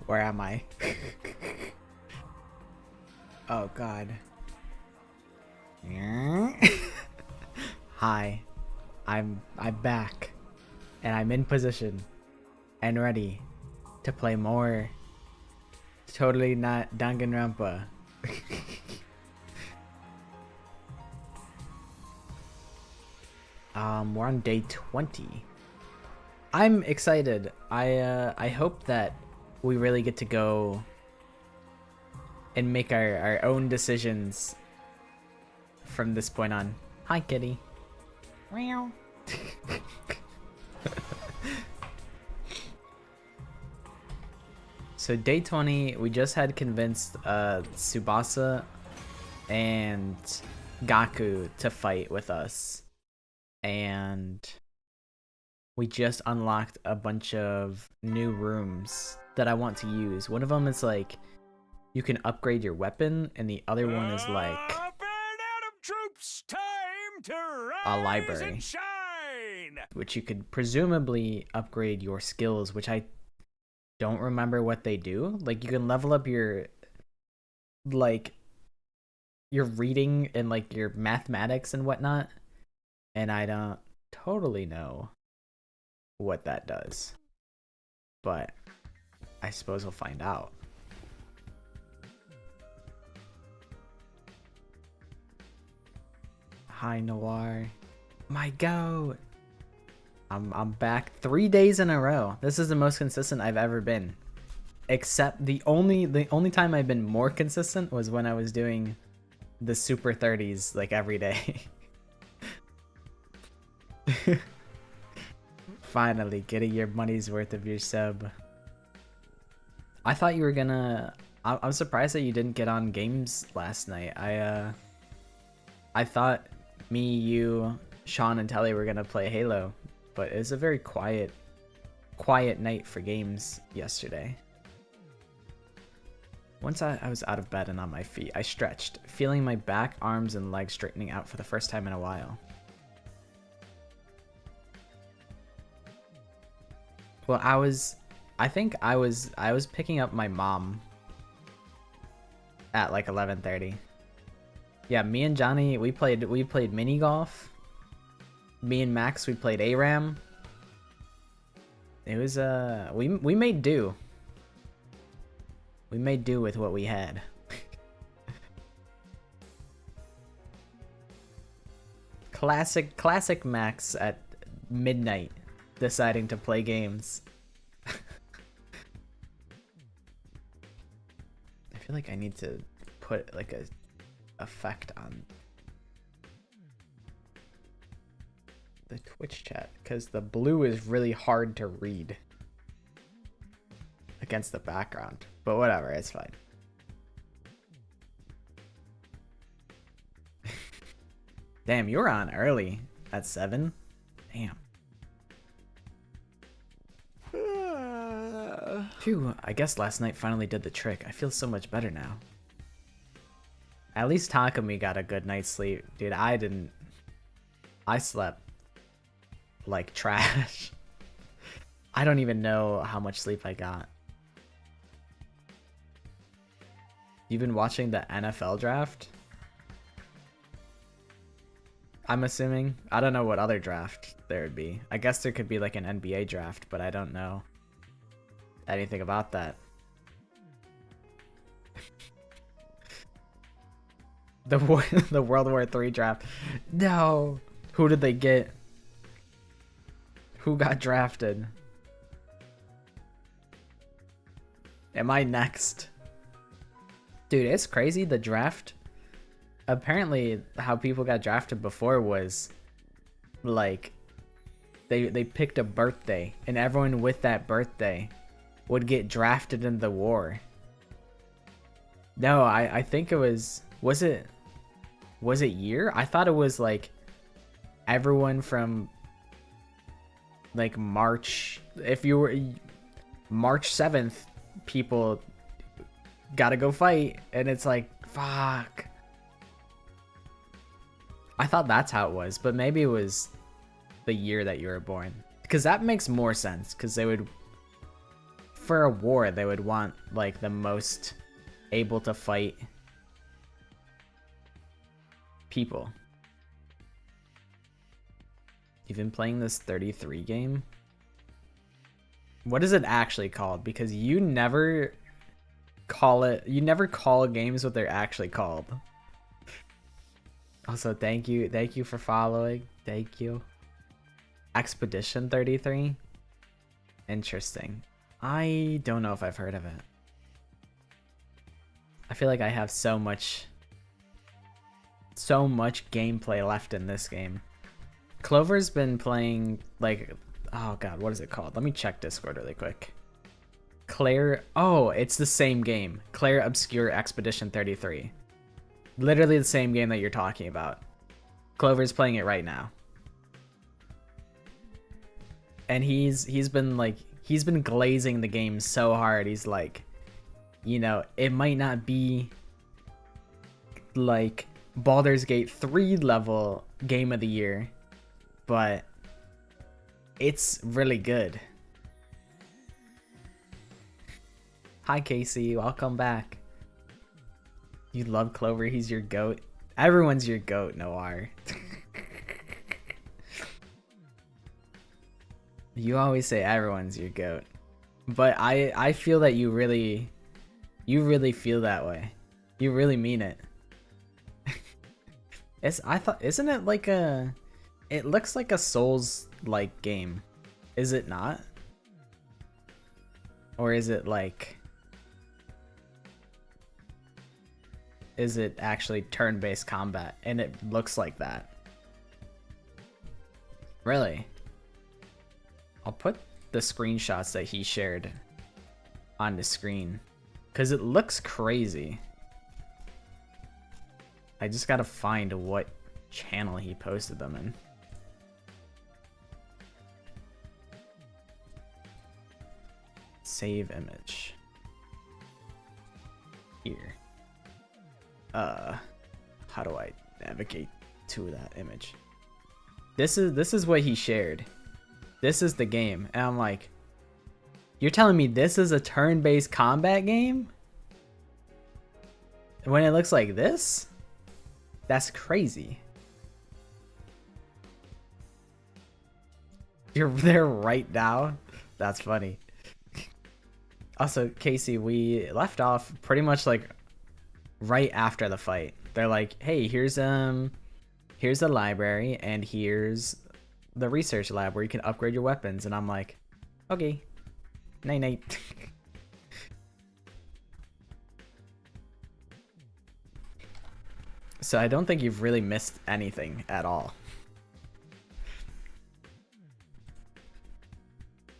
Where am I? Oh god. Hi. I'm back. And I'm in position and ready to play more Totally Not Danganronpa. We're on day 20. I'm excited. I hope that we really get to go and make our own decisions from this point on. Hi, kitty. Meow. So day 20, we just had convinced Tsubasa and Gaku to fight with us. And we just unlocked a bunch of new rooms that I want to use. One of them is like you can upgrade your weapon, and the other one is like troops, time to a rise library, and shine. which you could presumably upgrade your skills, which I don't remember what they do. Like you can level up your reading and like your mathematics and whatnot, and I don't totally know what that does, but I suppose we'll find out. Hi Noir, my goat. I'm back 3 days in a row. This is the most consistent I've ever been. Except the only time I've been more consistent was when I was doing the Super 30s like every day. Finally getting your money's worth of your sub. I thought you were gonna... I'm surprised that you didn't get on games last night. I thought me, you, Sean, and Telly were gonna play Halo, but it was a very quiet night for games yesterday. Once I was out of bed and on my feet, I stretched, feeling my back, arms, and legs straightening out for the first time in a while. Well, I think I was picking up my mom at like 11:30. Yeah, me and Johnny, we played mini golf. Me and Max, we played ARAM. It was we made do. We made do with what we had. Classic Max at midnight deciding to play games. I feel like I need to put like a effect on the Twitch chat because the blue is really hard to read against the background, but whatever, it's fine. Damn, you were on early at 7. Damn. Phew, I guess last night finally did the trick. I feel so much better now. At least Takumi got a good night's sleep. Dude, I didn't. I slept like trash. I don't even know how much sleep I got. You've been watching the NFL draft? I'm assuming. I don't know what other draft there would be. I guess there could be like an NBA draft, but I don't know anything about that. The World War III draft. No. Who did they get? Who got drafted? Am I next? Dude, it's crazy. The draft. Apparently, how people got drafted before was like they picked a birthday, and everyone with that birthday would get drafted in the war. No, I think it was it year? I thought it was like everyone from like March. If you were March 7th, people gotta go fight, and it's like, fuck. I thought that's how it was, but maybe it was the year that you were born, because that makes more sense, because they would for a war, they would want like the most able to fight people. You've been playing this 33 game? What is it actually called? Because you never call games what they're actually called. Also, thank you for following. Thank you. Expedition 33? Interesting. I don't know if I've heard of it. I feel like I have so much gameplay left in this game. Clover's been playing like, oh god, what is it called? Let me check Discord really quick. Claire, oh, it's the same game. Claire Obscure Expedition 33. Literally the same game that you're talking about. Clover's playing it right now. And he's been glazing the game so hard. He's like, you know, it might not be like Baldur's Gate 3 level game of the year, but it's really good. Hi Casey, welcome back. You love Clover, he's your goat. Everyone's your goat, Noir. You always say everyone's your goat. But I feel that you really feel that way. You really mean it. Isn't it like it looks like a Souls-like game. Is it not? Or is it like, is it actually turn-based combat and it looks like that? Really? I'll put the screenshots that he shared on the screen because it looks crazy. I just gotta find what channel he posted them in. Save image. Here. How do I navigate to that image? This is what he shared. This is the game. And I'm like, you're telling me this is a turn-based combat game? When it looks like this? That's crazy. You're there right now? That's funny. Also, Casey, we left off pretty much like right after the fight. They're like, hey, here's the library and here's the research lab where you can upgrade your weapons. And I'm like, okay, night night. So I don't think you've really missed anything at all.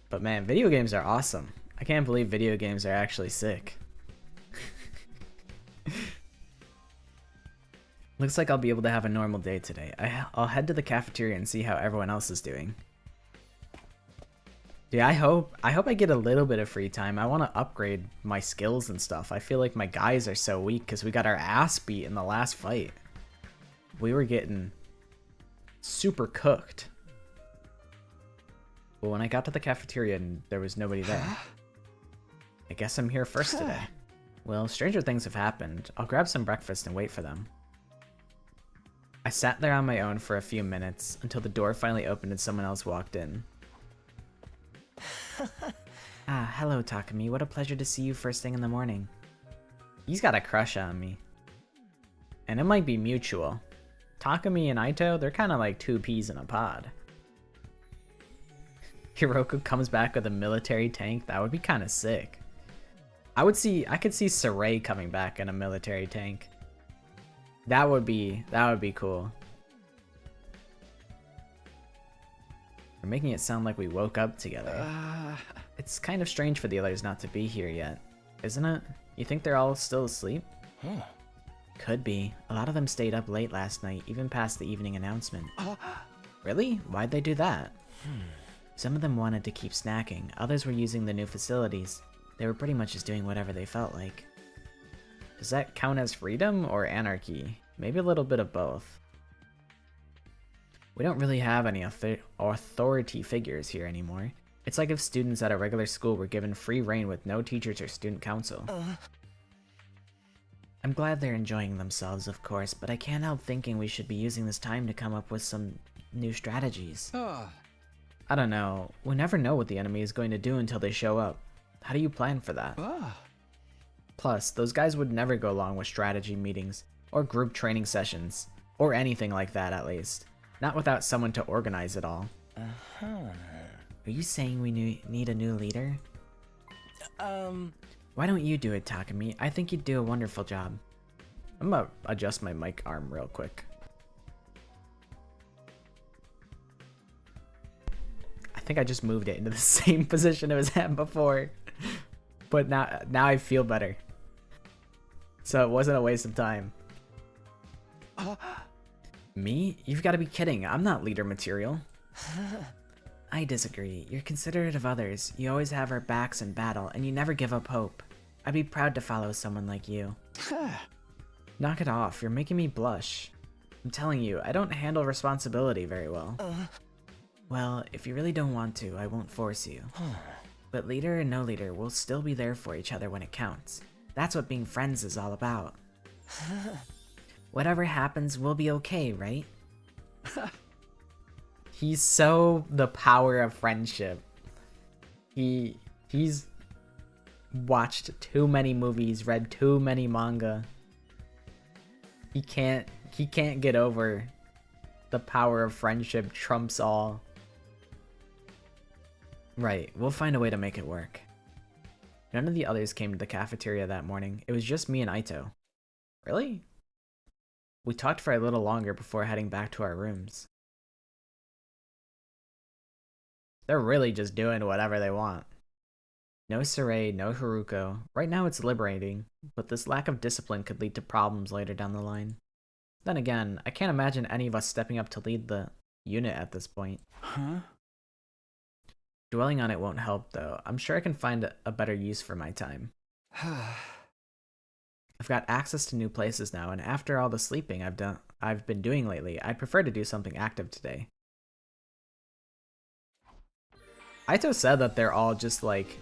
But man, video games are awesome. I can't believe video games are actually sick. Looks like I'll be able to have a normal day today. I'll head to the cafeteria and see how everyone else is doing. Yeah, I hope I get a little bit of free time. I want to upgrade my skills and stuff. I feel like my guys are so weak because we got our ass beat in the last fight. We were getting super cooked. But when I got to the cafeteria and there was nobody there. I guess I'm here first today. Well, stranger things have happened. I'll grab some breakfast and wait for them. I sat there on my own for a few minutes until the door finally opened and someone else walked in. Ah, hello Takumi. What a pleasure to see you first thing in the morning. He's got a crush on me. And it might be mutual. Takumi and Aito, they're kind of like two peas in a pod. Hiroko comes back with a military tank. That would be kind of sick. I could see Saray coming back in a military tank. That would be cool. We're making it sound like we woke up together. It's kind of strange for the others not to be here yet, isn't it? You think they're all still asleep? Could be. A lot of them stayed up late last night, even past the evening announcement. Really? Why'd they do that? Some of them wanted to keep snacking, others were using the new facilities. They were pretty much just doing whatever they felt like. Does that count as freedom or anarchy? Maybe a little bit of both. We don't really have any authority figures here anymore. It's like if students at a regular school were given free reign with no teachers or student council. I'm glad they're enjoying themselves, of course, but I can't help thinking we should be using this time to come up with some new strategies. I don't know. We never know what the enemy is going to do until they show up. How do you plan for that? Plus, those guys would never go along with strategy meetings, or group training sessions, or anything like that at least. Not without someone to organize it all. Are you saying we need a new leader? Why don't you do it, Takumi? I think you'd do a wonderful job. I'm gonna adjust my mic arm real quick. I think I just moved it into the same position it was at before. But now I feel better. So it wasn't a waste of time. Me? You've got to be kidding. I'm not leader material. I disagree. You're considerate of others. You always have our backs in battle, and you never give up hope. I'd be proud to follow someone like you. Knock it off. You're making me blush. I'm telling you, I don't handle responsibility very well. Well, if you really don't want to, I won't force you. But leader or no leader, we'll still be there for each other when it counts. That's what being friends is all about. Whatever happens, we'll be okay, right? He's so the power of friendship. He's watched too many movies, read too many manga. He can't get over the power of friendship trumps all. Right, we'll find a way to make it work. None of the others came to the cafeteria that morning. It was just me and Aito. Really? We talked for a little longer before heading back to our rooms. They're really just doing whatever they want. No Sarai, no Haruko. Right now it's liberating, but this lack of discipline could lead to problems later down the line. Then again, I can't imagine any of us stepping up to lead the unit at this point. Dwelling on it won't help, though. I'm sure I can find a better use for my time. I've got access to new places now, and after all the sleeping I've been doing lately, I prefer to do something active today. Aito said that they're all just like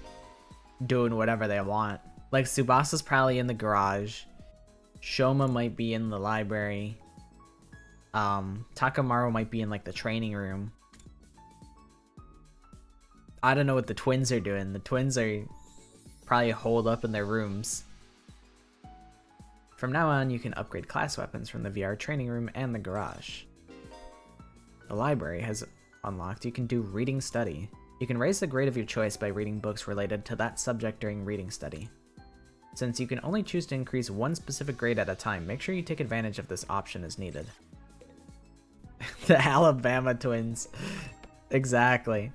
doing whatever they want. Like Tsubasa's probably in the garage. Shoma might be in the library. Takamaru might be in like the training room. I don't know what the twins are doing. The twins are probably holed up in their rooms. From now on, you can upgrade class weapons from the VR training room and the garage. The library has unlocked. You can do reading study. You can raise the grade of your choice by reading books related to that subject during reading study. Since you can only choose to increase one specific grade at a time, make sure you take advantage of this option as needed. The Alabama twins. Exactly.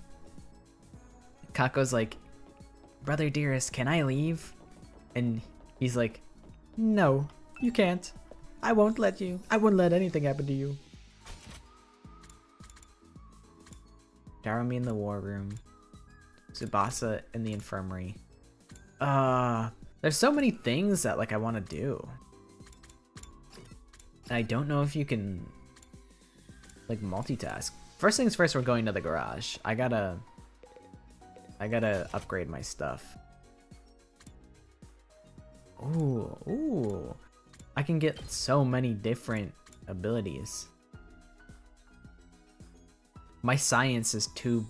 Kako's like, "Brother dearest, can I leave?" And he's like, "No, you can't. I won't let you. I won't let anything happen to you." Darumi in the war room. Tsubasa in the infirmary. There's so many things that like I want to do. I don't know if you can like multitask. First things first, we're going to the garage. I gotta upgrade my stuff. Ooh. I can get so many different abilities. My science is too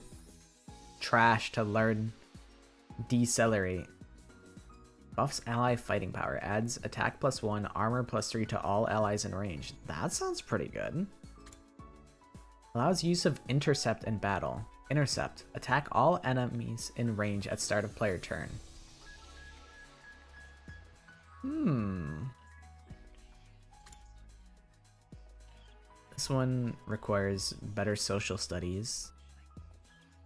trash to learn decelerate. Buffs ally fighting power. Adds attack +1, armor +3 to all allies in range. That sounds pretty good. Allows use of intercept in battle. Intercept. Attack all enemies in range at start of player turn. This one requires better social studies.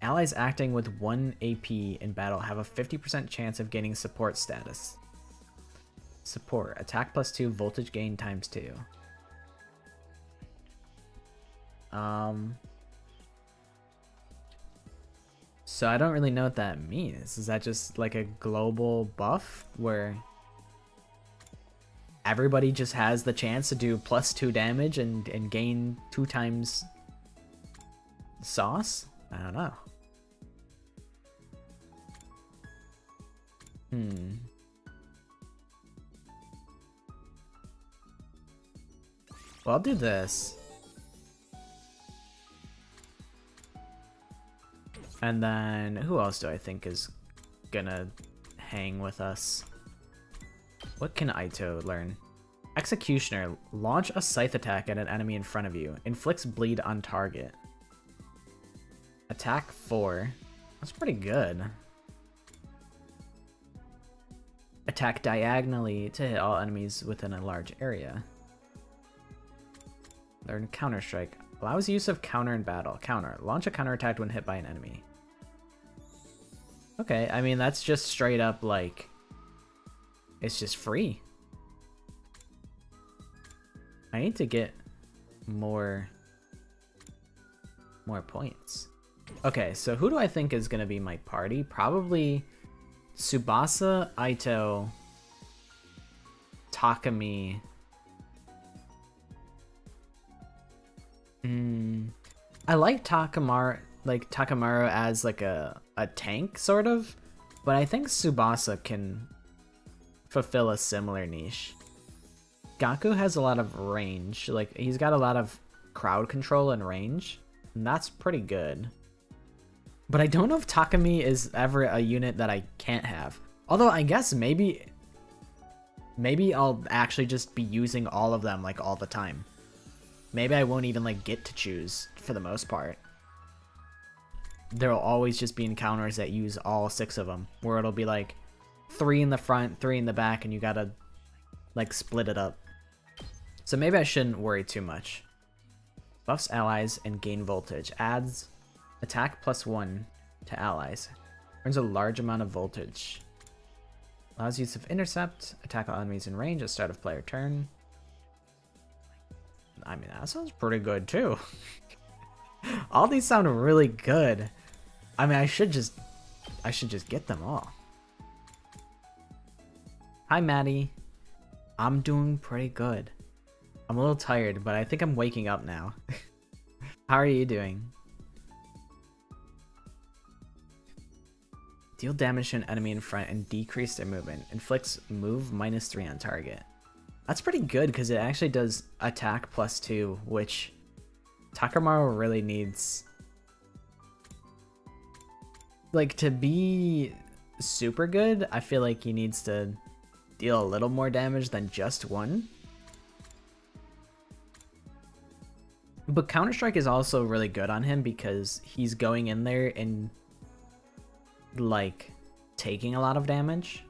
Allies acting with 1 AP in battle have a 50% chance of gaining support status. Support. Attack +2, voltage gain ×2. So I don't really know what that means. Is that just like a global buff where everybody just has the chance to do +2 damage and gain 2 times sauce? I don't know. Hmm. Well, I'll do this. And then, who else do I think is gonna hang with us? What can Aito learn? Executioner. Launch a scythe attack at an enemy in front of you. Inflicts bleed on target. Attack 4. That's pretty good. Attack diagonally to hit all enemies within a large area. Learn Counter Strike. Allows use of counter in battle. Counter. Launch a counter attack when hit by an enemy. Okay, I mean, that's just straight up like... It's just free. I need to get more points. Okay, so who do I think is going to be my party? Probably Tsubasa, Aito, Takami. I like Takamaru as like a tank sort of, but I think Tsubasa can fulfill a similar niche. Gaku has a lot of range, like he's got a lot of crowd control and range, and that's pretty good. But I don't know if Takami is ever a unit that I can't have. Although I guess maybe I'll actually just be using all of them like all the time. Maybe I won't even like get to choose for the most part. There'll always just be encounters that use all 6 of them, where it'll be like 3 in the front, 3 in the back, and you gotta like split it up. So maybe I shouldn't worry too much. Buffs allies and gain voltage. Adds attack +1 to allies. Earns a large amount of voltage. Allows use of intercept. Attack all enemies in range at start of player turn. I mean, that sounds pretty good too. All these sound really good. I mean, I should just get them all. Hi, Maddie. I'm doing pretty good. I'm a little tired, but I think I'm waking up now. How are you doing? Deal damage to an enemy in front and decrease their movement. Inflicts move -3 on target. That's pretty good because it actually does attack +2, which Takamaru really needs. Like, to be super good, I feel like he needs to deal a little more damage than just 1. But Counter-Strike is also really good on him because he's going in there and like taking a lot of damage.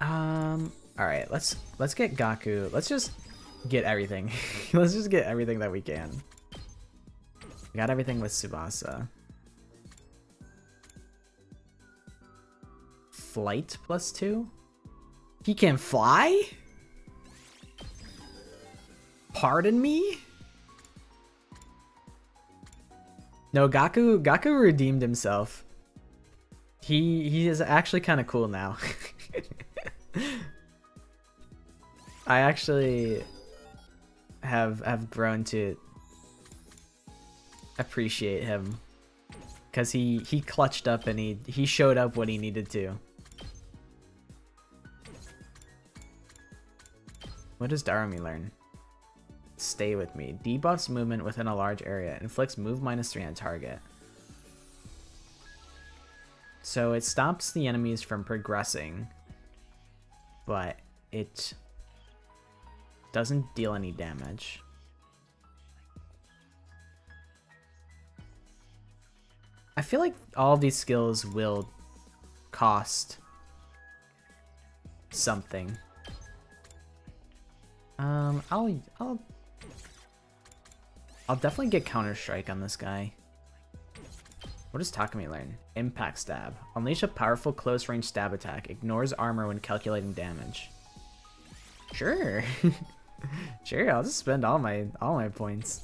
All right, let's get Gaku. Let's just get everything. Let's just get everything that we can. We got everything with Tsubasa. Flight +2? He can fly? Pardon me? No, Gaku redeemed himself. He is actually kind of cool now. I actually have grown to appreciate him because he clutched up and he showed up when he needed to. What does Darumi learn? Stay with me. Debuffs movement within a large area. Inflicts move -3 on target. So it stops the enemies from progressing, but it doesn't deal any damage. I feel like all of these skills will cost something. I'll definitely get Counter-Strike on this guy. What does Takami learn? Impact Stab. Unleash a powerful close-range stab attack. Ignores armor when calculating damage. Sure. Sure, I'll just spend all my points.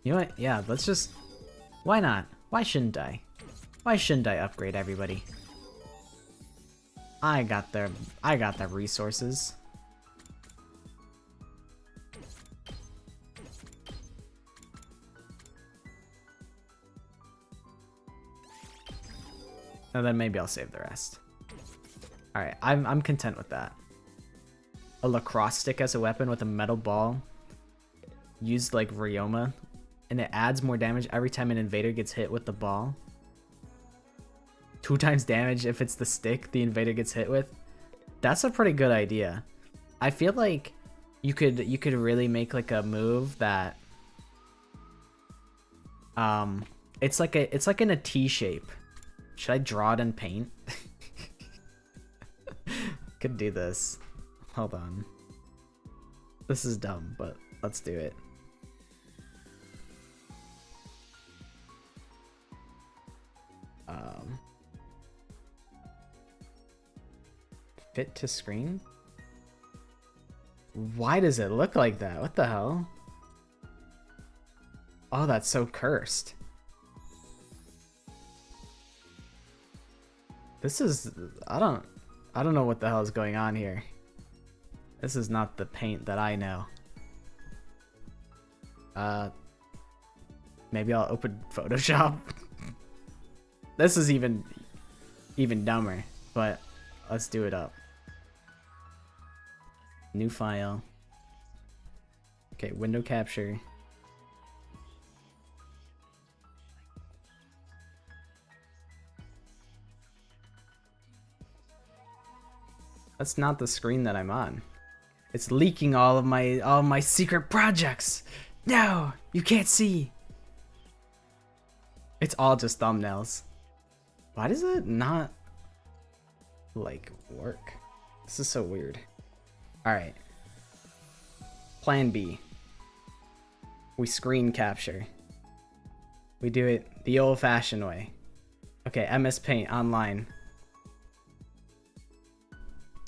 You know what? Yeah, let's just... Why not? Why shouldn't I? Why shouldn't I upgrade everybody? I got the And then maybe I'll save the rest. Alright, I'm content with that. A lacrosse stick as a weapon with a metal ball. Used like Ryoma. And it adds more damage every time an invader gets hit with the ball. 2 times damage if it's the stick the invader gets hit with. That's a pretty good idea. I feel like you could really make like a move that it's like in a T shape. Should I draw it in paint? Could do this. Hold on. This is dumb, but let's do it. Fit to screen? Why does it look like that? What the hell? Oh, that's so cursed. This is... I don't know what the hell is going on here. This is not the paint that I know. Maybe I'll open Photoshop. This is even dumber, but let's do it up. New file. Okay, window capture. That's not the screen that I'm on. It's leaking all of my secret projects. No, you can't see. It's all just thumbnails. Why does it not like work? This is so weird. All right. Plan B. We screen capture. We do it the old-fashioned way. Okay, MS Paint online.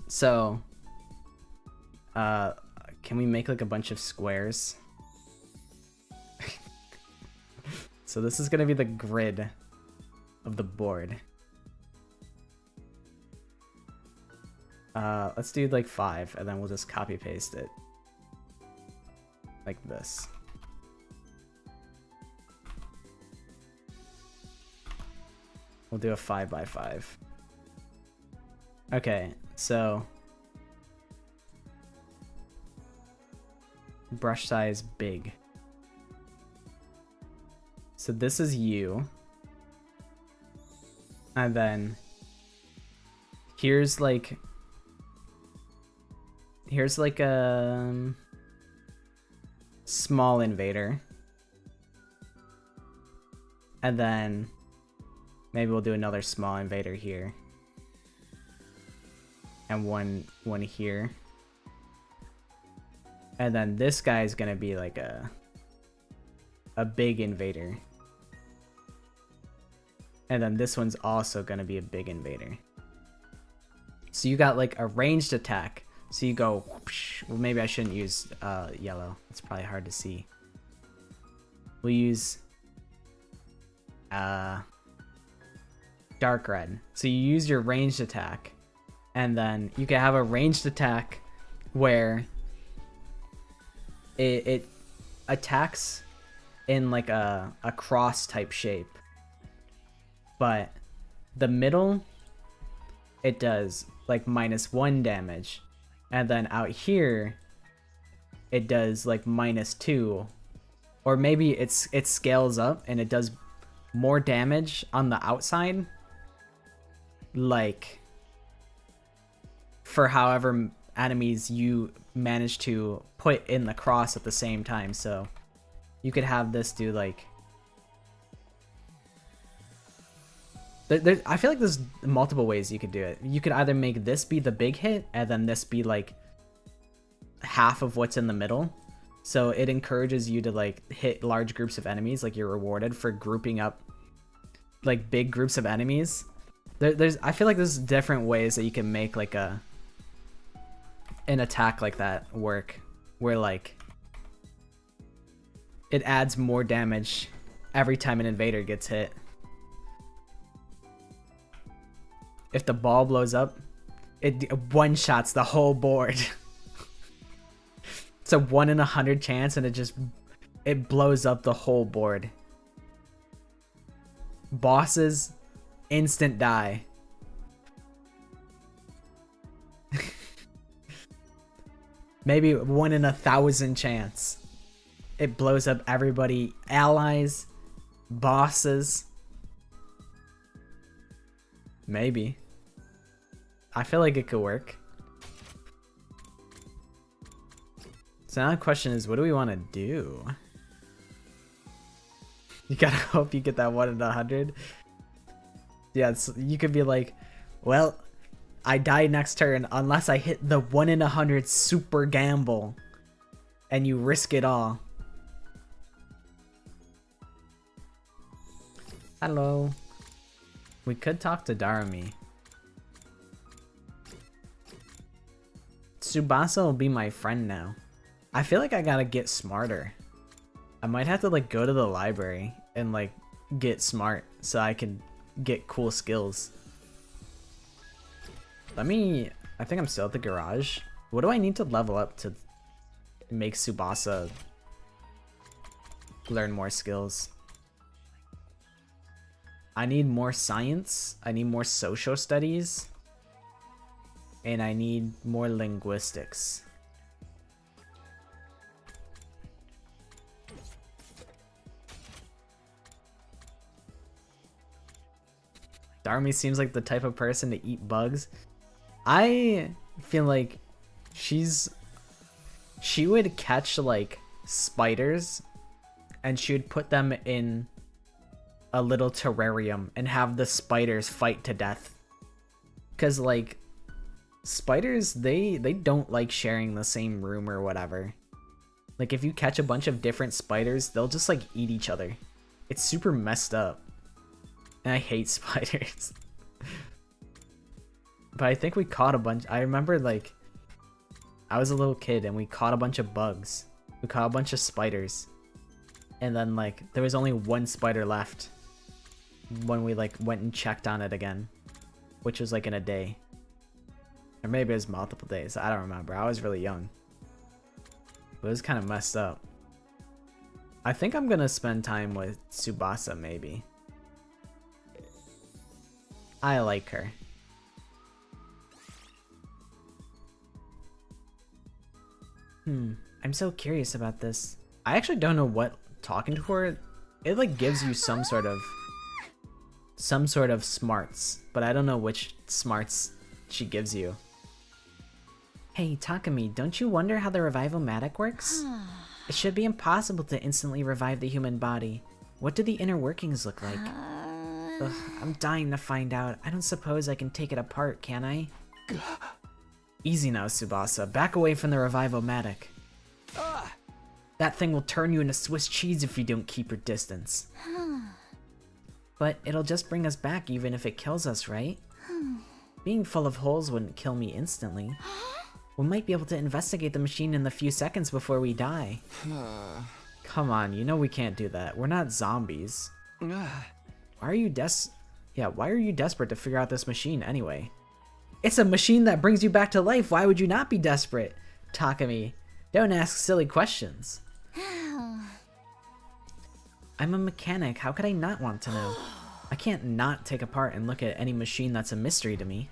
So, can we make like a bunch of squares? So this is gonna be the grid of the board. Let's do like 5, and then we'll just copy paste it like this. We'll do a 5 by 5. Okay, so brush size big. So this is you. And then here's like a small invader. And then maybe we'll do another small invader here. And one here. And then this guy's gonna be like a big invader. And then this one's also gonna be a big invader. So you got like a ranged attack. So you go, whoosh. Well, maybe I shouldn't use yellow. It's probably hard to see. We'll use dark red. So you use your ranged attack. And then you can have a ranged attack where it attacks in like a cross type shape. But the middle, it does like -1 damage. And then out here, it does like -2. Or maybe it scales up and it does more damage on the outside. Like for however enemies you manage to put in the cross at the same time. So you could have this do like... I feel like there's multiple ways you could do it. You could either make this be the big hit and then this be like half of what's in the middle. So it encourages you to like hit large groups of enemies, like you're rewarded for grouping up like big groups of enemies. I feel like there's different ways that you can make like an attack like that work, where like it adds more damage every time an invader gets hit. If the ball blows up, it one-shots the whole board. It's a 1 in 100 chance, and it blows up the whole board. Bosses, Instant die. Maybe 1 in 1,000 chance. It blows up everybody. Allies. Bosses. Maybe. I feel like it could work. So now the question is, what do we want to do? You gotta hope you get that 1 in 100. Yeah, you could be like, well, I die next turn unless I hit the 1 in 100 super gamble. And you risk it all. Hello. We could talk to Darumi. Tsubasa will be my friend now. I feel like I gotta get smarter. I might have to like go to the library and like get smart so I can get cool skills. I think I'm still at the garage. What do I need to level up to make Tsubasa learn more skills? I need more science. I need more social studies. And I need more linguistics. Darumi seems like the type of person to eat bugs. I feel like she would catch like spiders and she would put them in a little terrarium and have the spiders fight to death. Cause like spiders, they don't like sharing the same room or whatever. Like if you catch a bunch of different spiders, they'll just like eat each other. It's super messed up. And I hate spiders. But I think we caught a bunch. I remember like I was a little kid and we caught a bunch of bugs. We caught a bunch of spiders. And then like there was only 1 spider left when we like went and checked on it again, which was like in a day. Or maybe it was multiple days. I don't remember. I was really young. But it was kind of messed up. I think I'm gonna spend time with Tsubasa maybe. I like her. I'm so curious about this. I actually don't know what talking to her, it like gives you some sort of smarts, but I don't know which smarts she gives you. Hey Takumi, don't you wonder how the revival-matic works? It should be impossible to instantly revive the human body. What do the inner workings look like? Ugh, I'm dying to find out. I don't suppose I can take it apart, can I? Easy now, Tsubasa. Back away from the revival-matic. That thing will turn you into Swiss cheese if you don't keep your distance. But it'll just bring us back even if it kills us, right? Being full of holes wouldn't kill me instantly. We might be able to investigate the machine in the few seconds before we die. Come on, you know we can't do that. We're not zombies. Why are you desperate to figure out this machine anyway? It's a machine that brings you back to life. Why would you not be desperate? Takumi, don't ask silly questions. I'm a mechanic. How could I not want to know? I can't not take apart and look at any machine that's a mystery to me.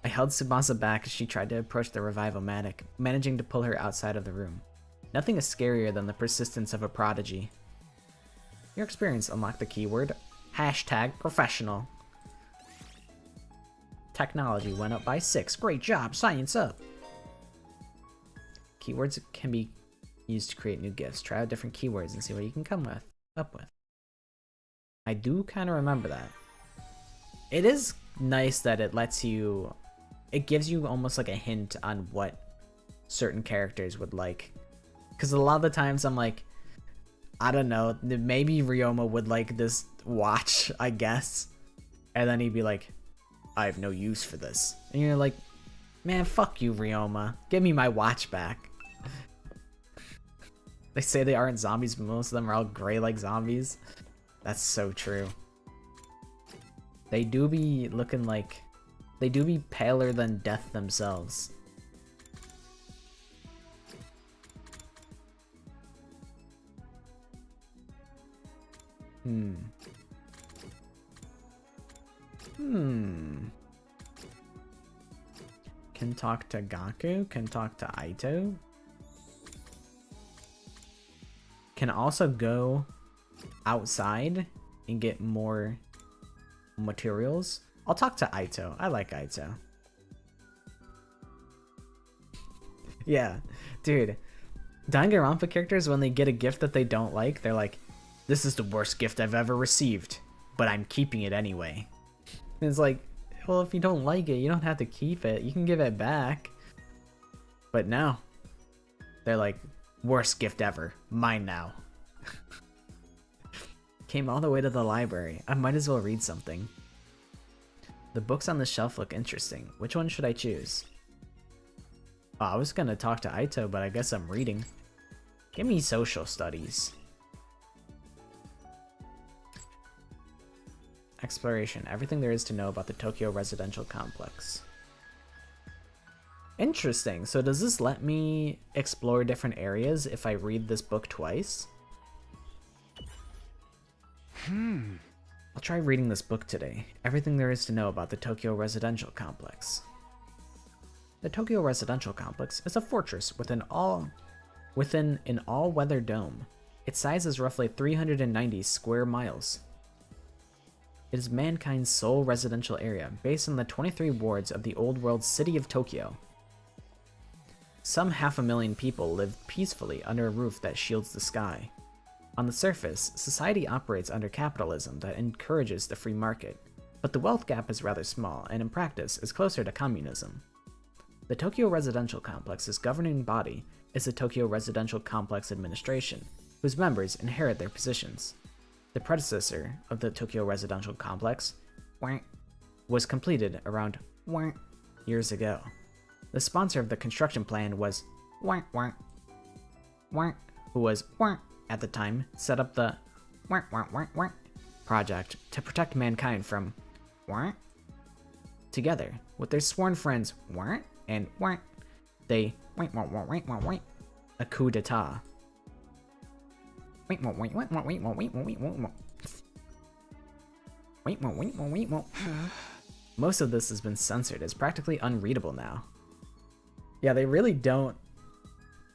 I held Tsubasa back as she tried to approach the revival-matic, managing to pull her outside of the room. Nothing is scarier than the persistence of a prodigy. Your experience unlocked the keyword #professional. Technology went up by 6. Great job, science up. Keywords can be used to create new gifts. Try out different keywords and see what you can come up with. I do kind of remember that. It is nice that it lets you, it gives you almost like a hint on what certain characters would like. Because a lot of the times I'm like, I don't know, maybe Ryoma would like this watch, I guess. And then he'd be like, I have no use for this. And you're like, man, fuck you, Ryoma. Give me my watch back. They say they aren't zombies, but most of them are all gray like zombies. That's so true. They do be looking like, they do be paler than death themselves. Can talk to Gaku, can talk to Aito. Can also go outside and get more materials. I'll talk to Aito. I like Aito. Yeah, dude. Danganronpa characters, when they get a gift that they don't like, they're like, this is the worst gift I've ever received, but I'm keeping it anyway. And it's like, well, if you don't like it, you don't have to keep it. You can give it back. But no. They're like, worst gift ever. Mine now. Came all the way to the library. I might as well read something. The books on the shelf look interesting. Which one should I choose? Oh, I was gonna talk to Aito, but I guess I'm reading. Give me social studies. Exploration. Everything there is to know about the Tokyo residential complex. Interesting. So does this let me explore different areas if I read this book twice? I'll try reading this book today. Everything there is to know about the Tokyo residential complex. The Tokyo residential complex is a fortress within an all-weather dome. Its size is roughly 390 square miles. It is mankind's sole residential area, based on the 23 wards of the old world city of Tokyo. Some 500,000 people live peacefully under a roof that shields the sky. On the surface, society operates under capitalism that encourages the free market, but the wealth gap is rather small and in practice is closer to communism. The Tokyo Residential Complex's governing body is the Tokyo Residential Complex Administration, whose members inherit their positions. The predecessor of the Tokyo Residential Complex was completed around years ago. The sponsor of the construction plan was who was at the time set up the project to protect mankind from together with their sworn friends and they a coup d'etat. Most of this has been censored. It's practically unreadable now. Yeah, they really don't.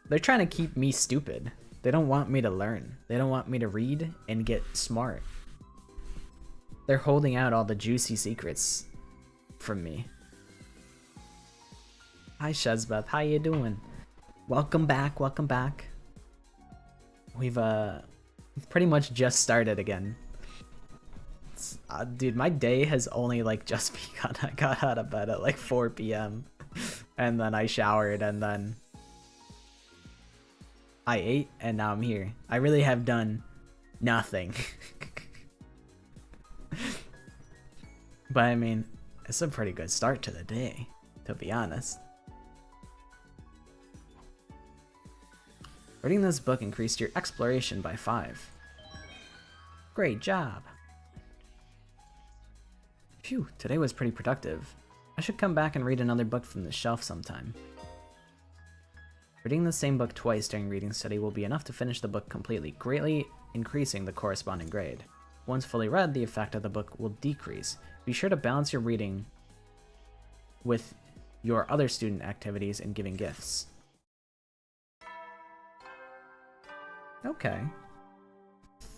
They're trying to keep me stupid. They don't want me to learn. They don't want me to read and get smart. They're holding out all the juicy secrets from me. Hi Shezbeth, how you doing? Welcome back, welcome back. We've pretty much just started again. Dude, my day has only like just begun. I got out of bed at like 4 p.m. and then I showered and then I ate and now I'm here. I really have done nothing. But I mean, it's a pretty good start to the day, to be honest. Reading this book increased your exploration by 5. Great job. Phew, today was pretty productive. I should come back and read another book from the shelf sometime. Reading the same book twice during reading study will be enough to finish the book completely, greatly increasing the corresponding grade. Once fully read, the effect of the book will decrease. Be sure to balance your reading with your other student activities and giving gifts. Okay.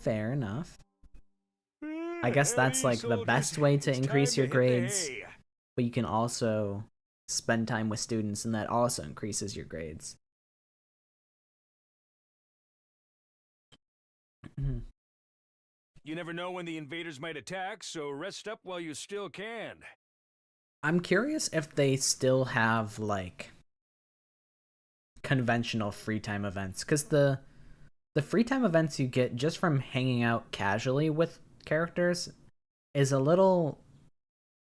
Fair enough. I guess that's like the best way to increase your grades, but you can also spend time with students and that also increases your grades. You never know when the invaders might attack, so rest up while you still can. I'm curious if they still have like conventional free time events, because the free time events you get just from hanging out casually with characters is a little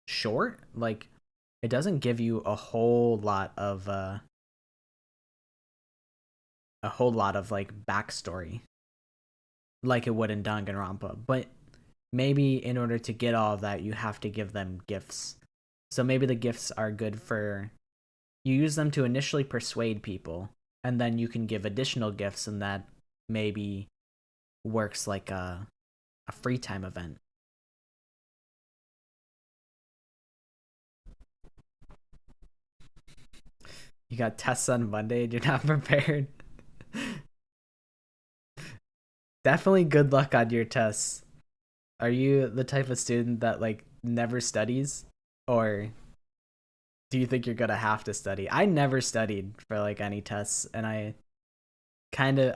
short. Like, it doesn't give you a whole lot of like backstory like it would in Danganronpa, but maybe in order to get all of that you have to give them gifts. So maybe the gifts are good for, you use them to initially persuade people and then you can give additional gifts, and that maybe works like a free time event. You got tests on Monday and you're not prepared. Definitely good luck on your tests. Are you the type of student that like never studies, or do you think you're gonna have to study? I never studied for like any tests, and I kind of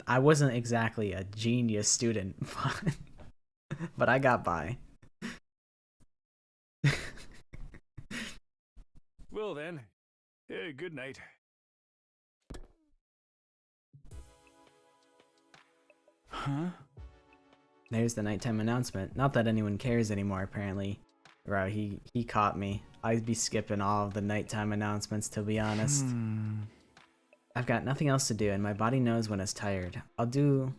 I wasn't exactly a genius student, but I got by. Well then, good night. Huh? There's the nighttime announcement. Not that anyone cares anymore, apparently. Bro, he caught me. I'd be skipping all of the nighttime announcements, to be honest. I've got nothing else to do, and my body knows when it's tired. I'll do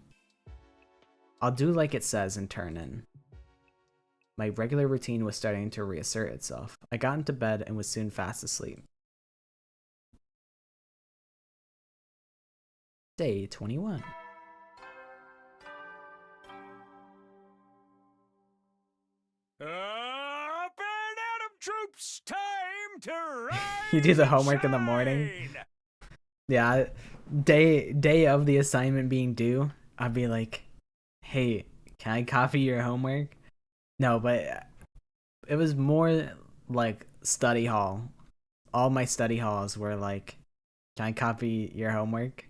like it says and turn in. My regular routine was starting to reassert itself. I got into bed and was soon fast asleep. Day 21. Up and Adam troops, time to rise. You do the homework in the morning. Yeah, day of the assignment being due, I'd be like, "Hey, can I copy your homework?" No, but it was more like study hall. All my study halls were like, "Can I copy your homework?"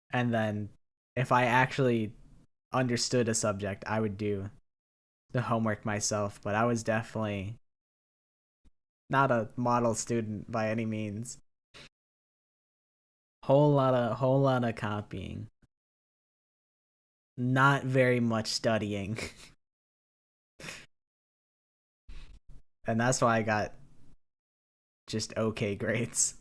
And then if I actually understood a subject, I would do the homework myself, but I was definitely not a model student by any means. Whole lot of copying. Not very much studying. And that's why I got just okay grades.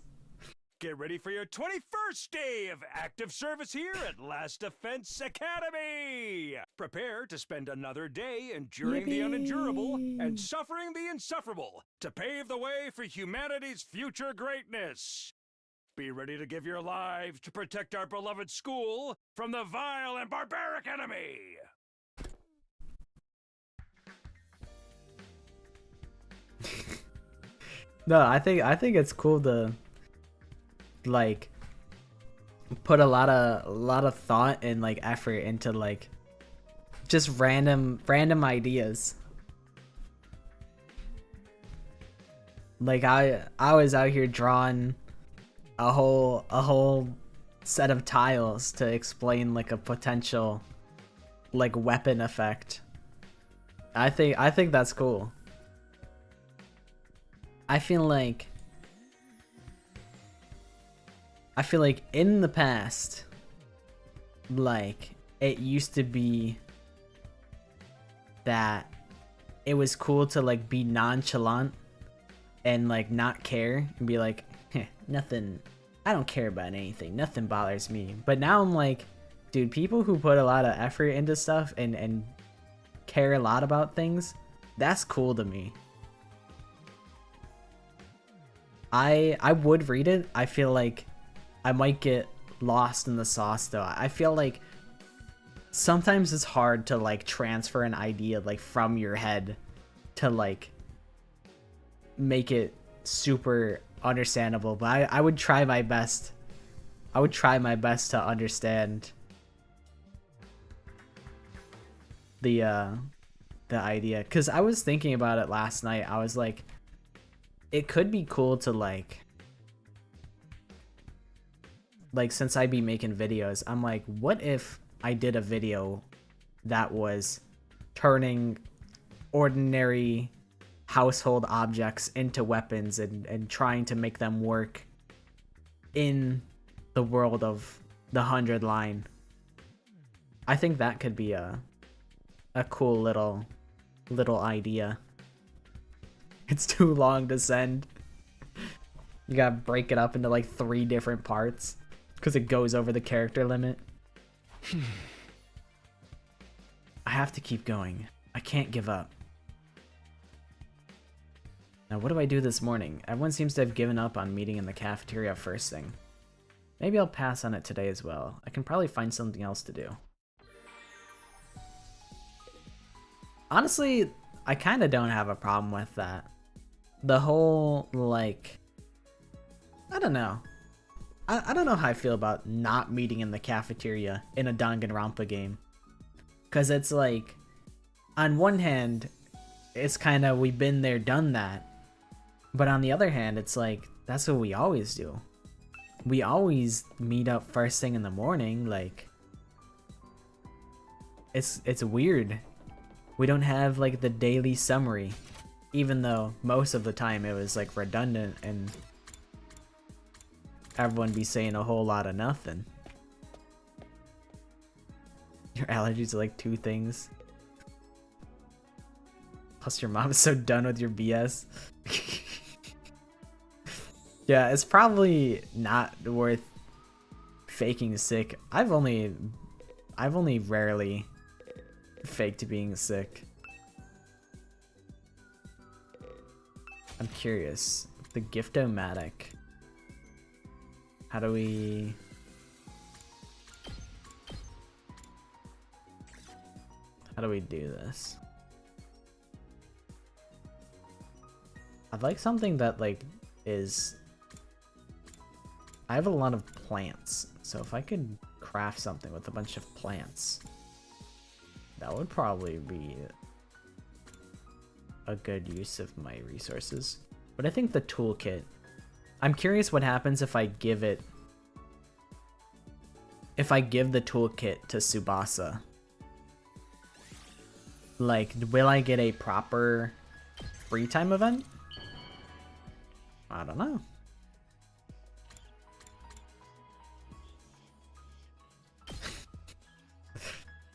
Get ready for your 21st day of active service here at Last Defense Academy. Prepare to spend another day enduring the unendurable and suffering the insufferable to pave the way for humanity's future greatness. Be ready to give your lives to protect our beloved school from the vile and barbaric enemy. No, I think it's cool to like put a lot of thought and like effort into like just random ideas. Like I was out here drawing a whole set of tiles to explain like a potential like weapon effect. I think that's cool. I feel like in the past, like it used to be that it was cool to like be nonchalant and like not care and be like, nothing, I don't care about anything, nothing bothers me. But now I'm like, dude, people who put a lot of effort into stuff and care a lot about things, that's cool to me. I would read it. I feel like I might get lost in the sauce though. I feel like sometimes it's hard to like transfer an idea like from your head to like make it super understandable, but I would try my best. I would try my best to understand the idea, because I was thinking about it last night. I was like, it could be cool to like since I'd be making videos, I'm like, what if I did a video that was turning ordinary household objects into weapons and trying to make them work in the world of the 100 line. I think that could be a cool little idea. It's too long to send. You gotta break it up into like 3 different parts because it goes over the character limit. I have to keep going. I can't give up. Now what do I do this morning? Everyone seems to have given up on meeting in the cafeteria first thing. Maybe I'll pass on it today as well. I can probably find something else to do. Honestly, I kind of don't have a problem with that. The whole, like, I don't know. I don't know how I feel about not meeting in the cafeteria in a Danganronpa game. Because it's like, on one hand, it's kind of we've been there, done that. But on the other hand, it's like, that's what we always do. We always meet up first thing in the morning, like... It's weird. We don't have, like, the daily summary. Even though most of the time it was, like, redundant and... everyone be saying a whole lot of nothing. Your allergies are like 2 things. Plus your mom is so done with your BS. Yeah, it's probably not worth faking sick. I've only rarely faked being sick. I'm curious. The Gift-O-Matic. How do we... do this? I'd like something that, like, is... I have a lot of plants, so if I could craft something with a bunch of plants, that would probably be a good use of my resources. But I think the toolkit... I'm curious what happens if I give it... if I give the toolkit to Tsubasa. Like, will I get a proper free time event? I don't know.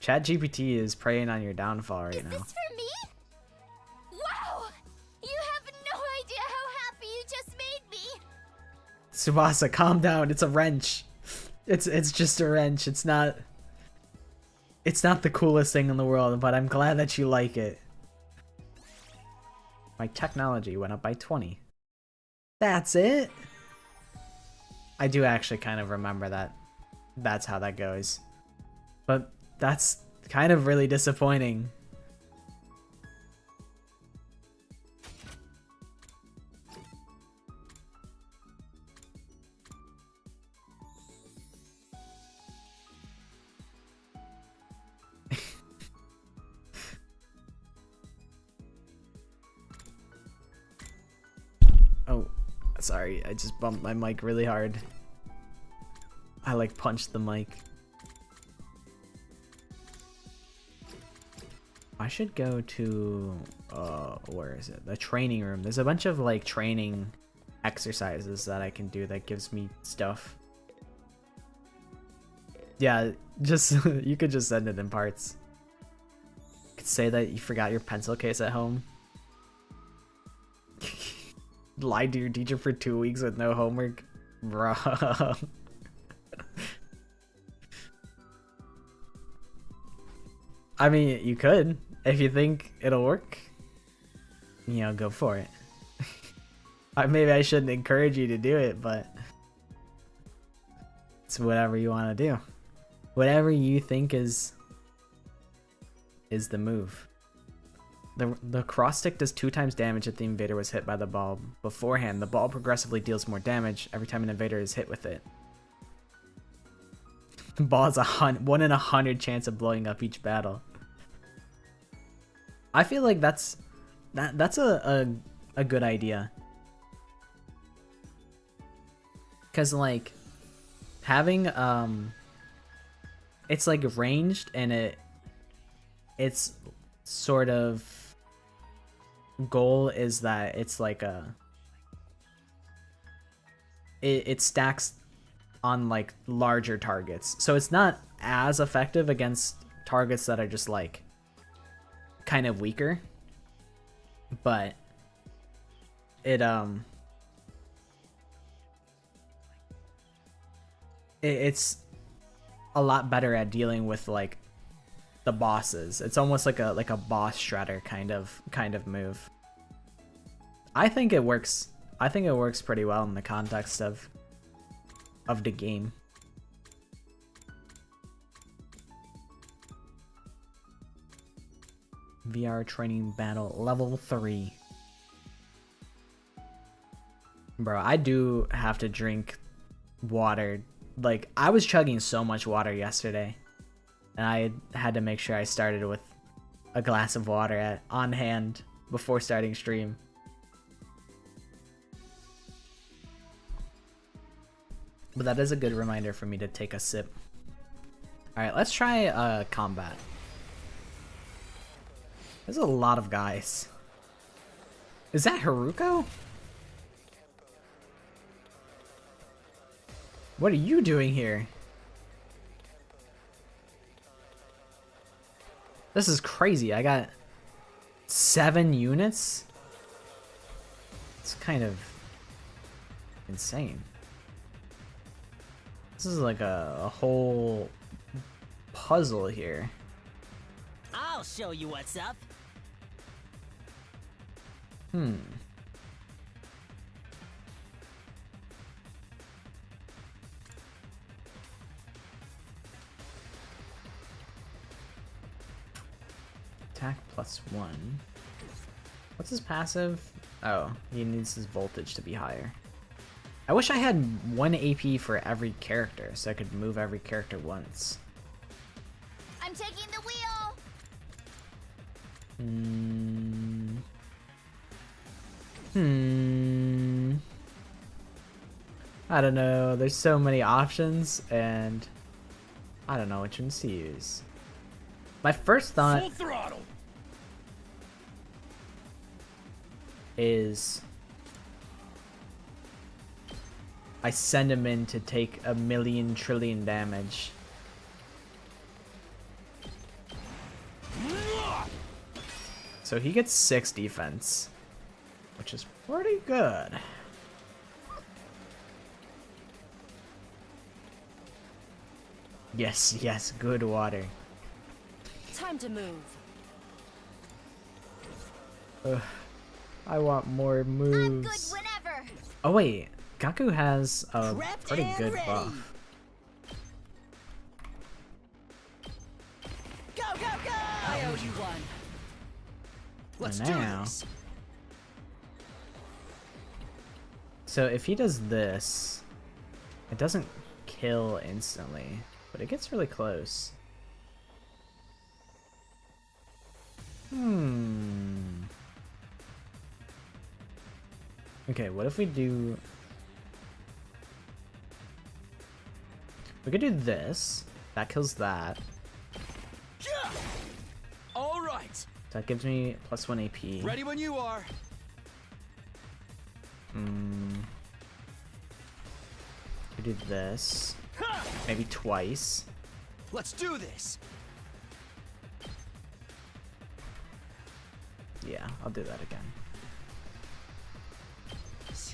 ChatGPT is preying on your downfall right now. Is this for me? Wow! You have no idea how happy you just made me! Tsubasa, calm down. It's a wrench. It's just a wrench. It's not the coolest thing in the world, but I'm glad that you like it. My technology went up by 20. That's it? I do actually kind of remember that. That's how that goes. But that's kind of really disappointing. Oh, sorry, I just bumped my mic really hard. I like punched the mic. I should go to, where is it? The training room. There's a bunch of like training exercises that I can do that gives me stuff. Yeah, just, you could just send it in parts. You could say that you forgot your pencil case at home. Lied to your teacher for 2 weeks with no homework. Bro. I mean, you could. If you think it'll work, you know, go for it. Maybe I shouldn't encourage you to do it, but it's whatever you want to do. Whatever you think is the move. The cross stick does 2 times damage if the invader was hit by the ball. Beforehand, the ball progressively deals more damage every time an invader is hit with it. The ball has a 1 in 100 chance of blowing up each battle. I feel like that's a good idea. Cause like having it's like ranged and it's sort of goal is that it's like it stacks on like larger targets, so it's not as effective against targets that are just like kind of weaker, but it's a lot better at dealing with like the bosses. It's almost like a boss shredder kind of move. I think it works. I think it works pretty well in the context of the game. VR training battle level 3. Bro, I do have to drink water. Like, I was chugging so much water yesterday, and I had to make sure I started with a glass of water on hand before starting stream. But that is a good reminder for me to take a sip. Alright, let's try combat. There's a lot of guys. Is that Haruko? What are you doing here? This is crazy. I got 7 units? It's kind of insane. This is like a whole puzzle here. I'll show you what's up. Attack +1. What's his passive? Oh, he needs his voltage to be higher. I wish I had 1 AP for every character so I could move every character once. I'm taking the wheel. I don't know. There's so many options, and I don't know which ones to use. My first thought Full throttle. is I send him in to take 1,000,000 trillion damage. So he gets 6 defense, which is pretty good. Yes, yes, good water. Time to move. Ugh, I want more I'm good moves. whenever. Oh wait, Gaku has a Prepped pretty and good ready. buff. Go, go, go! I owe you one. Let's And do now- this. So if he does this, it doesn't kill instantly, but it gets really close. Okay, what if we do... We could do this. That kills that. Yeah! All right. That gives me +1 AP. Ready when you are. We do this. Ha! Maybe twice. Let's do this. Yeah, I'll do that again.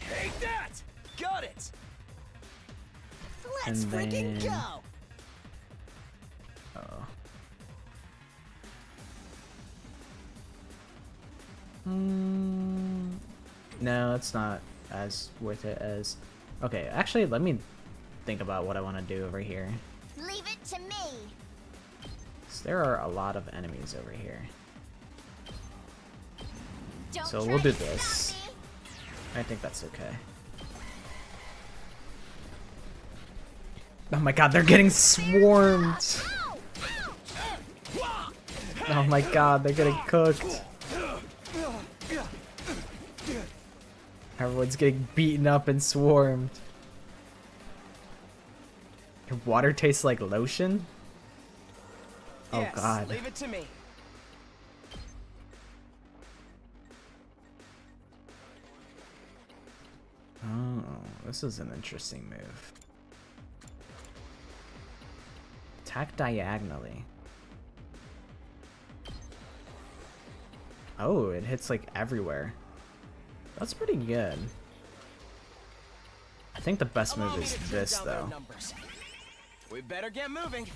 Take that! Got it! Let's And freaking then- go! Uh-oh. No, it's not as worth it as... Okay, actually, let me think about what I want to do over here. Leave it to me. 'Cause there are a lot of enemies over here. Don't So try we'll do to stop this. me. I think that's okay. Oh my god, they're getting swarmed! Ow! Ow! Oh my god, they're getting cooked. Everyone's getting beaten up and swarmed. Your water tastes like lotion? Oh Yes, god. leave it to me. Oh, this is an interesting move. Attack diagonally. Oh, it hits like everywhere. That's pretty good. I think the best Allow move me is to trim this down their though. numbers. We better get moving.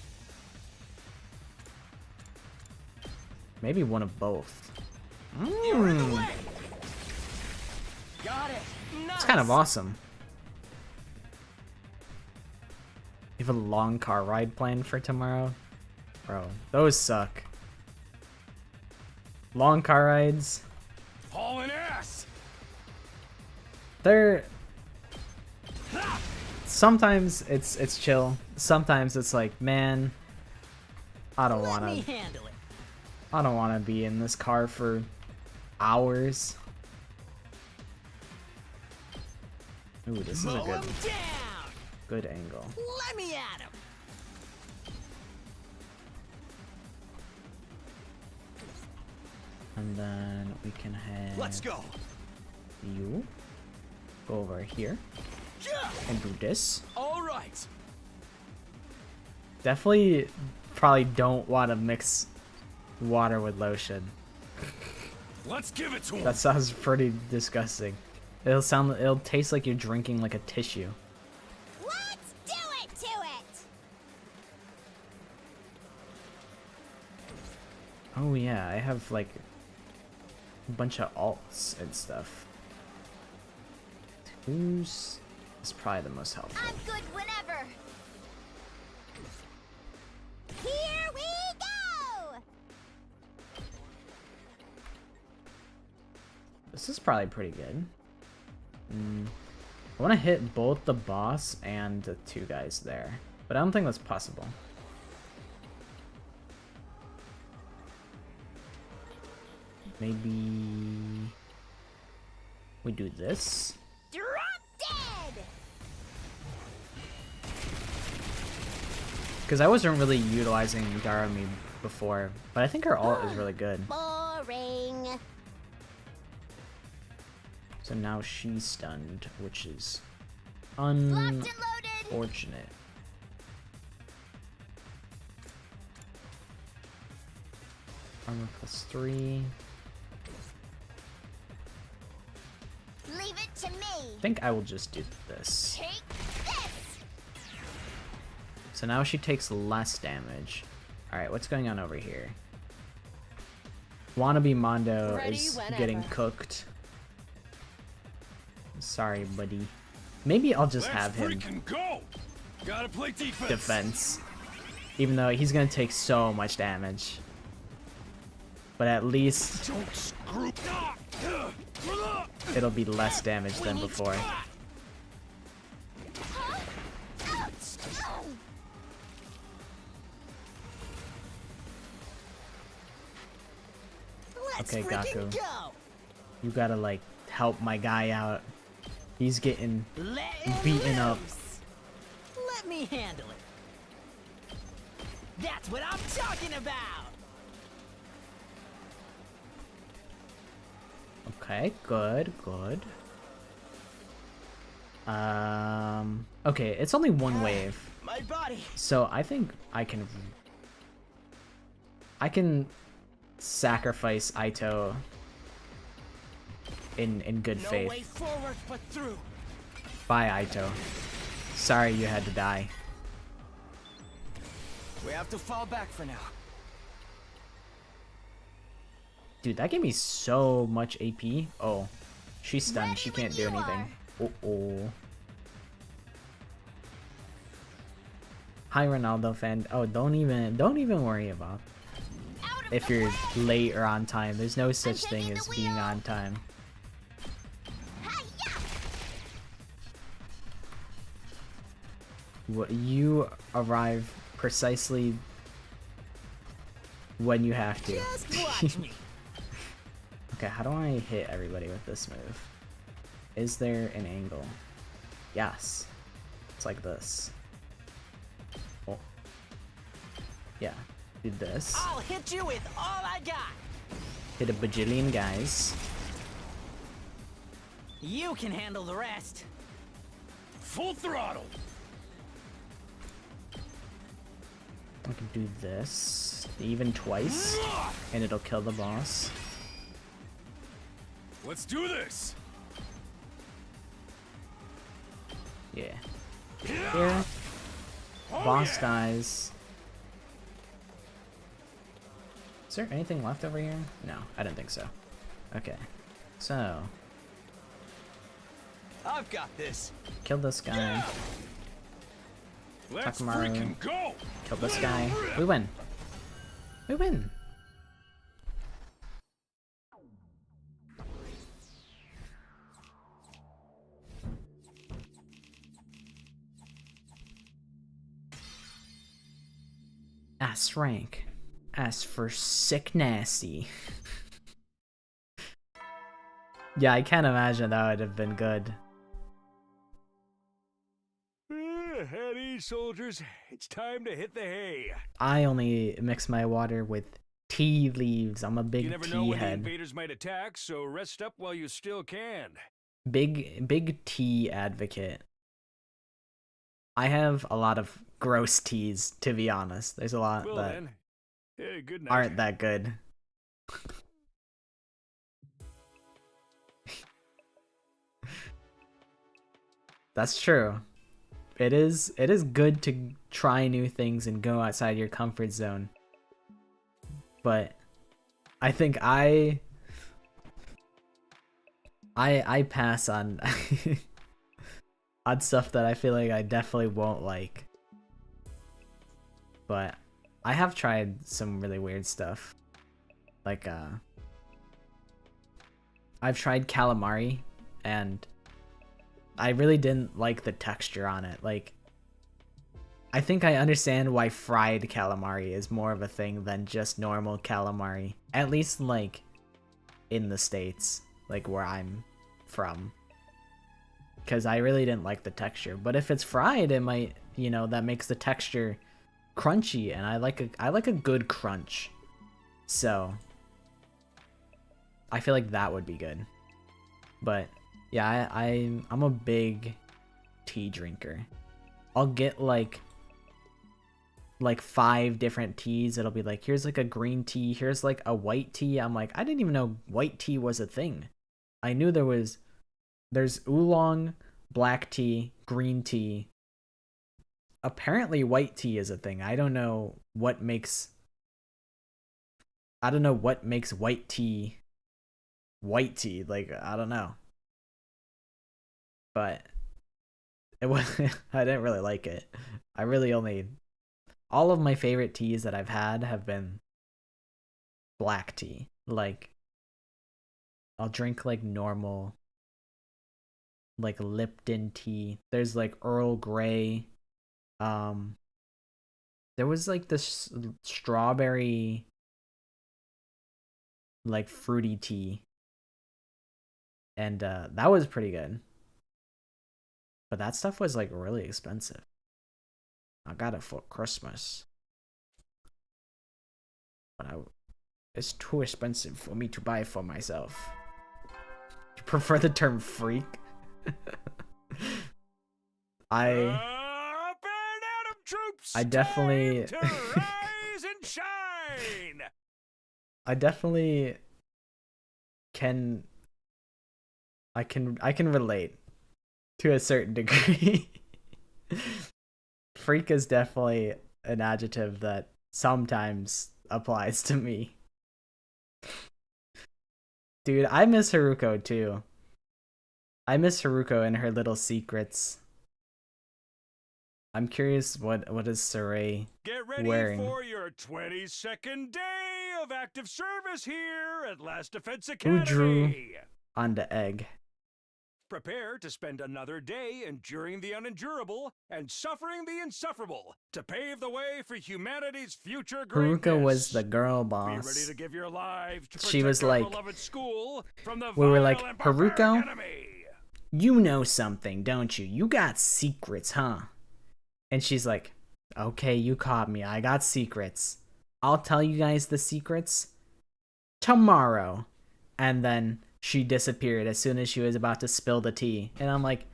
Maybe one of both. You're in the way. Got it. Nice. It's kind of awesome. You have a long car ride planned for tomorrow? Bro, those suck. Long car rides, Hauling ass. they're sometimes it's chill. Sometimes it's like, man, I don't Let me want to. handle it. I don't want to be in this car for hours. Ooh, this is a Mow good him down. good angle. Let me at him. And then we can have Let's go. you go over here Yeah. and do this. All right. Definitely probably don't want to mix water with lotion. Let's give it to him. That sounds pretty disgusting. It'll taste like you're drinking like a tissue. Let's do it to it! Oh yeah, I have like a bunch of alts and stuff. Who's is probably the most helpful. I'm good whenever. Here we go! This is probably pretty good. I want to hit both the boss and the two guys there, but I don't think that's possible. Maybe we do this. Drop dead! Because I wasn't really utilizing Garami before, but I think her ult is really good. Boring. So now she's stunned, which is Locked and loaded. unfortunate. Armor +3. Leave it to me. I think I will just do this. Take this. So now she takes less damage. Alright, what's going on over here? Wannabe Mondo Ready is whenever. getting cooked. Sorry, buddy. Maybe I'll just have him freaking go. Gotta play defense. defense. Even though he's gonna take so much damage. But at least Don't screw. it'll be less damage than before. Huh? Ouch! Ow! Let's Okay, freaking Gaku. go. You gotta like help my guy out. He's getting Let him beaten up. loose. Let me handle it. That's what I'm talking about. Okay, good. Okay, it's only one wave. My body. So I think I can sacrifice Aito in good No faith. way forward but through. Bye, Aito. Sorry you had to die. We have to fall back for now. Dude, that gave me so much AP. Oh, she's stunned. She Ready can't when do you anything. Uh-oh. Hi, Ronaldo fan. Oh, don't even worry about Out of if the you're way! late or on time. There's no such thing taking as the being wheel. on time. Hi-ya! You arrive precisely when you have to. Just watch me. Okay, how do I hit everybody with this move? Is there an angle? Yes. It's like this. Oh. Yeah. Do this. I'll hit you with all I got. Hit a bajillion guys. You can handle the rest. Full throttle. I can do this even twice, and it'll kill the boss. Let's do this. Yeah. Yeah. Here, Oh, boss yeah. dies. Is there anything left over here? No, I didn't think so. Okay. So, I've got this. kill this guy. Yeah. Let's Takamaru. freaking go. Kill this Let guy. him rip. We win. We win. S rank. S for sick nasty. Yeah, I can't imagine that would have been good. At ease, soldiers. It's time to hit the hay. I only mix my water with tea leaves. I'm a You big never know tea when the head. invaders might attack, so rest up while you still can. Big tea advocate. I have a lot of gross teas, to be honest. There's a lot Well that then, good night. aren't that good. That's true. It is good to try new things and go outside your comfort zone. But I think I pass on on stuff that I feel like I definitely won't like. But I have tried some really weird stuff. Like I've tried calamari and I really didn't like the texture on it. Like, I think I understand why fried calamari is more of a thing than just normal calamari. At least, like, in the States, like where I'm from. Because I really didn't like the texture. But if it's fried, it might, you know, that makes the texture crunchy. And I like a good crunch. So, I feel like that would be good. But yeah, I'm a big tea drinker. I'll get like 5 different teas. It'll be like, here's like a green tea, here's like a white tea. I'm like, I didn't even know white tea was a thing. I knew there's oolong, black tea, green tea. Apparently white tea is a thing. I don't know what makes white tea white tea. Like, I don't know. But it was I didn't really like it. I really only all of my favorite teas that I've had have been black tea. Like I'll drink like normal like Lipton tea. There's like Earl Grey. There was like this strawberry like fruity tea. And that was pretty good. But that stuff was like really expensive. I got it for Christmas. But it's too expensive for me to buy for myself. You prefer the term freak? I definitely time to rise and shine. I definitely can I can relate to a certain degree. Freak is definitely an adjective that sometimes applies to me. Dude, I miss Haruko too. I miss Haruko and her little secrets. I'm curious what is Saray Get ready wearing? for your 22nd day of active service here at Last Defense Academy. Who drew on the egg? Prepare to spend another day enduring the unendurable and suffering the insufferable to pave the way for humanity's future greatness. Haruko was the girl Be ready boss. to give your lives to She was protect our like- beloved school from the we were vile like, and barbaric Haruko? enemy. You know something, don't you? You got secrets, huh? And she's like, okay, you caught me. I got secrets. I'll tell you guys the secrets tomorrow. And then she disappeared as soon as she was about to spill the tea. And I'm like,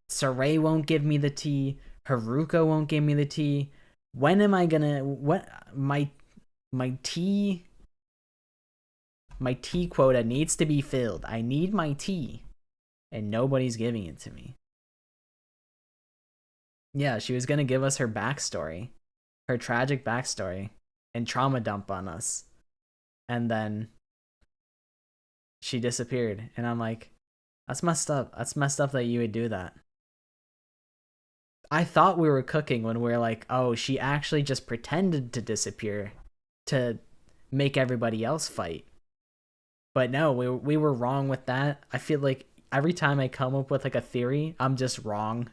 Saray won't give me the tea. Haruko won't give me the tea. When am I gonna... What... My tea quota needs to be filled. I need my tea. And nobody's giving it to me. Yeah, she was gonna give us her backstory. Her tragic backstory. And trauma dump on us. And then she disappeared. And I'm like, that's messed up. That's messed up that you would do that. I thought we were cooking when we were like, oh, she actually just pretended to disappear to make everybody else fight. But no, we were wrong with that. I feel like every time I come up with like a theory, I'm just wrong.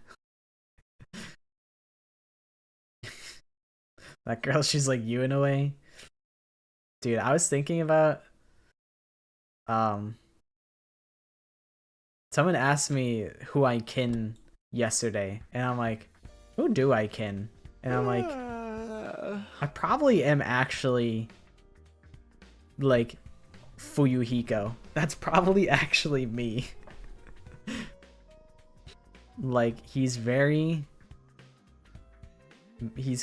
That girl, she's like you in a way. Dude, I was thinking about someone asked me who I kin yesterday, and I'm like, who do I kin? And I'm like, I probably am actually like Fuyuhiko. That's probably actually me. Like, he's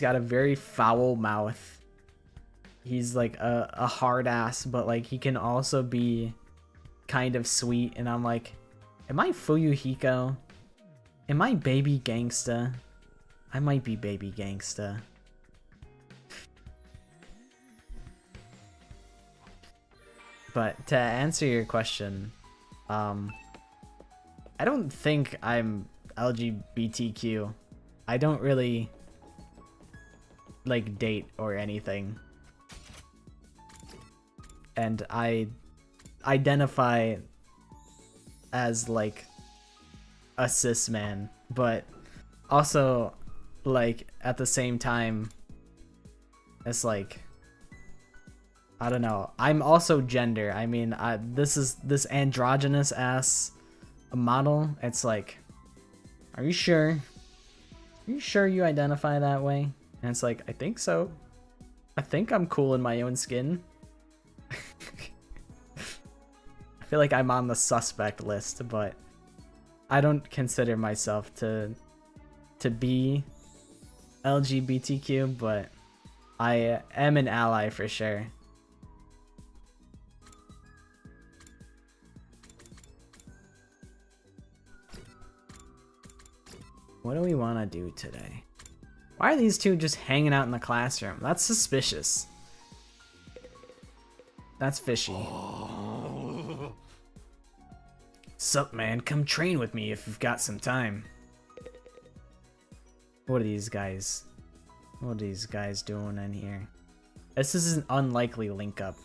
got a very foul mouth. He's like a hard ass, but like he can also be kind of sweet. And I'm like, am I Fuyuhiko? Am I baby gangsta? I might be baby gangsta. But to answer your question, I don't think I'm LGBTQ. I don't really like date or anything. And I identify as like a cis man, but also like at the same time it's like, I don't know, I'm also gender. I mean, this androgynous ass model, it's like, are you sure you identify that way? And it's like, I think so. I think I'm cool in my own skin. I feel like I'm on the suspect list, but I don't consider myself to be LGBTQ, but I am an ally for sure. What do we want to do today? Why are these two just hanging out in the classroom? That's suspicious. That's fishy. Sup, man? Come train with me if you've got some time. What are these guys? What are these guys doing in here? This is an unlikely link up.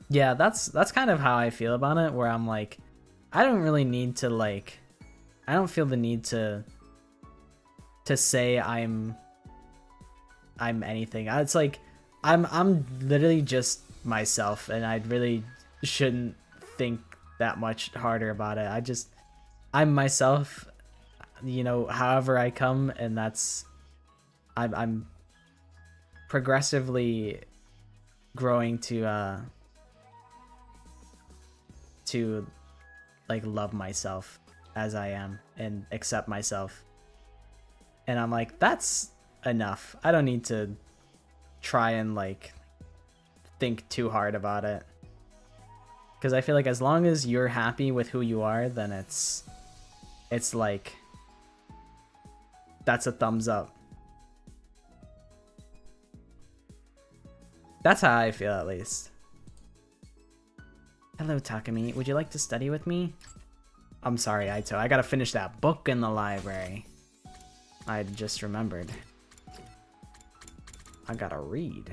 Yeah, that's kind of how I feel about it, where I'm like, I don't really need to like, I don't feel the need to say I'm anything. It's like I'm literally just myself, and I really shouldn't think that much harder about it. I'm myself, you know, however I come, and that's I'm progressively growing to like love myself as I am and accept myself. And I'm like, that's enough. I don't need to try and like think too hard about it. Because I feel like as long as you're happy with who you are, then it's like, that's a thumbs up. That's how I feel, at least. Hello, Takumi. Would you like to study with me? I'm sorry, Aito. I gotta finish that book in the library. I just remembered. I gotta read.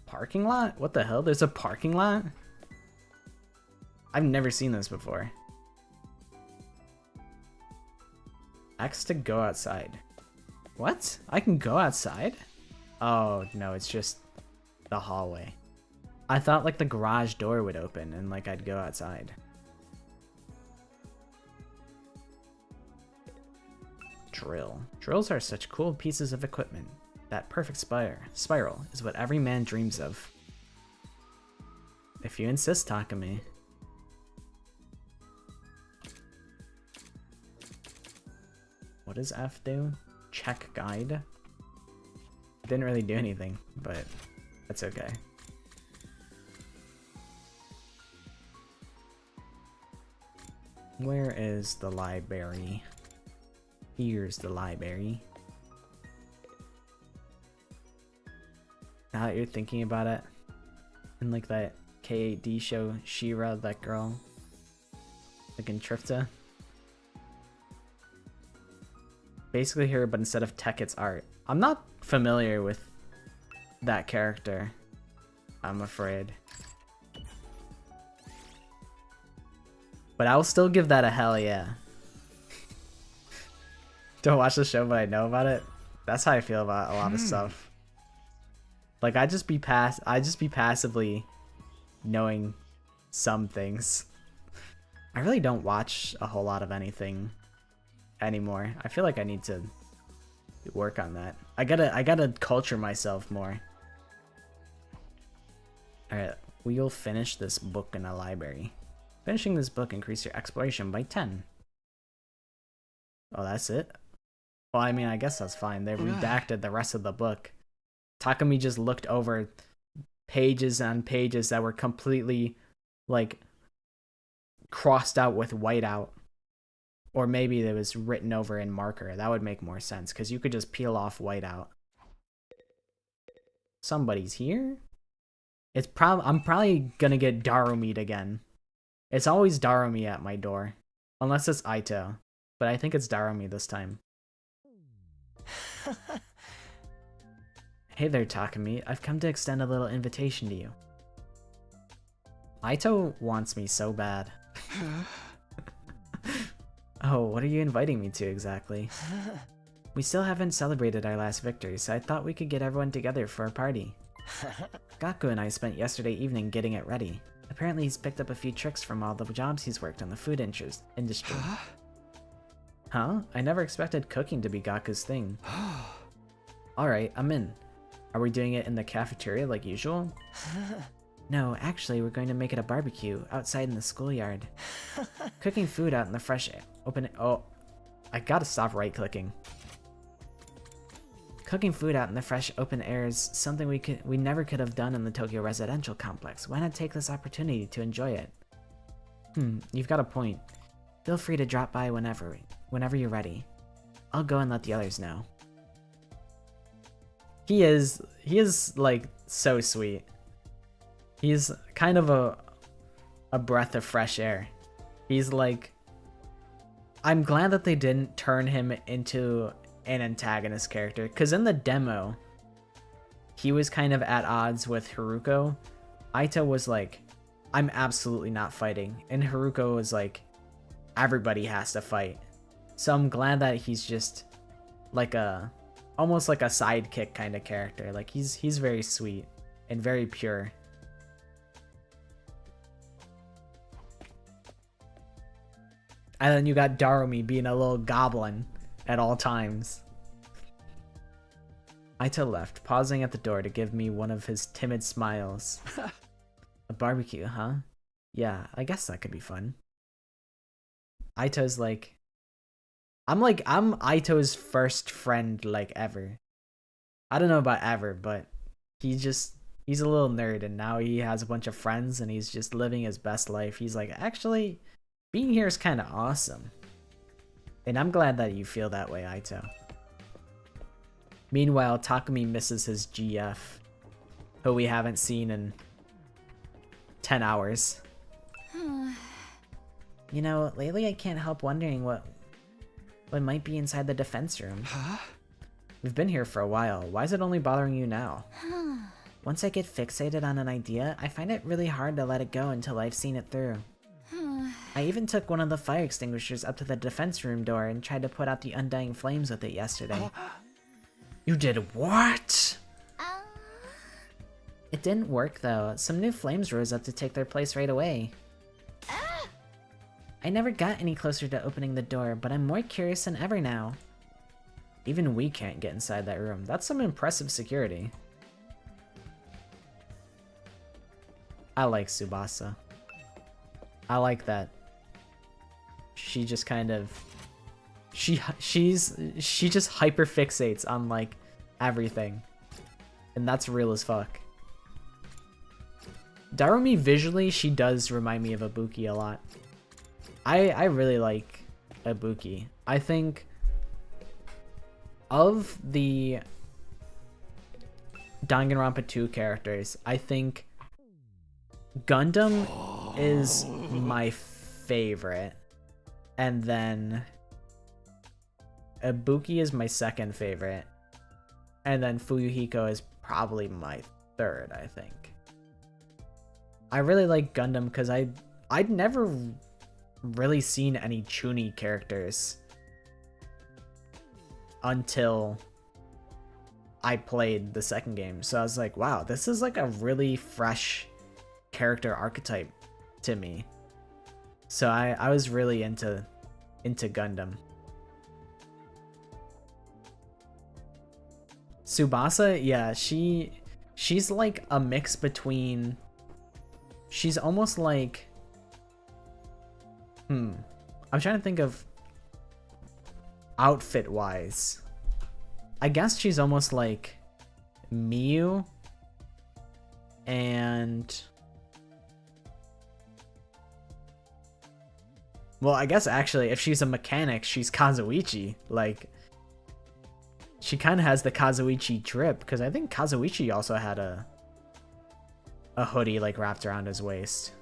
Parking lot? What the hell? There's a parking lot? I've never seen this before. X to go outside. What? I can go outside? Oh, no, it's just the hallway. I thought like the garage door would open and like I'd go outside. Drill. Drills are such cool pieces of equipment. That perfect spiral is what every man dreams of. If you insist, Takumi. What does F do? Check guide? Didn't really do anything, but that's okay. Where is the library? Here's the library. Now that you're thinking about it, and like that K8D show, She-Ra, that girl, like in Trifta. Basically her, but instead of tech, it's art. I'm not familiar with that character, I'm afraid. But I'll still give that a hell yeah. Don't watch the show, but I know about it. That's how I feel about a lot of stuff. Like I just be passively knowing some things. I really don't watch a whole lot of anything anymore. I feel like I need to work on that. I gotta culture myself more. Alright, we'll finish this book in a library. Finishing this book increase your exploration by 10. Oh, that's it? Well, I mean, I guess that's fine. They redacted the rest of the book. Takumi just looked over pages on pages that were completely, like, crossed out with whiteout. Or maybe it was written over in marker. That would make more sense, because you could just peel off whiteout. Somebody's here? I'm probably gonna get Darumi'd again. It's always Darumi at my door. Unless it's Aito. But I think it's Darumi this time. Hey there, Takumi. I've come to extend a little invitation to you. Aito wants me so bad. Oh, what are you inviting me to exactly? We still haven't celebrated our last victory, so I thought we could get everyone together for a party. Gaku and I spent yesterday evening getting it ready. Apparently he's picked up a few tricks from all the jobs he's worked on the food industry. Huh? I never expected cooking to be Gaku's thing. Alright, I'm in. Are we doing it in the cafeteria like usual? No, actually, we're going to make it a barbecue outside in the schoolyard. Cooking food out in the fresh open... Oh, I gotta stop right-clicking. Cooking food out in the fresh open air is something we never could have done in the Tokyo residential complex. Why not take this opportunity to enjoy it? You've got a point. Feel free to drop by whenever you're ready. I'll go and let the others know. He is like so sweet. He's kind of a breath of fresh air. He's like, I'm glad that they didn't turn him into an antagonist character, because in the demo, he was kind of at odds with Haruko. Aito was like, I'm absolutely not fighting, and Haruko was like, everybody has to fight. So I'm glad that he's just like almost like a sidekick kind of character. Like he's very sweet and very pure. And then you got Darumi being a little goblin at all times. Aito left, pausing at the door to give me one of his timid smiles. A barbecue, huh? Yeah, I guess that could be fun. Aito's like... I'm Aito's first friend, like, ever. I don't know about ever, but he's a little nerd, and now he has a bunch of friends, and he's just living his best life. He's like, actually... being here is kind of awesome. And I'm glad that you feel that way, Aito. Meanwhile, Takumi misses his GF, who we haven't seen in 10 hours. You know, lately I can't help wondering what might be inside the defense room. Huh? We've been here for a while. Why is it only bothering you now? Once I get fixated on an idea, I find it really hard to let it go until I've seen it through. I even took one of the fire extinguishers up to the defense room door and tried to put out the undying flames with it yesterday. You did what? It didn't work though. Some new flames rose up to take their place right away. I never got any closer to opening the door, but I'm more curious than ever now. Even we can't get inside that room. That's some impressive security. I like Tsubasa. I like that. She just kind of... She just hyper fixates on like everything. And that's real as fuck. Darumi visually, she does remind me of Ibuki a lot. I really like Ibuki. I think of the Danganronpa 2 characters, I think Gundam is my favorite. And then Ibuki is my second favorite. And then Fuyuhiko is probably my third, I think. I really like Gundam because I'd never really seen any Chuni characters. until I played the second game. So I was like, wow, this is like a really fresh character archetype to me. So I was really into Gundam. Tsubasa, yeah, she's like a mix between, she's almost like, I'm trying to think of outfit wise. I guess she's almost like Miyu and, well, I guess actually if she's a mechanic, she's Kazuichi. Like, she kind of has the Kazuichi drip, because I think Kazuichi also had a hoodie like wrapped around his waist.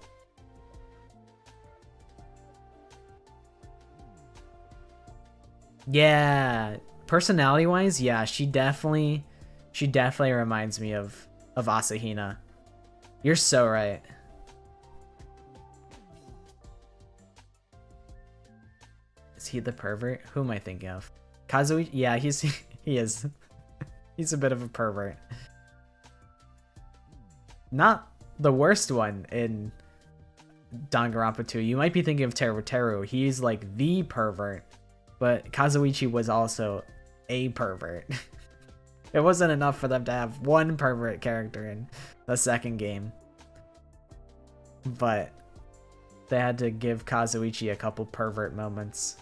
Yeah, personality wise, yeah, she definitely reminds me of Asahina. You're so right. Is he the pervert? Who am I thinking of? Kazuichi? Yeah, he is. He's a bit of a pervert. Not the worst one in Danganronpa 2. You might be thinking of Teru. He's like the pervert. But Kazuichi was also a pervert. It wasn't enough for them to have one pervert character in the second game. But they had to give Kazuichi a couple pervert moments.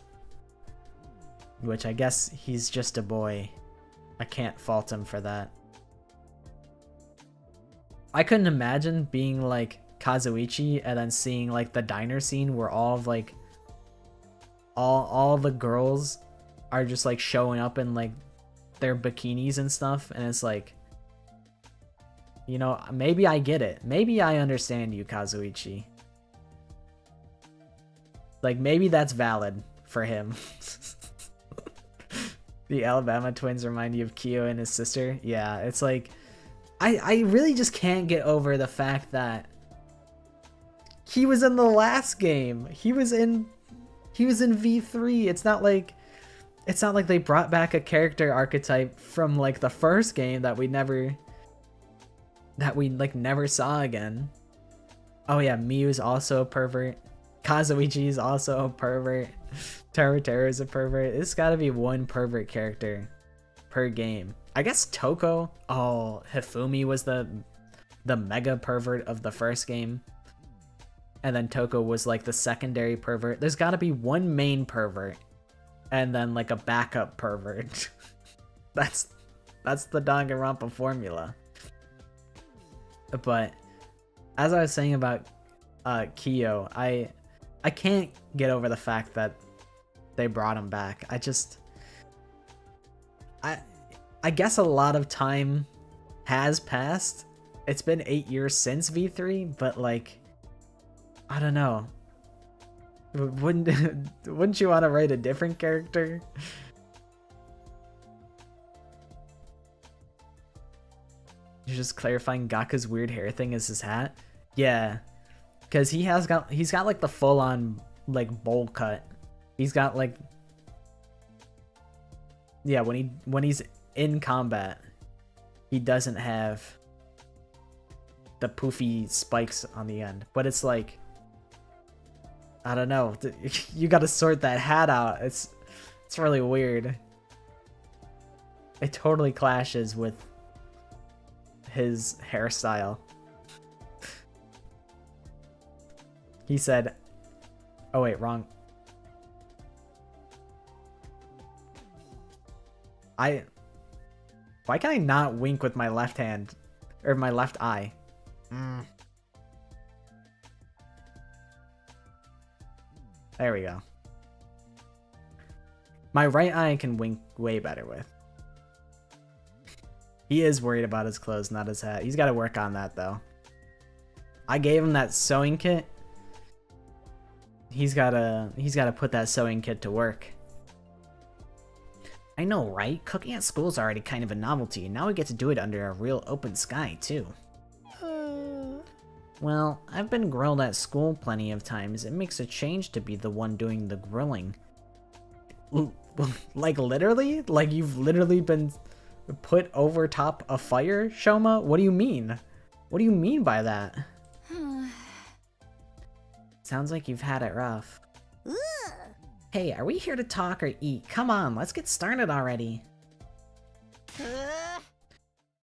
Which I guess he's just a boy. I can't fault him for that. I couldn't imagine being like Kazuichi and then seeing like the diner scene where all of like all the girls are just like showing up in like their bikinis and stuff, and it's like, you know, maybe I get it. Maybe I understand you, Kazuichi. Like, maybe that's valid for him. The Alabama twins remind you of Kyo and his sister. Yeah, it's like, I really just can't get over the fact that he was in the last game. He was in V3. It's not like they brought back a character archetype from like the first game that we never saw again. Oh yeah, Miyu's also a pervert. Kazuichi's also a pervert. Teru is a pervert. It's gotta be one pervert character per game. I guess Toko. Oh, Hifumi was the mega pervert of the first game. And then Toko was like the secondary pervert. There's gotta be one main pervert. And then like a backup pervert. That's the Danganronpa formula. But as I was saying about Kyo, I can't get over the fact that they brought him back. I guess a lot of time has passed. It's been 8 years since V3, but like, I don't know. Wouldn't you want to write a different character? You're just clarifying Gakka's weird hair thing is his hat? Yeah. Cause he's got like the full on like bowl cut. He's got like, yeah, when he's in combat, he doesn't have the poofy spikes on the end. But it's like, I don't know. You got to sort that hat out. It's really weird. It totally clashes with his hairstyle. He said, oh wait, wrong. Why can I not wink with my left hand or my left eye? There we go. My right eye I can wink way better with. He is worried about his clothes, not his hat. He's got to work on that though. I gave him that sewing kit. He's gotta put that sewing kit to work. I know, right? Cooking at school's already kind of a novelty, and now we get to do it under a real open sky, too. Well, I've been grilled at school plenty of times. It makes a change to be the one doing the grilling. Like literally? Like you've literally been put over top a fire, Shoma? What do you mean? What do you mean by that? Sounds like you've had it rough. Hey, are we here to talk or eat? Come on, let's get started already.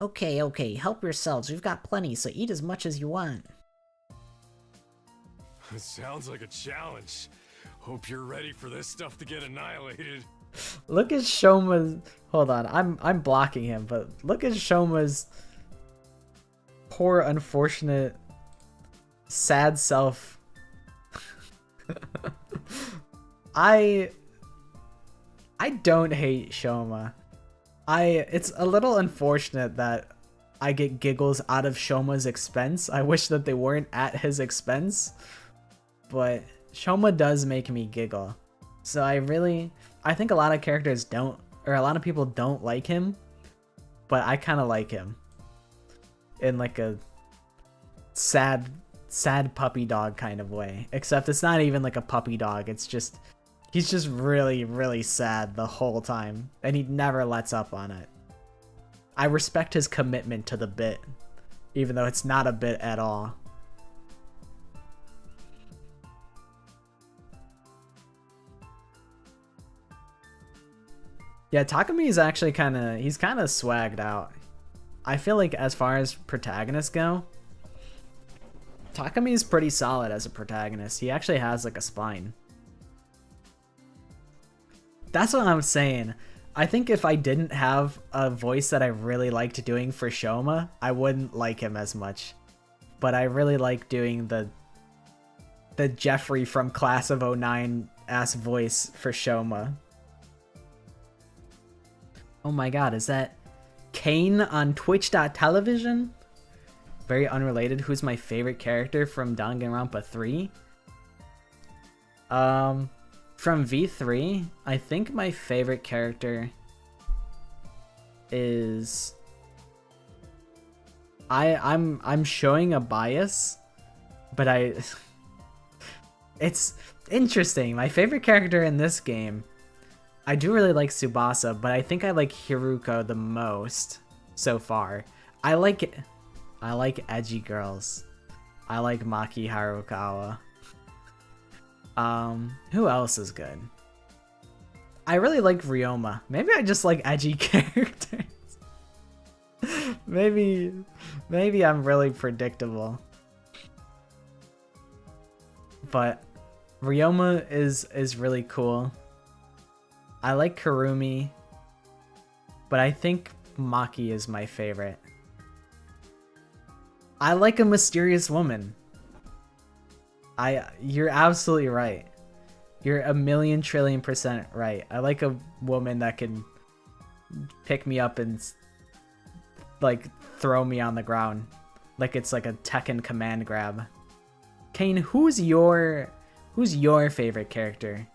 Okay, help yourselves. We've got plenty, so eat as much as you want. It sounds like a challenge. Hope you're ready for this stuff to get annihilated. Look at Shoma's... Hold on, I'm blocking him, but look at Shoma's poor, unfortunate, sad self. I don't hate Shoma. It's a little unfortunate that I get giggles out of Shoma's expense. I wish that they weren't at his expense, but Shoma does make me giggle. So I think a lot of characters don't, or a lot of people don't like him, but I kind of like him in like a sad puppy dog kind of way. Except it's not even like a puppy dog. It's just, he's just really, really sad the whole time, and he never lets up on it. I respect his commitment to the bit, even though it's not a bit at all. Yeah, Takumi is actually he's kind of swagged out. I feel like as far as protagonists go, Takumi is pretty solid as a protagonist. He actually has like a spine. That's what I'm saying. I think if I didn't have a voice that I really liked doing for Shoma, I wouldn't like him as much. But I really like doing the Jeffrey from Class of '09 ass voice for Shoma. Oh my god, is that Kane on Twitch.television? Very unrelated. Who's my favorite character from Danganronpa 3? From V3, I think my favorite character is... I'm showing a bias, but it's interesting. My favorite character in this game, I do really like Tsubasa, but I think I like Hiruko the most so far. I like edgy girls. I like Maki Harukawa. Who else is good? I really like Ryoma. Maybe I just like edgy characters. maybe I'm really predictable. But Ryoma is really cool. I like Kurumi, but I think Maki is my favorite. I like a mysterious woman. You're absolutely right. You're a million trillion % right. I like a woman that can pick me up and like throw me on the ground, like it's like a Tekken command grab. Kane, who's your favorite character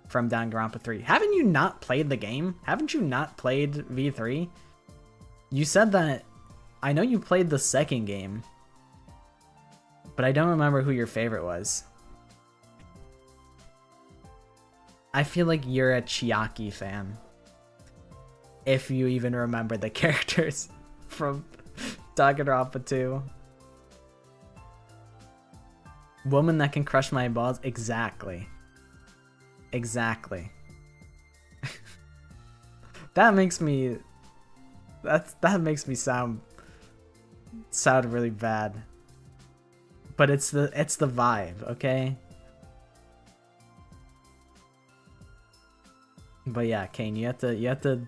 from Danganronpa 3? Haven't you not played the game? Haven't you not played V3? You said that. I know you played the second game, but I don't remember who your favorite was. I feel like you're a Chiaki fan, if you even remember the characters from Danganronpa 2. Woman that can crush my balls? Exactly. Exactly. That makes me sound really bad. But it's the vibe, okay? But yeah, Kane, you have to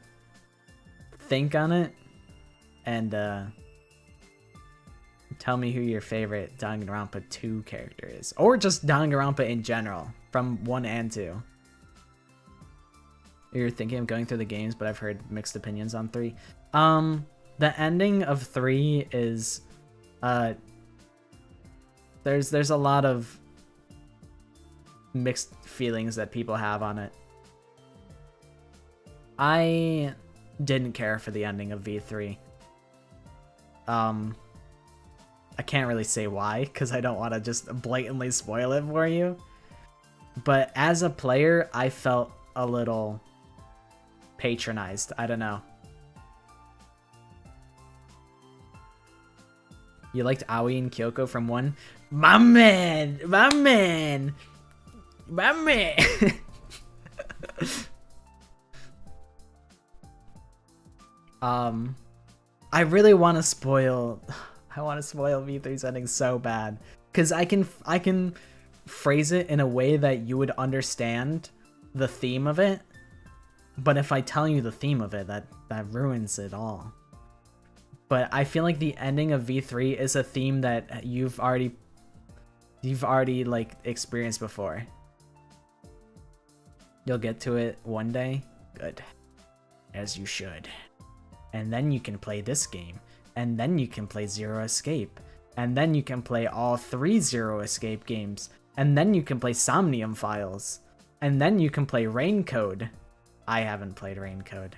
think on it and tell me who your favorite Danganronpa 2 character is, or just Danganronpa in general from 1 and 2. You're thinking of going through the games, but I've heard mixed opinions on 3. The ending of 3 is there's a lot of mixed feelings that people have on it. I didn't care for the ending of V3. I can't really say why, because I don't want to just blatantly spoil it for you. But as a player, I felt a little patronized. I don't know. You liked Aoi and Kyoko from 1? My man! My man! My man! I really want to spoil... I want to spoil V3's ending so bad. Because I can phrase it in a way that you would understand the theme of it. But if I tell you the theme of it, that ruins it all. But I feel like the ending of V3 is a theme that you've already like experienced before. You'll get to it one day. Good. As you should. And then you can play this game. And then you can play Zero Escape. And then you can play all 3 Zero Escape games. And then you can play Somnium Files. And then you can play Rain Code. I haven't played Rain Code.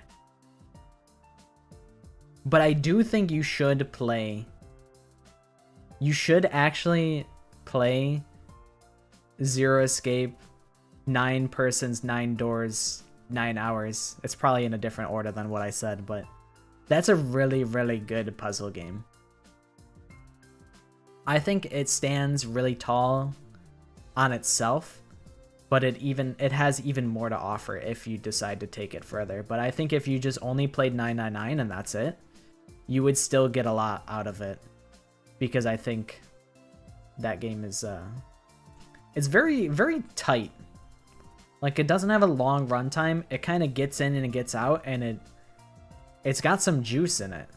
But I do think you should play... You should actually play Zero Escape, 9 persons, 9 doors, 9 hours. It's probably in a different order than what I said, but that's a really, really good puzzle game. I think it stands really tall on itself, but it has even more to offer if you decide to take it further. But I think if you just only played 999 and that's it, you would still get a lot out of it, because I think that game is it's very, very tight. Like, it doesn't have a long runtime. It kind of gets in and it gets out, and it's got some juice in it.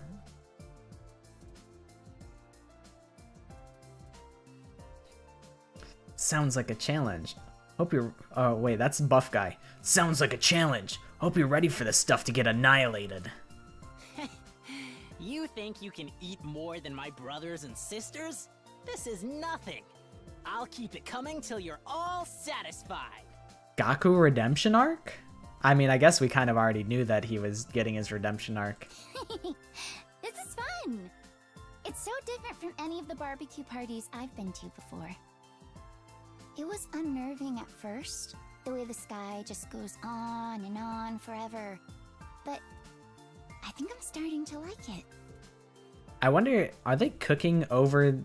Sounds like a challenge. Hope you're... Oh, wait, that's Buff Guy. Sounds like a challenge. Hope you're ready for this stuff to get annihilated. You think you can eat more than my brothers and sisters? This is nothing. I'll keep it coming till you're all satisfied. Gaku redemption arc? I mean, I guess we kind of already knew that he was getting his redemption arc. This is fun. It's so different from any of the barbecue parties I've been to before. It was unnerving at first, the way the sky just goes on and on forever. But I think I'm starting to like it. I wonder, are they cooking over...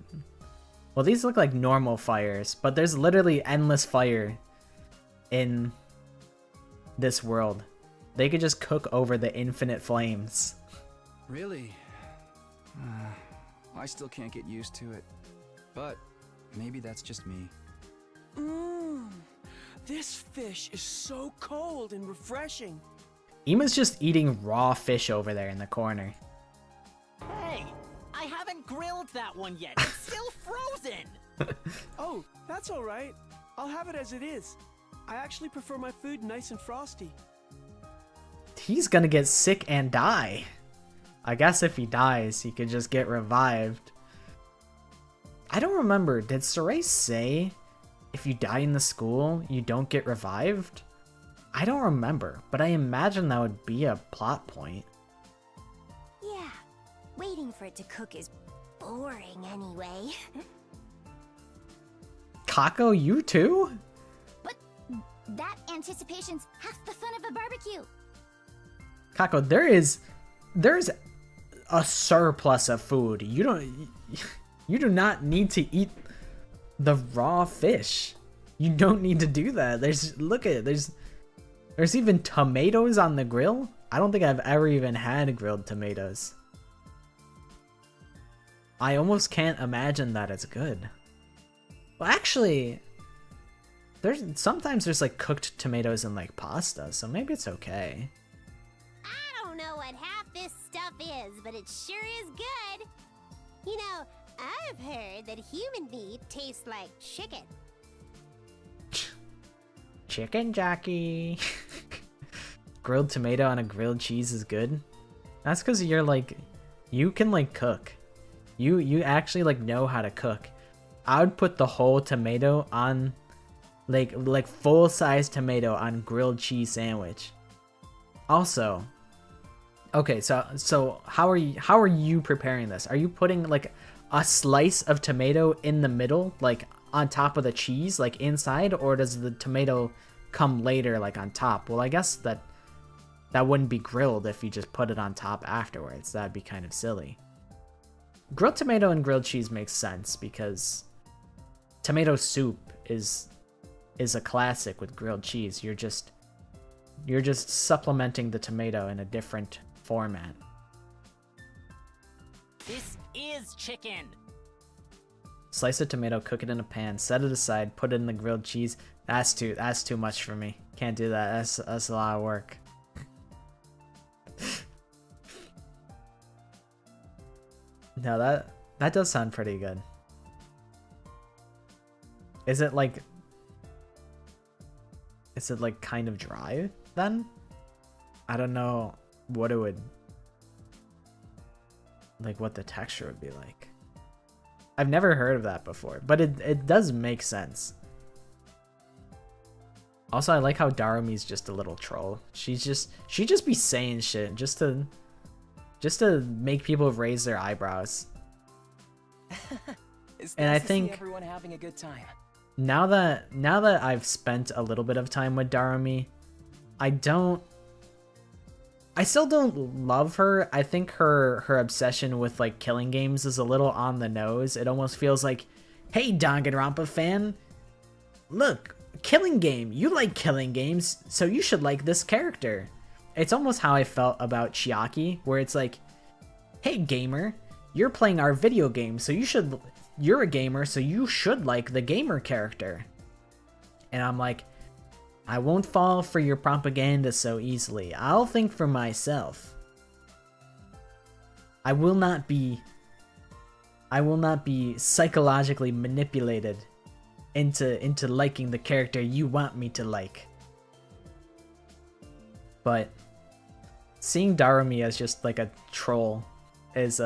Well, these look like normal fires, but there's literally endless fire in this world. They could just cook over the infinite flames. Really? I still can't get used to it. But maybe that's just me. This fish is so cold and refreshing. Ima's just eating raw fish over there in the corner. Hey, I haven't grilled that one yet. It's still frozen. Oh, that's all right. I'll have it as it is. I actually prefer my food nice and frosty. He's gonna get sick and die. I guess if he dies, he could just get revived. I don't remember. Did Saray say if you die in the school, you don't get revived? I don't remember, but I imagine that would be a plot point. Yeah, waiting for it to cook is boring anyway. Kako, you too? But that anticipation's half the fun of a barbecue. Kako, there's a surplus of food. You do not need to eat the raw fish. You don't need to do that. Look at it. There's even tomatoes on the grill. I don't think I've ever even had grilled tomatoes. I almost can't imagine that it's good. Well, actually, sometimes there's like cooked tomatoes in like pasta, so maybe it's okay. I don't know what half this stuff is, but it sure is good. You know, I've heard that human meat tastes like chicken. Chicken jockey. Grilled tomato on a grilled cheese is good. That's because you're like, you can like cook. You actually like know how to cook. I would put the whole tomato on, like full size tomato on grilled cheese sandwich. Also, okay, so how are you preparing this? Are you putting like a slice of tomato in the middle, like on top of the cheese, like inside, or does the tomato come later, like on top? Well, I guess that that wouldn't be grilled if you just put it on top afterwards. That'd be kind of silly. Grilled tomato and grilled cheese makes sense because tomato soup is a classic with grilled cheese. You're just supplementing the tomato in a different format. This is chicken. Slice a tomato, cook it in a pan, set it aside, put it in the grilled cheese. That's too much for me. Can't do that. That's a lot of work. No, that does sound pretty good. Is it like kind of dry then? I don't know what it would, like what the texture would be like. I've never heard of that before, but it does make sense. Also, I like how Darumi's just a little troll. She just be saying shit just to make people raise their eyebrows. And I think everyone having a good time. now that I've spent a little bit of time with Darumi, I still don't love her. I think her obsession with like killing games is a little on the nose. It almost feels like, hey Danganronpa fan, look, killing game. You like killing games, so you should like this character. It's almost how I felt about Chiaki, where it's like, hey gamer, you're playing our video game, so you're a gamer, so you should like the gamer character. And I'm like, I won't fall for your propaganda so easily. I'll think for myself. I will not be psychologically manipulated into liking the character you want me to like. But seeing Darumi as just like a troll is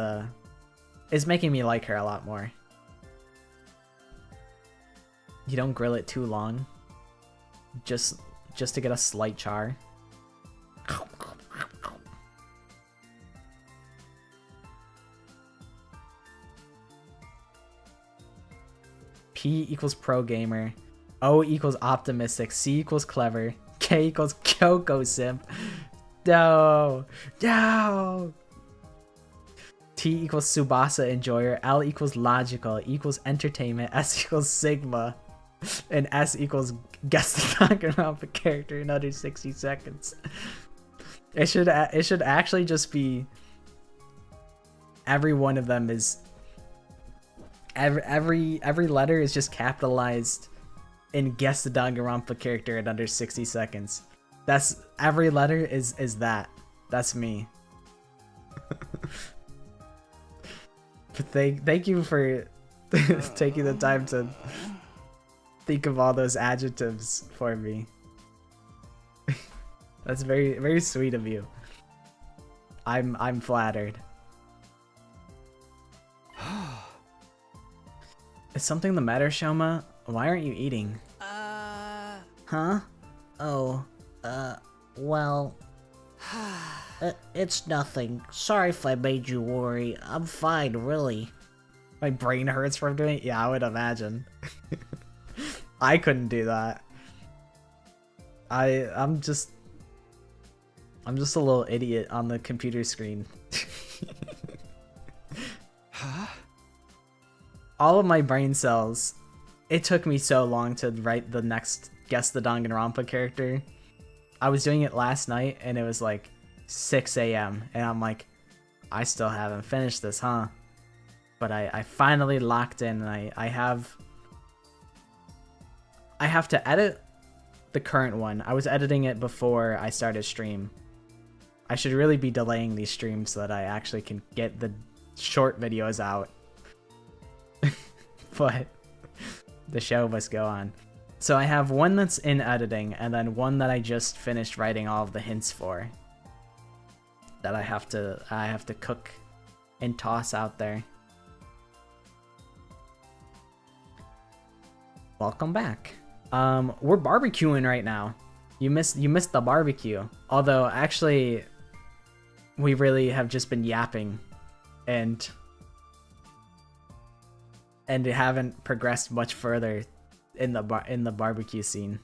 making me like her a lot more. You don't grill it too long. Just to get a slight char. P equals pro gamer. O equals optimistic. C equals clever. K equals Kyoko simp. No. T equals Tsubasa enjoyer. L equals logical. E equals entertainment. S equals sigma. And S equals guess the Danganronpa character in under 60 seconds. It should actually just be every one of them is every letter is just capitalized in guess the Danganronpa character in under 60 seconds. That's every letter is that. That's me. But thank you for taking the time to think of all those adjectives for me. That's very, very sweet of you. I'm flattered. Is something the matter, Shoma? Why aren't you eating? Huh? Oh, well... it's nothing. Sorry if I made you worry. I'm fine, really. My brain hurts from doing it? Yeah, I would imagine. I couldn't do that. I'm just a little idiot on the computer screen. Huh? All of my brain cells, it took me so long to write the next guess the Danganronpa character. I was doing it last night and it was like 6 a.m. and I'm like, I still haven't finished this, huh? But I finally locked in and I have to edit the current one. I was editing it before I started stream. I should really be delaying these streams so that I actually can get the short videos out. But the show must go on. So I have one that's in editing and then one that I just finished writing all of the hints for. That I have to cook and toss out there. Welcome back. We're barbecuing right now. You missed the barbecue. Although actually we really have just been yapping and haven't progressed much further in the barbecue scene.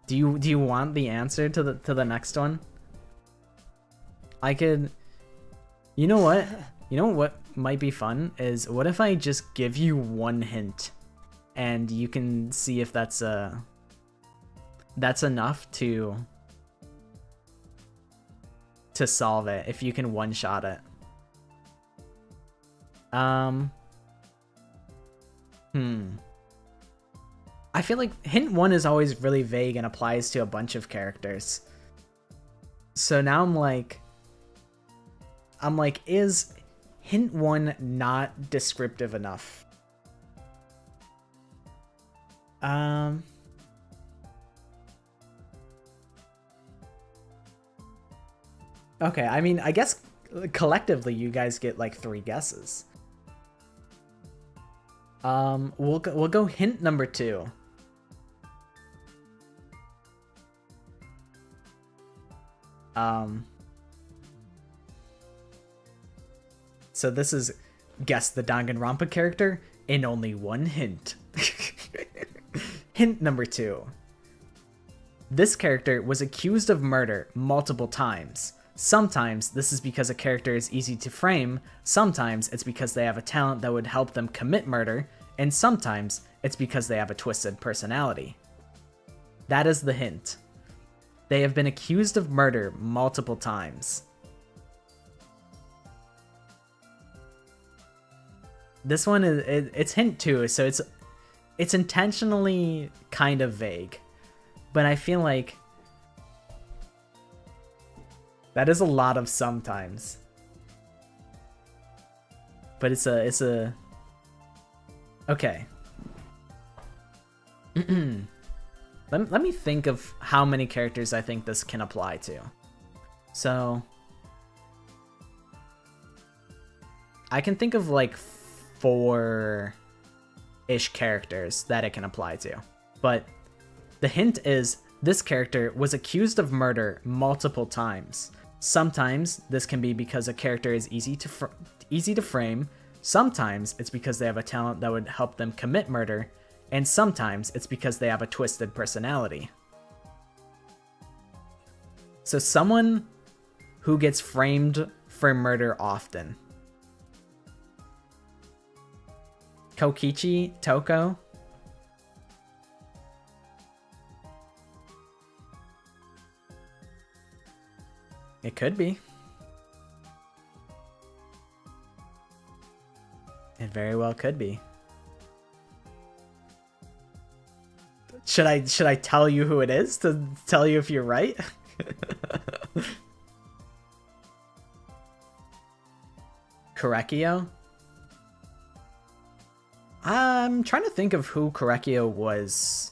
Do you want the answer to the next one? I could. You know what? You know what might be fun is what if I just give you one hint, and you can see if that's enough to solve it. If you can one shot it. I feel like hint 1 is always really vague and applies to a bunch of characters. So now I'm like, is hint 1 not descriptive enough? Okay, I mean, I guess collectively you guys get like 3 guesses. We'll go hint number 2. So this is guess the Danganronpa character in only one hint. Hint number 2. This character was accused of murder multiple times. Sometimes this is because a character is easy to frame, sometimes it's because they have a talent that would help them commit murder, and sometimes it's because they have a twisted personality. That is the hint. They have been accused of murder multiple times. This one it's hint 2, so it's intentionally kind of vague, but I feel like that is a lot of sometimes. But it's a okay. Let me think of how many characters I think this can apply to. So I can think of like 4-ish characters that it can apply to. But the hint is this character was accused of murder multiple times. Sometimes this can be because a character is easy to frame. Sometimes it's because they have a talent that would help them commit murder. And sometimes it's because they have a twisted personality. So someone who gets framed for murder often. Kokichi, Toko. It could be. It very well could be. Should I tell you who it is to tell you if you're right? Korekio? I'm trying to think of who Korekio was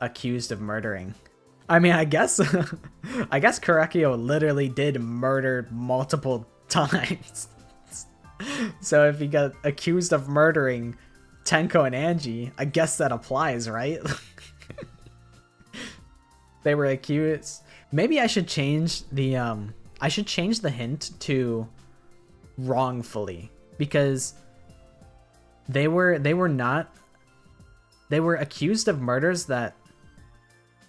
accused of murdering. I mean, I guess Korekio literally did murder multiple times. So if he got accused of murdering Tenko and Angie, I guess that applies, right? They were accused. Maybe I should change the hint to wrongfully, because they were accused of murders that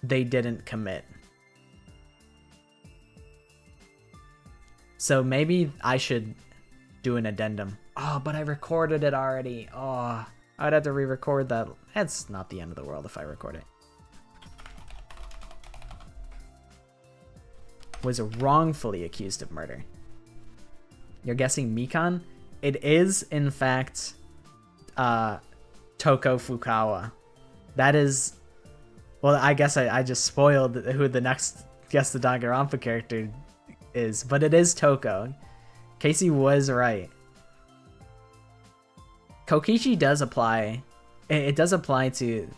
they didn't commit. So maybe I should do an addendum. Oh, but I recorded it already. Oh, I'd have to re-record that. It's not the end of the world if I record it. Was wrongfully accused of murder. You're guessing Mikan? It is, in fact, Toko Fukawa. That is... Well, I guess I just spoiled who the next Guess the Danganronpa character is, but it is Toko. Casey was right. Kokichi does apply. It does apply to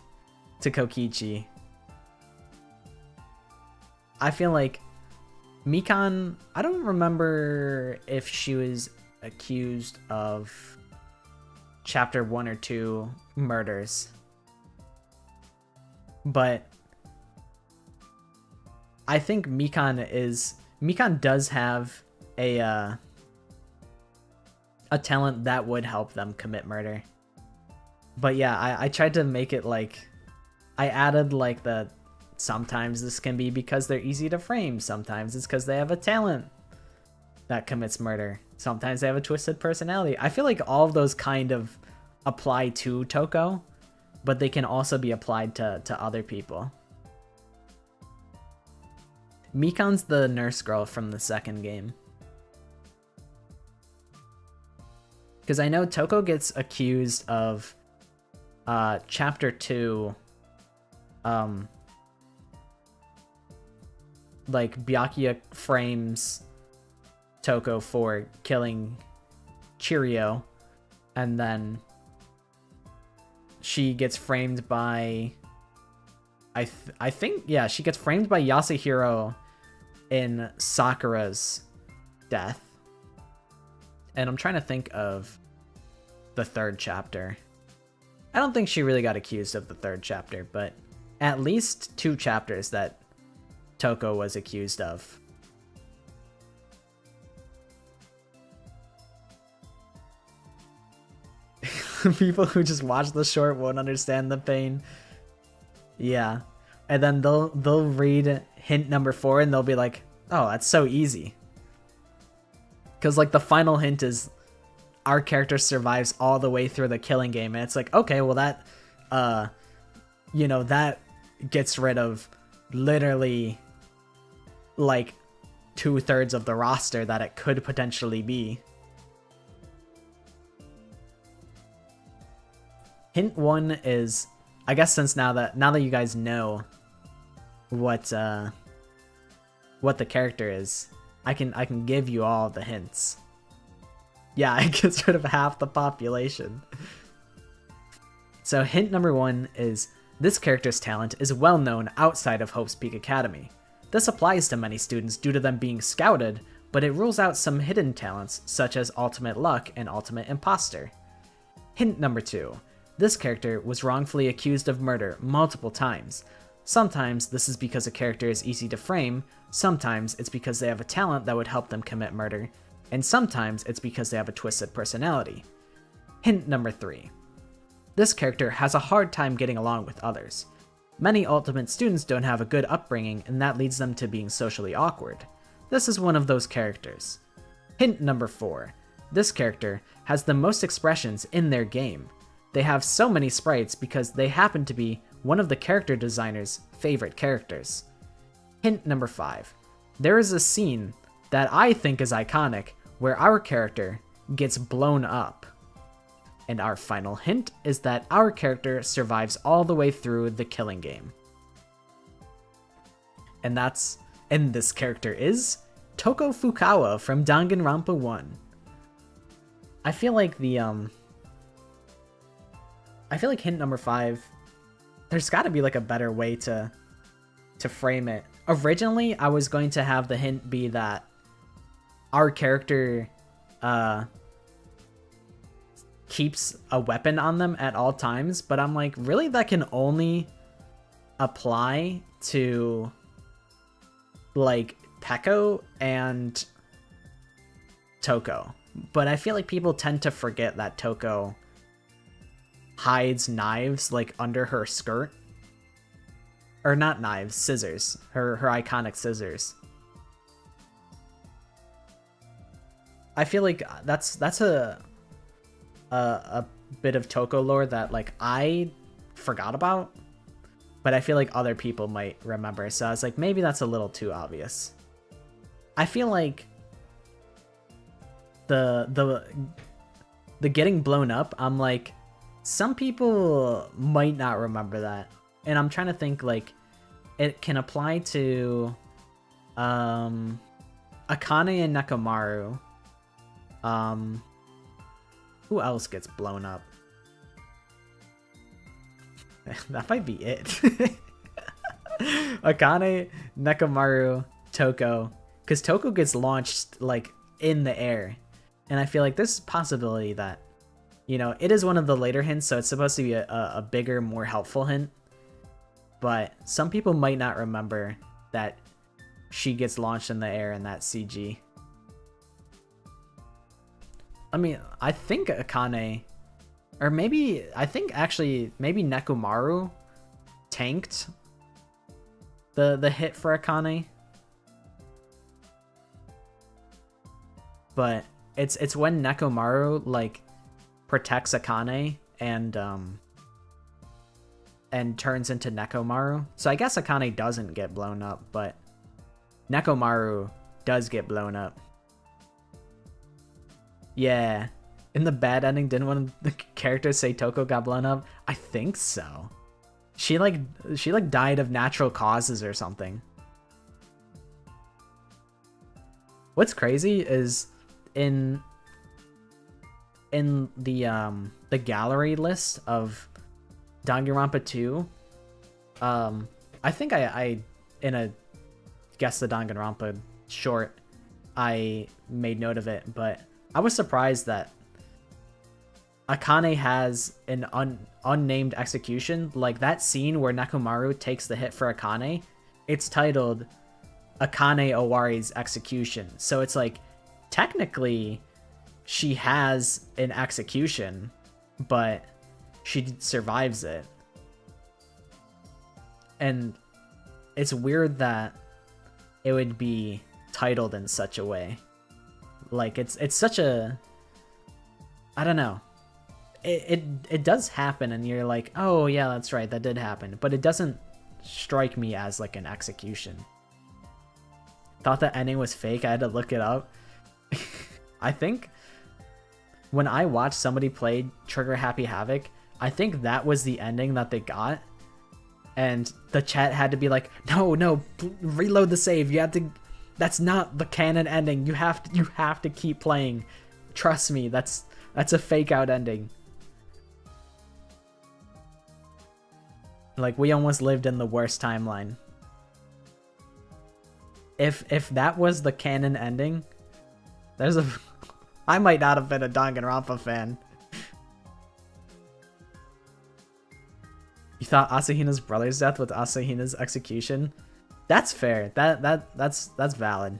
Kokichi. I feel like Mikan, I don't remember if she was accused of chapter 1 or 2 murders. But I think Mikan does have a talent that would help them commit murder. But yeah, I tried to make it like I added like sometimes this can be because they're easy to frame, sometimes it's because they have a talent that commits murder, sometimes they have a twisted personality. I feel like all of those kind of apply to Toko, but they can also be applied to other people. Mikan's the nurse girl from the second game. Because I know Toko gets accused of chapter 2, like Byakuya frames Toko for killing Chirio, and then she gets framed by I think she gets framed by Yasuhiro in Sakura's death. And I'm trying to think of the third chapter. I don't think she really got accused of the third chapter, but at least 2 chapters that Toko was accused of. People who just watch the short won't understand the pain. Yeah. And then they'll read hint number 4 and they'll be like, oh, that's so easy. Because like the final hint is our character survives all the way through the killing game. And it's like, okay, well that, that gets rid of literally like 2/3 of the roster that it could potentially be. Hint 1 is, I guess since now that you guys know what the character is, I can give you all the hints. Yeah, it gets rid of half the population. So hint number 1 is this character's talent is well known outside of Hope's Peak Academy. This applies to many students due to them being scouted, but it rules out some hidden talents such as Ultimate Luck and Ultimate Imposter. Hint number 2. This character was wrongfully accused of murder multiple times. Sometimes this is because a character is easy to frame, sometimes it's because they have a talent that would help them commit murder, and sometimes it's because they have a twisted personality. Hint number 3. This character has a hard time getting along with others. Many Ultimate students don't have a good upbringing, and that leads them to being socially awkward. This is one of those characters. Hint number 4. This character has the most expressions in their game. They have so many sprites because they happen to be one of the character designer's favorite characters. Hint number 5. There is a scene that I think is iconic where our character gets blown up. And our final hint is that our character survives all the way through the killing game. And this character is Toko Fukawa from Danganronpa 1. I feel like hint number 5, there's got to be like a better way to frame it. Originally, I was going to have the hint be that our character keeps a weapon on them at all times, but I'm like, really, that can only apply to like Peko and Toko. But I feel like people tend to forget that Toko hides knives like under her skirt, or not knives, scissors, her iconic scissors. I feel like that's a bit of Toko lore that like I forgot about, but I feel like other people might remember, so I was like, maybe that's a little too obvious. I feel like the getting blown up, I'm like, some people might not remember that, and I'm trying to think, like, it can apply to Akane and Nekomaru. Who else gets blown up? That might be it. Akane, Nekomaru, Toko, because Toko gets launched like in the air, and I feel like there's a possibility that, you know, it is one of the later hints, so it's supposed to be a bigger, more helpful hint. But some people might not remember that she gets launched in the air in that CG. I mean, I think Akane, or maybe, I think actually, maybe Nekomaru tanked the hit for Akane. But it's when Nekomaru like protects Akane and turns into Nekomaru. So I guess Akane doesn't get blown up, but Nekomaru does get blown up. Yeah. In the bad ending, didn't one of the characters say Toko got blown up? I think so. She died of natural causes or something. What's crazy is in the gallery list of Danganronpa 2, I think I in a Guess the Danganronpa short, I made note of it, but I was surprised that Akane has an unnamed execution. Like that scene where Nekomaru takes the hit for Akane, it's titled Akane Owari's execution. So it's like, technically, she has an execution, but she survives it. And it's weird that it would be titled in such a way. Like it's such a, I don't know. It does happen and you're like, oh yeah, that's right, that did happen. But it doesn't strike me as like an execution. Thought that ending was fake, I had to look it up. I think when I watched somebody play Trigger Happy Havoc, I think that was the ending that they got. And the chat had to be like, no, reload the save. You have to, that's not the canon ending. You have to keep playing. Trust me, that's a fake out ending. Like, we almost lived in the worst timeline. If that was the canon ending, I might not have been a Danganronpa fan. You thought Asahina's brother's death was Asahina's execution? That's fair. That's valid.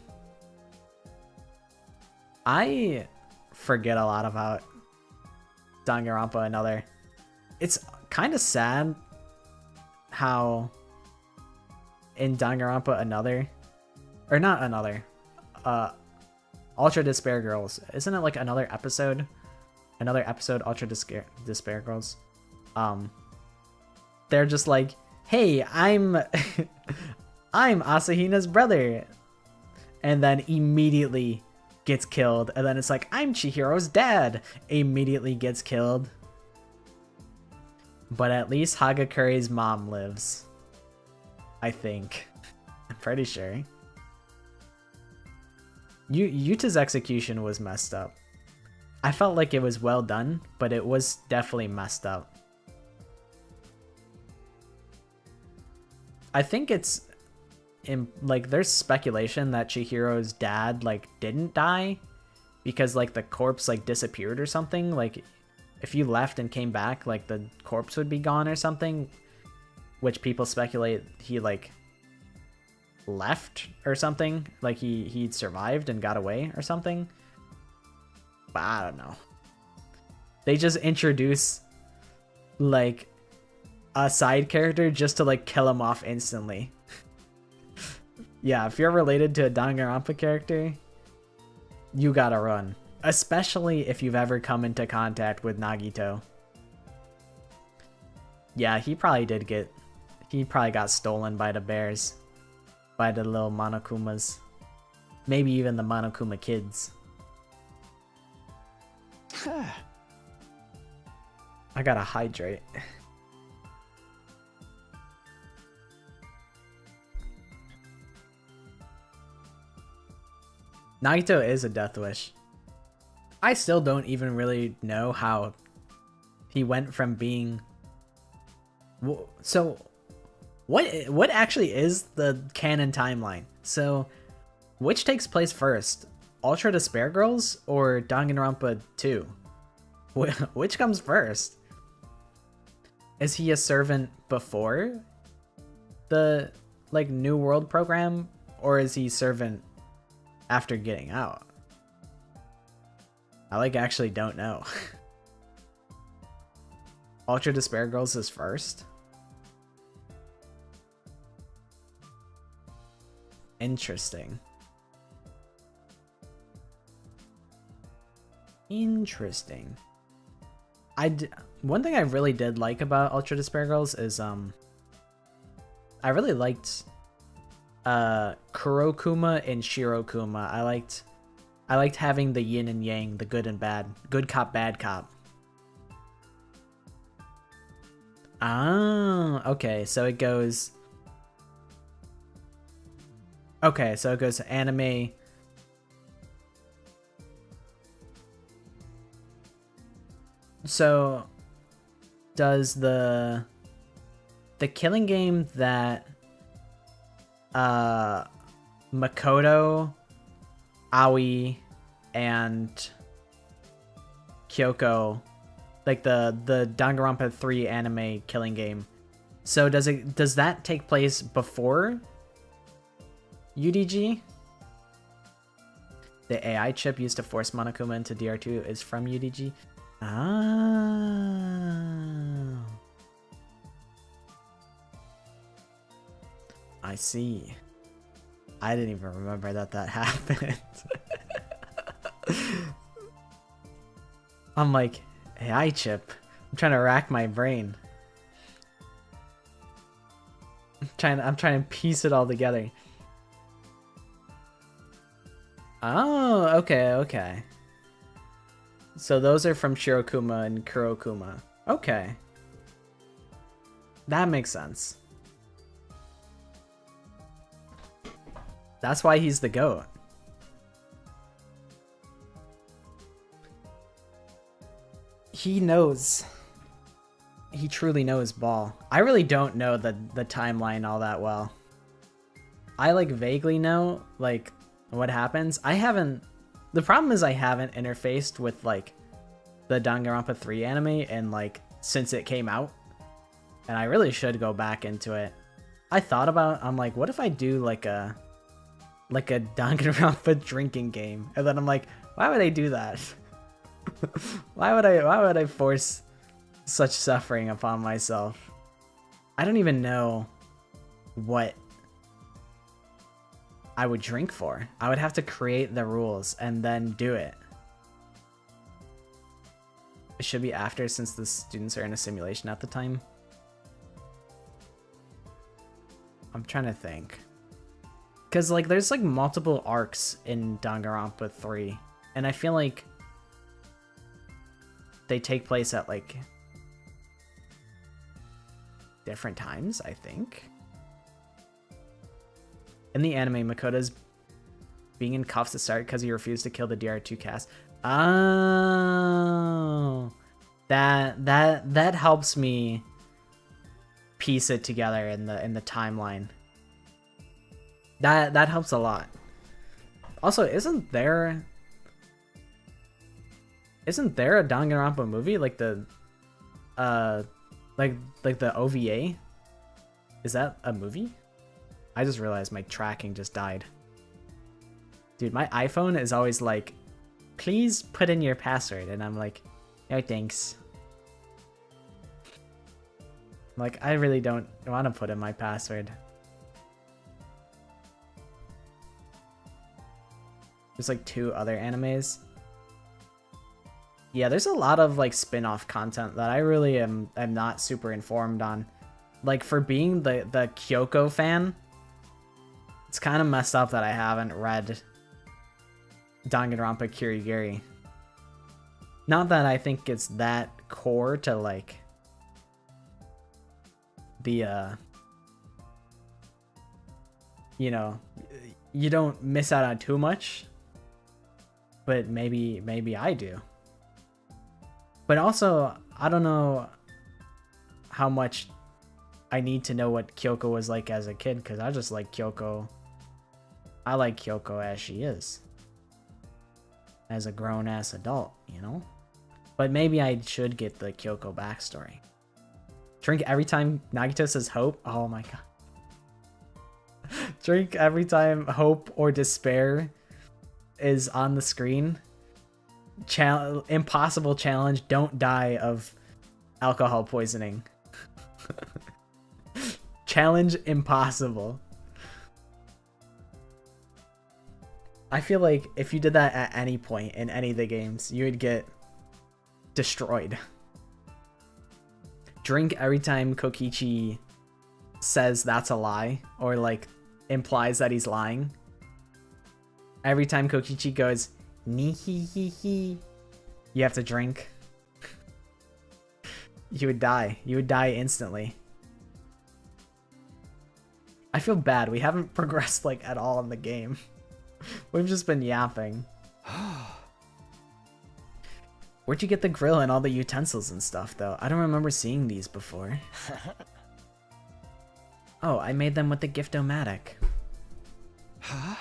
I forget a lot about Danganronpa Another. It's kind of sad how in Danganronpa Another, or not Another, Ultra Despair Girls, isn't it like another episode Ultra Despair Girls? They're just like, hey, I'm Asahina's brother, and then immediately gets killed. And then it's like, I'm Chihiro's dad, immediately gets killed. But at least Hagakuri's mom lives, I think. I'm pretty sure. Yuta's execution was messed up. I felt like it was well done, but it was definitely messed up. I think it's like there's speculation that Chihiro's dad like didn't die because like the corpse like disappeared or something. Like if you left and came back, like the corpse would be gone or something, which people speculate he like left or something, like he survived and got away or something. But I don't know. They just introduce like a side character just to like kill him off instantly. Yeah, if you're related to a Danganronpa character, you gotta run. Especially if you've ever come into contact with Nagito. Yeah, he probably got stolen by the bears. By the little Monokumas. Maybe even the Monokuma kids. I gotta hydrate. Nagito is a death wish. I still don't even really know how he went from being... So, what actually is the canon timeline? So, which takes place first? Ultra Despair Girls or Danganronpa 2? Which comes first? Is he a servant before the like New World program, or is he servant after getting out? I like actually don't know. Ultra Despair Girls is first. Interesting. Interesting. One thing I really did like about Ultra Despair Girls is I really liked Kurokuma and Shirokuma. I liked having the yin and yang, the good and bad, good cop, bad cop. Ah, okay, so it goes. Okay, so it goes anime. So, does the killing game that Makoto, Aoi, and Kyoko, like the Danganronpa 3 anime killing game, so does that take place before UDG? The AI chip used to force Monokuma into DR2 is from UDG. Ah, I see. I didn't even remember that happened. I'm like, AI chip. I'm trying to rack my brain. I'm trying to piece it all together. Oh, okay. So those are from Shirokuma and Kurokuma. Okay. That makes sense. That's why he's the GOAT. He knows. He truly knows ball. I really don't know the timeline all that well. I like vaguely know like what happens. The problem is I haven't interfaced with like the Danganronpa 3 anime and like since it came out. And I really should go back into it. I'm like, what if I do like a Danganronpa drinking game? And then I'm like, why would I do that? why would I force such suffering upon myself? I don't even know what I would drink for. I would have to create the rules and then do it. It should be after since the students are in a simulation at the time. I'm trying to think. Because like there's like multiple arcs in Danganronpa 3. And I feel like they take place at like different times, I think. In the anime, Makoto's being in cuffs to start because he refused to kill the DR2 cast. Oh, that helps me piece it together in the timeline. That helps a lot. Also, isn't there a Danganronpa movie like the like the OVA? Is that a movie? I just realized my tracking just died. Dude, my iPhone is always like, please put in your password. And I'm like, no thanks. Like, I really don't want to put in my password. There's like 2 other animes. Yeah, there's a lot of like spin-off content that I really am not super informed on. Like for being the Kyoko fan, it's kind of messed up that I haven't read Danganronpa Kirigiri. Not that I think it's that core to like the you know, you don't miss out on too much, but maybe I do. But also, I don't know how much I need to know what Kyoko was like as a kid, because I just like Kyoko. I like Kyoko as she is. As a grown-ass adult, you know? But maybe I should get the Kyoko backstory. Drink every time Nagito says hope. Oh my god. Drink every time hope or despair is on the screen. Impossible challenge. Don't die of alcohol poisoning. Challenge impossible. I feel like if you did that at any point in any of the games, you would get destroyed. Drink every time Kokichi says that's a lie, or like implies that he's lying. Every time Kokichi goes, ni he he he, you have to drink. You would die. You would die instantly. I feel bad. We haven't progressed like at all in the game. We've just been yapping. Where'd you get the grill and all the utensils and stuff, though? I don't remember seeing these before. Oh, I made them with the Gift-O-Matic. Huh?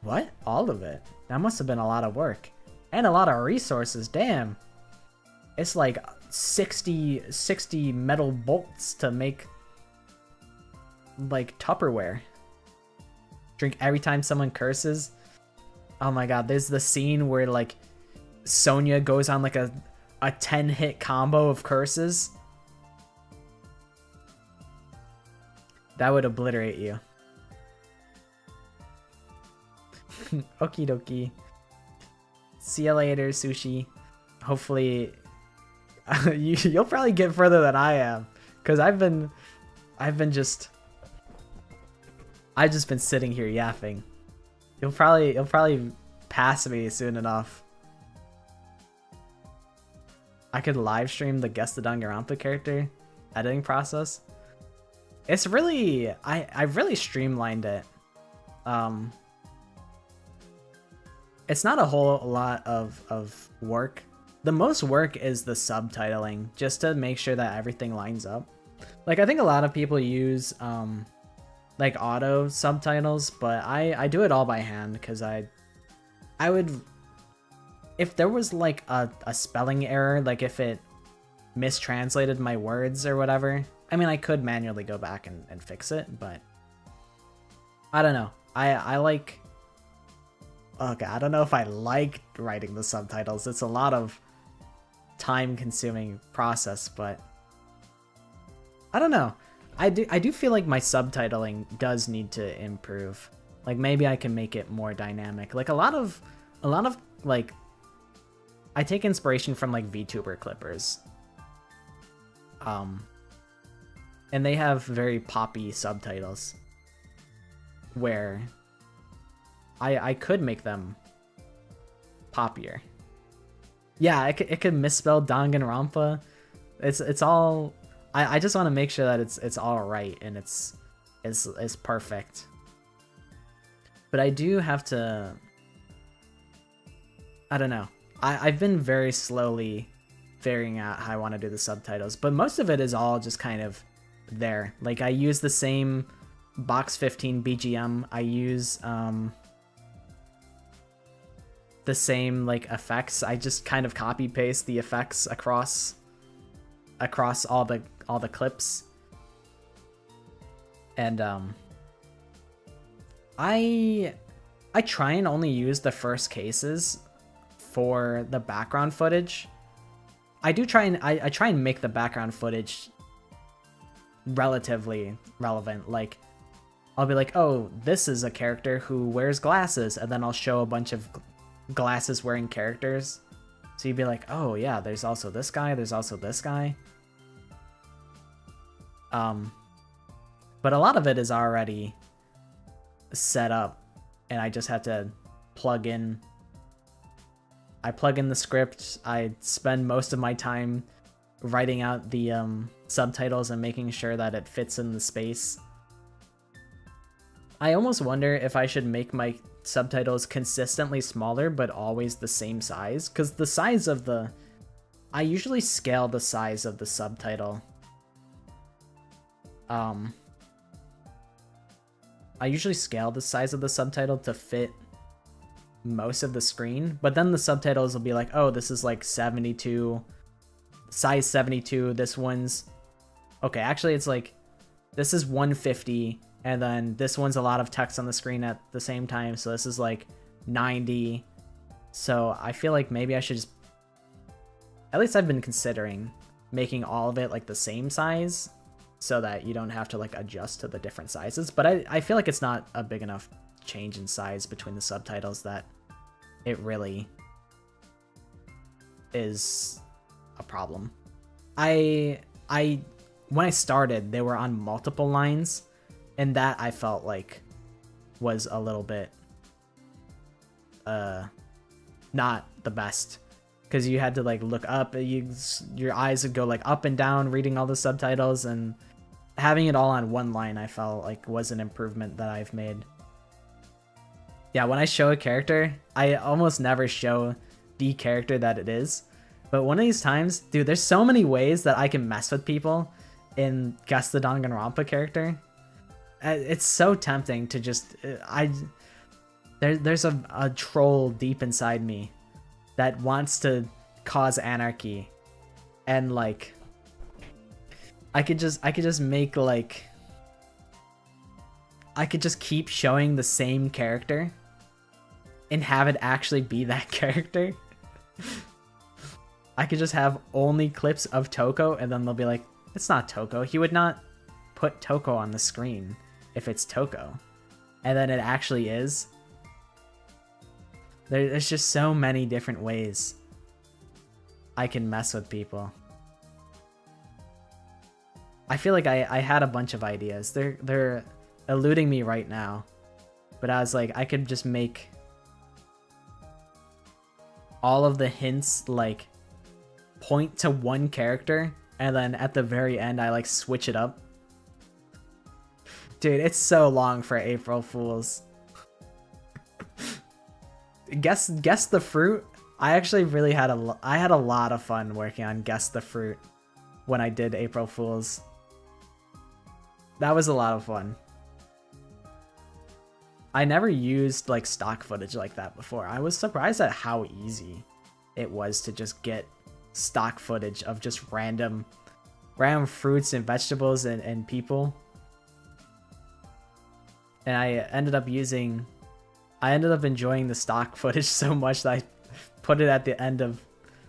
What? All of it? That must have been a lot of work. And a lot of resources, damn. It's like 60 metal bolts to make, like, Tupperware. Drink every time someone curses. Oh my god, there's the scene where, like, Sonya goes on, like, a 10-hit combo of curses. That would obliterate you. Okie dokie. See you later, Sushi. Hopefully, you'll probably get further than I am, because I've just been sitting here yapping. You'll probably pass me soon enough. I could live stream the Guess the Danganronpa character editing process. It's really, I've really streamlined it. It's not a whole lot of work. The most work is the subtitling, just to make sure that everything lines up. Like, I think a lot of people use like auto subtitles, but I do it all by hand, because I would, if there was like a spelling error, like if it mistranslated my words or whatever, I mean, I could manually go back and fix it, but I don't know. I like, okay, I don't know if I like writing the subtitles. It's a lot of time-consuming process, but I don't know. I do feel like my subtitling does need to improve. Like, maybe I can make it more dynamic. Like, a lot of like, I take inspiration from like VTuber clippers. And they have very poppy subtitles where I could make them poppier. Yeah, it could misspell Danganronpa. It's all, I just want to make sure that it's all right and it's perfect. But I do have to, I don't know. I've been very slowly figuring out how I want to do the subtitles, but most of it is all just kind of there. Like, I use the same Box 15 BGM. I use the same like effects. I just kind of copy paste the effects across all the clips. And I try and only use the first cases for the background footage. I try and make the background footage relatively relevant. Like, I'll be like, oh, this is a character who wears glasses, and then I'll show a bunch of glasses wearing characters. So you'd be like, oh yeah, there's also this guy, there's also this guy. But a lot of it is already set up, and I just have to plug in. I plug in the script. I spend most of my time writing out the subtitles and making sure that it fits in the space. I almost wonder if I should make my subtitles consistently smaller but always the same size, because the size of the... I usually scale the size of the subtitle. I usually scale the size of the subtitle to fit most of the screen, but then the subtitles will be like, oh, this is like 72, size 72, this one's... Okay, actually it's like, this is 150, and then this one's a lot of text on the screen at the same time, so this is like 90. So I feel like maybe I should just... At least I've been considering making all of it like the same size, so that you don't have to like adjust to the different sizes. But I feel like it's not a big enough change in size between the subtitles that it really is a problem. I when I started, they were on multiple lines, and that I felt like was a little bit not the best, because you had to like look up, your eyes would go like up and down reading all the subtitles, and having it all on one line I felt like was an improvement that I've made. Yeah, when I show a character, I almost never show the character that it is, but one of these times, dude, there's so many ways that I can mess with people in Guess the Danganronpa character. It's so tempting to just there's a troll deep inside me that wants to cause anarchy, and like I could just make like I could just keep showing the same character and have it actually be that character. I could just have only clips of Toko, and then they'll be like, it's not Toko. He would not put Toko on the screen if it's Toko. And then it actually is. There's just so many different ways I can mess with people. I feel like I had a bunch of ideas. They're eluding me right now. But I was like, I could just make all of the hints like point to one character, and then at the very end I like switch it up. Dude, it's so long for April Fools. Guess the Fruit. I actually really had I had a lot of fun working on Guess the Fruit when I did April Fools. That was a lot of fun. I never used like stock footage like that before. I was surprised at how easy it was to just get stock footage of just random fruits and vegetables and people. And I ended up enjoying the stock footage so much that I put it at the end of,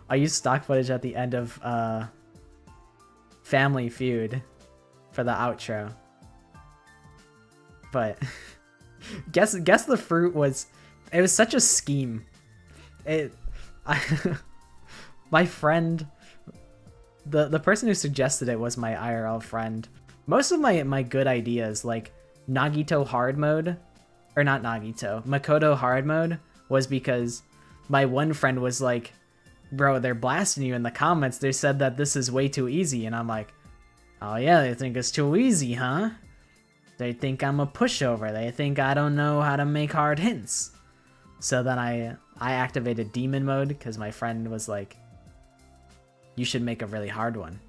I used stock footage at the end of Family Feud for the outro. But Guess the Fruit was such a scheme. My friend, the person who suggested it was my IRL friend. Most of my good ideas, like Nagito hard mode, or not Nagito, Makoto hard mode, was because my one friend was like, bro, they're blasting you in the comments. They said that this is way too easy. And I'm like, oh yeah, they think it's too easy, huh? They think I'm a pushover. They think I don't know how to make hard hints. So then I activated demon mode because my friend was like, you should make a really hard one.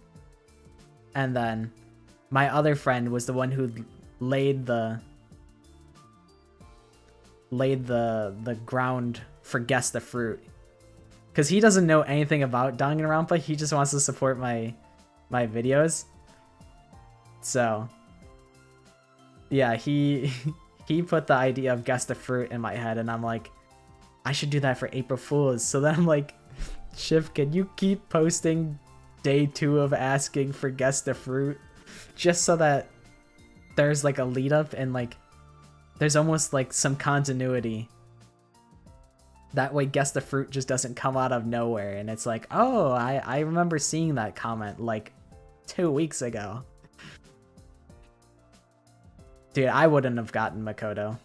And then my other friend was the one who laid the ground for Guess the Fruit, because he doesn't know anything about Danganronpa. He just wants to support my videos. So yeah, he put the idea of Guess the Fruit in my head, and I'm like, I should do that for April Fools. So then I'm like, Shiv, can you keep posting day 2 of asking for Guess the Fruit, just so that there's like a lead up and like there's almost like some continuity. That way Guess the Fruit just doesn't come out of nowhere and it's like, oh, I remember seeing that comment like 2 weeks ago. Dude, I wouldn't have gotten Makoto.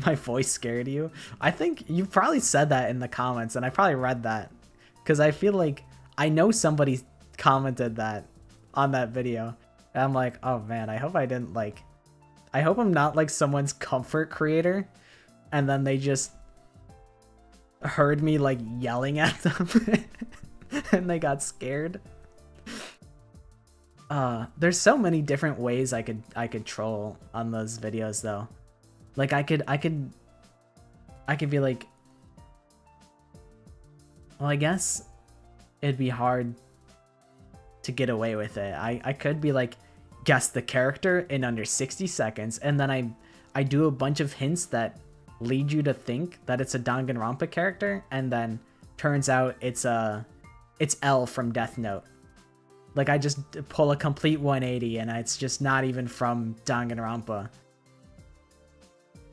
My voice scared you? I think you probably said that in the comments, and I probably read that. Because I feel like I know somebody commented that on that video. And I'm like, oh man, I hope I didn't like... I hope I'm not like someone's comfort creator, and then they just heard me like yelling at them, and they got scared. There's so many different ways I could troll on those videos though. Like I could be like, well, I guess it'd be hard to get away with it. I could be like, guess the character in under 60 seconds, and then I do a bunch of hints that lead you to think that it's a Danganronpa character, and then turns out it's L from Death Note. Like I just pull a complete 180 and it's just not even from Danganronpa.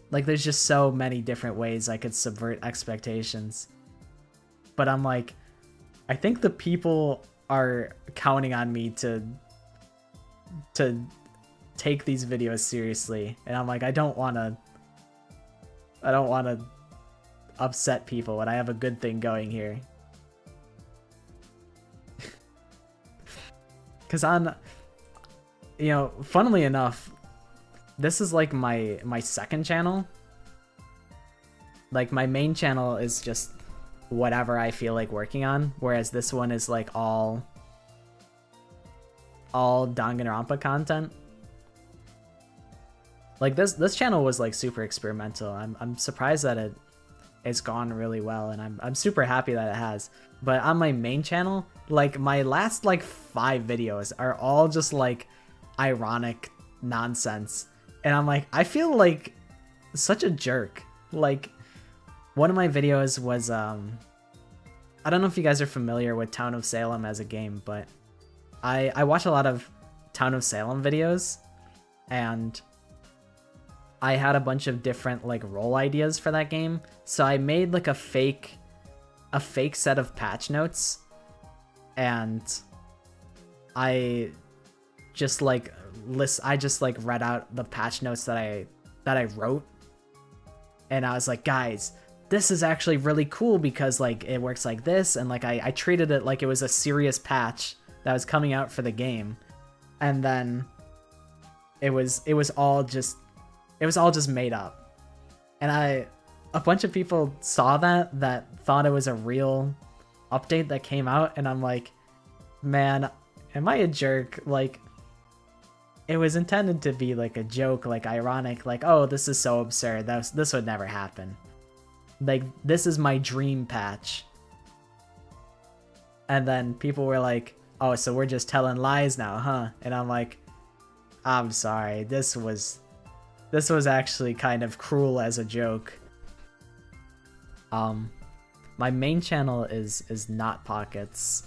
Like, there's just so many different ways I could subvert expectations. But I'm like, I think the people are counting on me to take these videos seriously. And I'm like, I don't want to upset people when I have a good thing going here. Because funnily enough, this is like my second channel. Like, my main channel is just whatever I feel like working on, whereas this one is like all Danganronpa content. Like, this channel was like super experimental. I'm surprised that it's gone really well, and I'm super happy that it has. But on my main channel, like, my last like 5 videos are all just like ironic nonsense, and I'm like, I feel like such a jerk. Like, one of my videos was I don't know if you guys are familiar with Town of Salem as a game, but I watch a lot of Town of Salem videos, and I had a bunch of different like role ideas for that game. So I made like a fake set of patch notes, and I just like read out the patch notes that I wrote, and I was like, guys, this is actually really cool because like it works like this, and like I treated it like it was a serious patch that was coming out for the game, and then it was all just made up. And a bunch of people saw that thought it was a real update that came out, and I'm like, man, am I a jerk? Like, it was intended to be like a joke, like ironic, like, oh, this is so absurd, this would never happen. Like, this is my dream patch. And then people were like, oh, so we're just telling lies now, huh? And I'm like, I'm sorry, this was actually kind of cruel as a joke. My main channel is Not Pockets.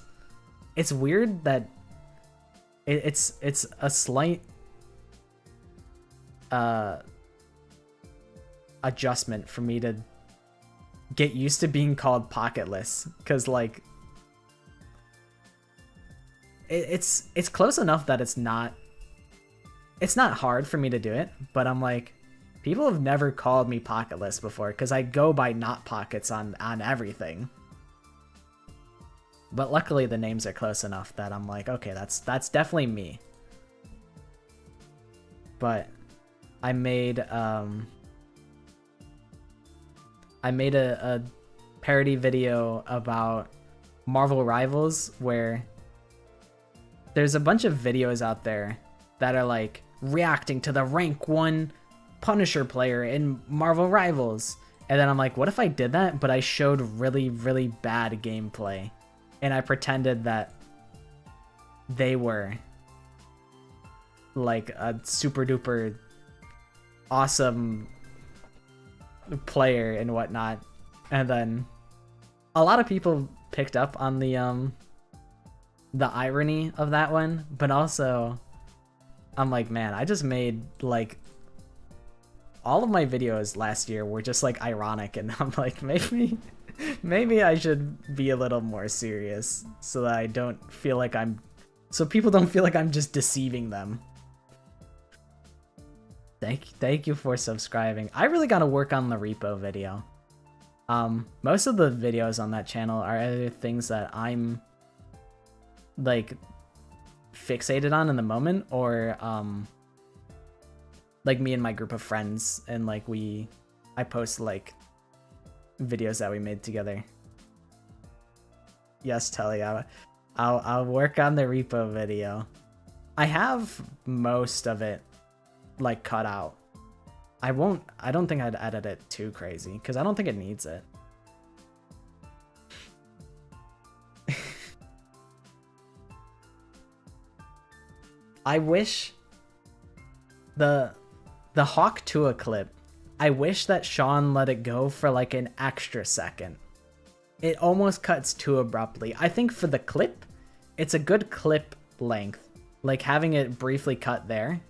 It's weird that it's a slight adjustment for me to get used to being called Pocketless, because like it's close enough that it's not hard for me to do it, but I'm like, people have never called me Pocketless before because I go by Not Pockets on everything. But luckily the names are close enough that I'm like, okay, that's definitely me. But I made a parody video about Marvel Rivals, where there's a bunch of videos out there that are like reacting to the rank 1 Punisher player in Marvel Rivals. And then I'm like, what if I did that, but I showed really, really bad gameplay, and I pretended that they were like a super duper awesome player and whatnot. And then a lot of people picked up on the irony of that one, but also I'm like, man, I just made like all of my videos last year were just like ironic, and I'm like, maybe I should be a little more serious so that I don't feel like so people don't feel like I'm just deceiving them. Thank you for subscribing. I really gotta work on the repo video. Most of the videos on that channel are either things that I'm like fixated on in the moment, or like me and my group of friends, and like I post like videos that we made together. Yes, Telly, I'll work on the repo video. I have most of it like cut out. I don't think I'd edit it too crazy because I don't think it needs it. I wish the Hawk Tua clip, I wish that Sean let it go for like an extra second. It almost cuts too abruptly. I think for the clip, it's a good clip length. Like having it briefly cut there,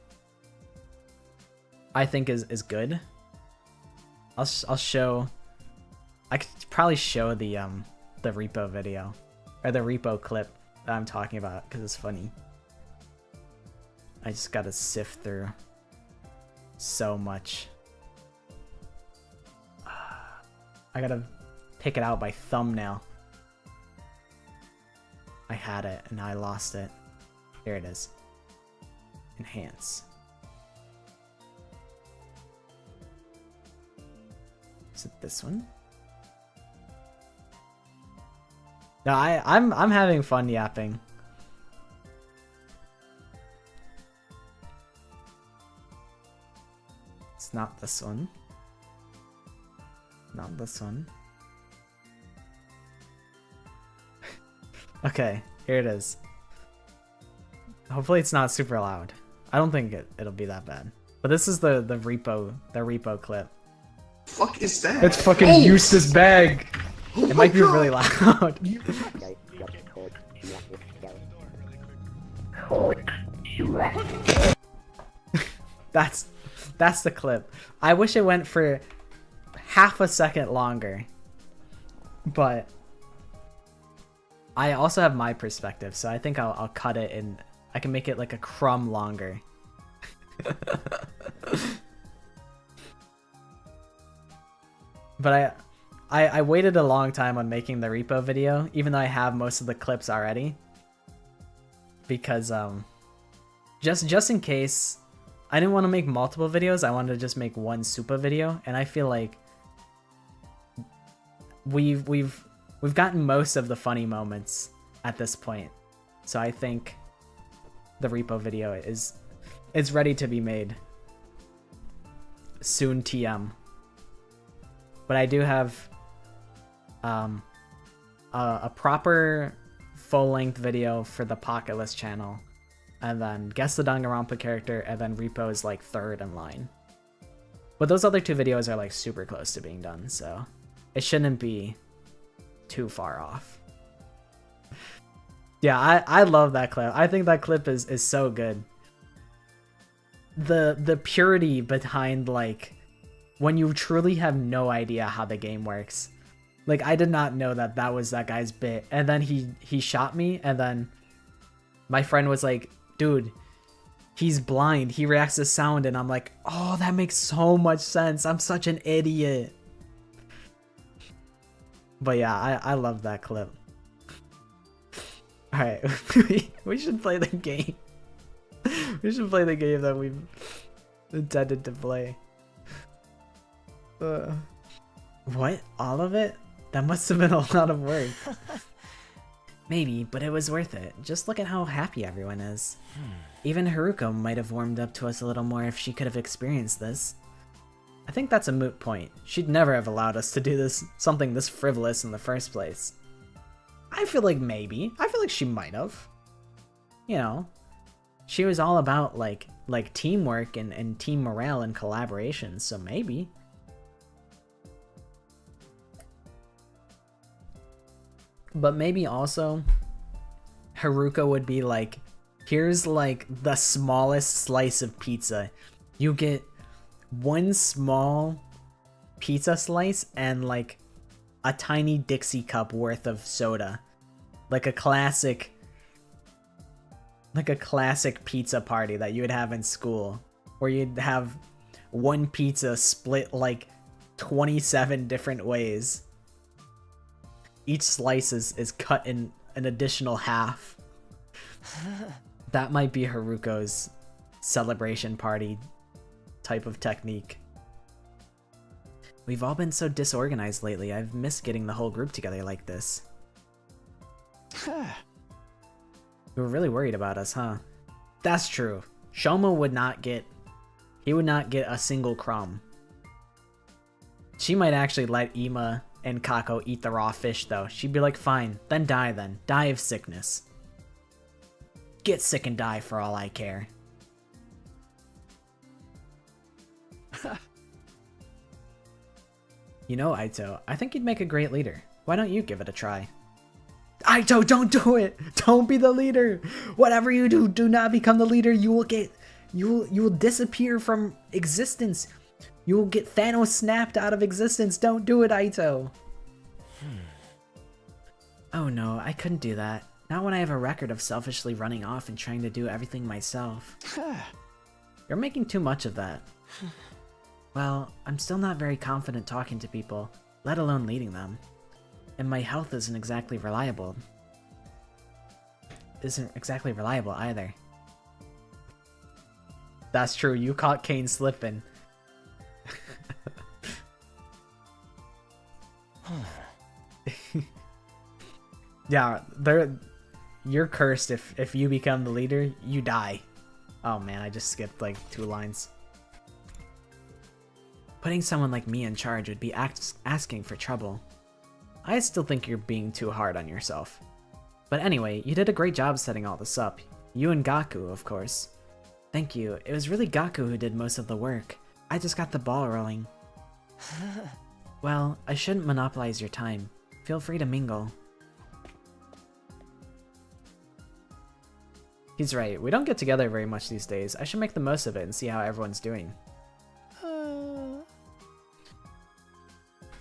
I think is good. I'll show. I could probably show the repo video or the repo clip that I'm talking about because it's funny. I just gotta sift through so much. I gotta pick it out by thumbnail. I had it and now I lost it. Here it is. Enhance. Is it this one? No, I'm having fun yapping. It's not this one. Not this one. Okay, here it is. Hopefully it's not super loud. I don't think it'll be that bad. But this is the repo clip. Fuck is that? It's fucking Eustace bag. It might be really loud. That's the clip. I wish it went for half a second longer. But I also have my perspective, so I think I'll cut it and I can make it like a crumb longer. But I waited a long time on making the repo video, even though I have most of the clips already. Because just in case I didn't want to make multiple videos, I wanted to just make one super video, and I feel like we've gotten most of the funny moments at this point. So I think the repo video is ready to be made. Soon TM. But I do have a proper full-length video for the Pocket List channel, and then Guess the Danganronpa character, and then Repo is like third in line. But those other two videos are like super close to being done, so it shouldn't be too far off. Yeah, I love that clip. I think that clip is so good. The purity behind like when you truly have no idea how the game works. Like, I did not know that was that guy's bit, and then he shot me, and then my friend was like, dude, he's blind, he reacts to sound, and I'm like, oh, that makes so much sense, I'm such an idiot. But yeah, I love that clip. Alright, we should play the game. We should play the game that we've intended to play. What? All of it? That must have been a lot of work. Maybe, but it was worth it. Just look at how happy everyone is. Even Haruko might have warmed up to us a little more if she could have experienced this. I think that's a moot point. She'd never have allowed us to do something this frivolous in the first place. I feel like maybe. I feel like she might have. You know, she was all about like teamwork and team morale and collaboration, so maybe. But maybe also Haruko would be like, here's like the smallest slice of pizza. You get one small pizza slice and like a tiny Dixie cup worth of soda. Like a classic pizza party that you would have in school, where you'd have one pizza split like 27 different ways. Each slice is cut in an additional half. That might be Haruko's celebration party type of technique. We've all been so disorganized lately. I've missed getting the whole group together like this. You were really worried about us, huh? That's true. Shoma would not get a single crumb. She might actually let Ima and Kako eat the raw fish though. She'd be like, fine, then. Die of sickness. Get sick and die for all I care. You know, Aito, I think you'd make a great leader. Why don't you give it a try? Aito, don't do it! Don't be the leader! Whatever you do, do not become the leader. You will disappear from existence. You will get Thanos snapped out of existence. Don't do it, Aito. Oh no, I couldn't do that. Not when I have a record of selfishly running off and trying to do everything myself. You're making too much of that. Well, I'm still not very confident talking to people, let alone leading them. And my health isn't exactly reliable. Either. That's true, you caught Kane slipping. Yeah, you're cursed if you become the leader, you die. Oh man, I just skipped like 2 lines. Putting someone like me in charge would be asking for trouble. I still think you're being too hard on yourself. But anyway, you did a great job setting all this up. You and Gaku, of course. Thank you, it was really Gaku who did most of the work. I just got the ball rolling. Well, I shouldn't monopolize your time. Feel free to mingle. He's right, we don't get together very much these days. I should make the most of it and see how everyone's doing.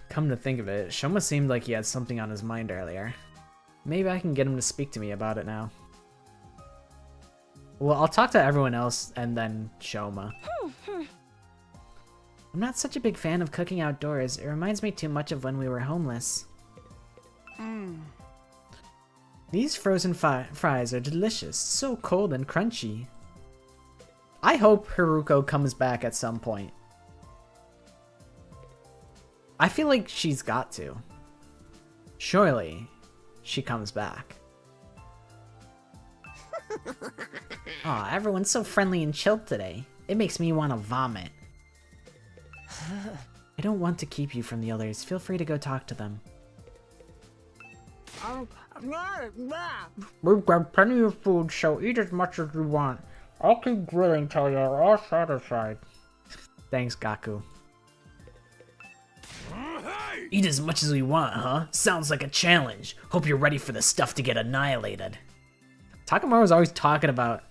Come to think of it, Shoma seemed like he had something on his mind earlier. Maybe I can get him to speak to me about it now. Well, I'll talk to everyone else and then Shoma. I'm not such a big fan of cooking outdoors. It reminds me too much of when we were homeless. These frozen fries are delicious, so cold and crunchy. I hope Haruko comes back at some point. I feel like she's got to. Surely, she comes back. Aw, everyone's so friendly and chilled today. It makes me want to vomit. I don't want to keep you from the others. Feel free to go talk to them. We've got plenty of food, so eat as much as you want. I'll keep grilling till you're all satisfied. Thanks, Gaku. Eat as much as we want, huh? Sounds like a challenge. Hope you're ready for the stuff to get annihilated. Takamaru's always talking about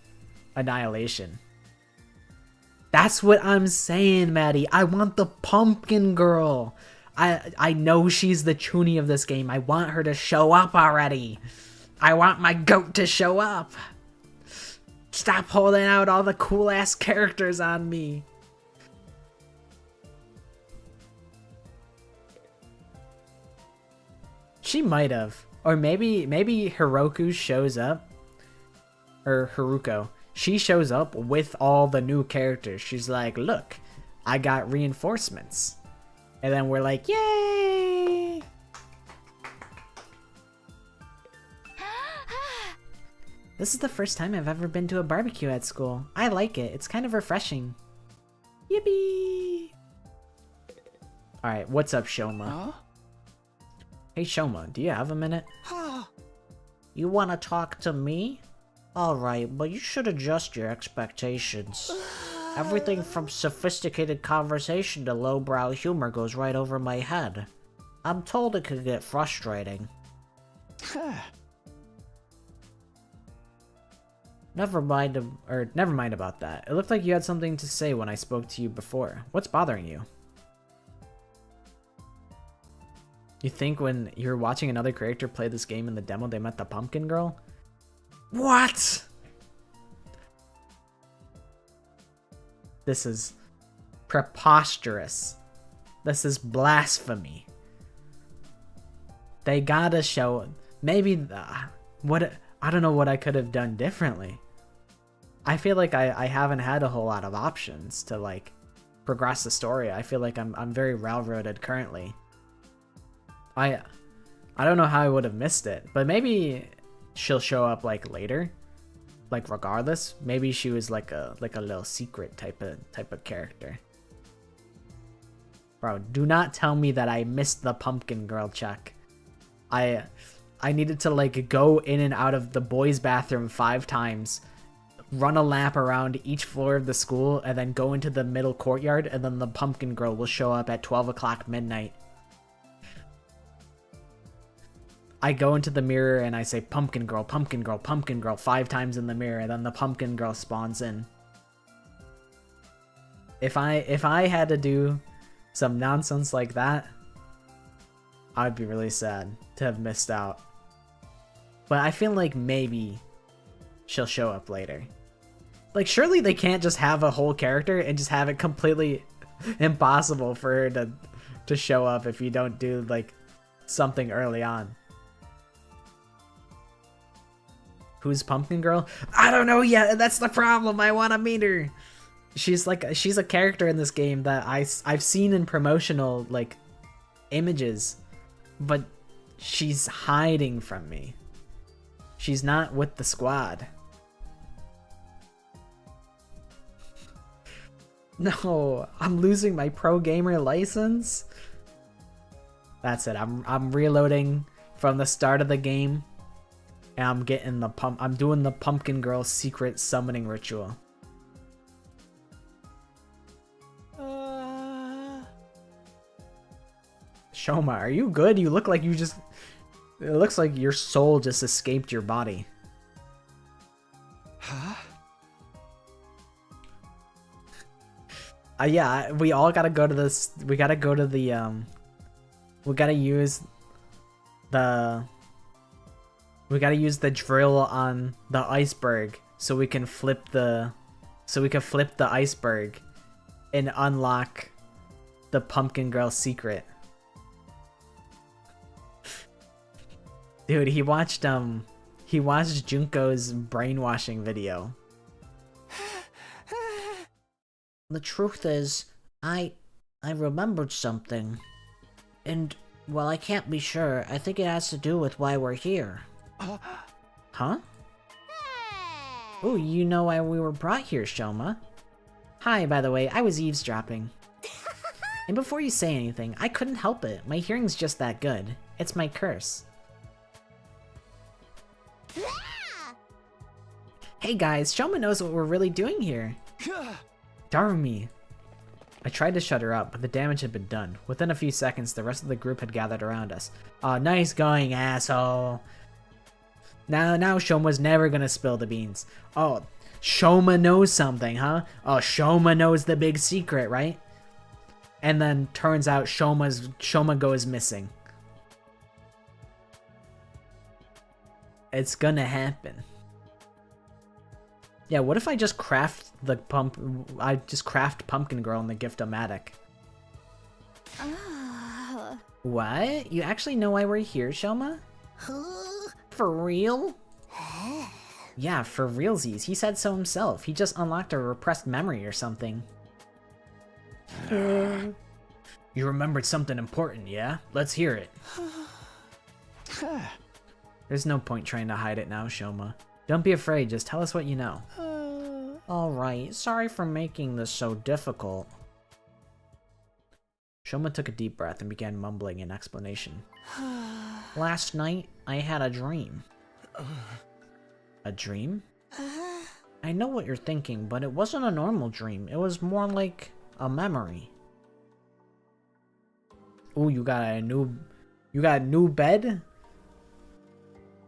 annihilation. That's what I'm saying, Maddie. I want the pumpkin girl. I know she's the Chuny of this game. I want her to show up already. I want my goat to show up. Stop holding out all the cool ass characters on me. She might have. Or maybe Hiroku shows up. Or Haruko. She shows up with all the new characters. She's like, look, I got reinforcements. And then we're like, yay! This is the first time I've ever been to a barbecue at school. I like it. It's kind of refreshing. Yippee! Alright, what's up, Shoma? Huh? Hey, Shoma, do you have a minute? You wanna talk to me? Alright, but you should adjust your expectations. Everything from sophisticated conversation to lowbrow humor goes right over my head. I'm told it could get frustrating. Never mind about that. It looked like you had something to say when I spoke to you before. What's bothering you? You think when you were watching another character play this game in the demo they met the pumpkin girl? What? This is preposterous. This is blasphemy. They gotta show... Maybe... I don't know what I could have done differently. I feel like I haven't had a whole lot of options to, like, progress the story. I feel like I'm very railroaded currently. I don't know how I would have missed it, but maybe she'll show up, like, later. Like, regardless, maybe she was like a little secret type of character. Bro, do not tell me that I missed the pumpkin girl check. I needed to, like, go in and out of the boys' bathroom 5 times, run a lap around each floor of the school, and then go into the middle courtyard, and then the pumpkin girl will show up at 12 o'clock midnight. I go into the mirror and I say, pumpkin girl, pumpkin girl, pumpkin girl, 5 times in the mirror, and then the pumpkin girl spawns in. If I had to do some nonsense like that, I'd be really sad to have missed out. But I feel like maybe she'll show up later. Like, surely they can't just have a whole character and just have it completely impossible for her to show up if you don't do, like, something early on. Who's Pumpkin Girl? I don't know yet. That's the problem. I want to meet her. She's a character in this game that I've seen in promotional, like, images, but she's hiding from me. She's not with the squad. No, I'm losing my pro gamer license. That's it. I'm reloading from the start of the game, and I'm getting I'm doing the Pumpkin Girl secret summoning ritual. Shoma, are you good? You look like you just... It looks like your soul just escaped your body. Huh? Yeah, we all gotta go to this. We gotta go to the, we gotta use the drill on the iceberg so we can flip the iceberg and unlock the Pumpkin Girl secret. Dude, he watched Junko's brainwashing video. The truth is, I remembered something. And, well, I can't be sure. I think it has to do with why we're here. Huh? Oh, you know why we were brought here, Shoma. Hi, by the way, I was eavesdropping. And before you say anything, I couldn't help it. My hearing's just that good. It's my curse. Hey guys, Shoma knows what we're really doing here. Darn me. I tried to shut her up, but the damage had been done. Within a few seconds, the rest of the group had gathered around us. Aw, nice going, asshole. Now Shoma's never gonna spill the beans. Oh, Shoma knows something, huh? Oh, Shoma knows the big secret, right? And then turns out Shoma goes missing. It's gonna happen. Yeah, what if I just craft Pumpkin Girl in the Gift-O-Matic? What? You actually know why we're here, Shoma? For real? Yeah, for realsies. He said so himself. He just unlocked a repressed memory or something. You remembered something important, yeah? Let's hear it. There's no point trying to hide it now, Shoma. Don't be afraid, just tell us what you know. Alright, sorry for making this so difficult. Shoma took a deep breath and began mumbling an explanation. Last night, I had a dream. A dream? I know what you're thinking, but it wasn't a normal dream. It was more like a memory. Ooh, you got a new bed?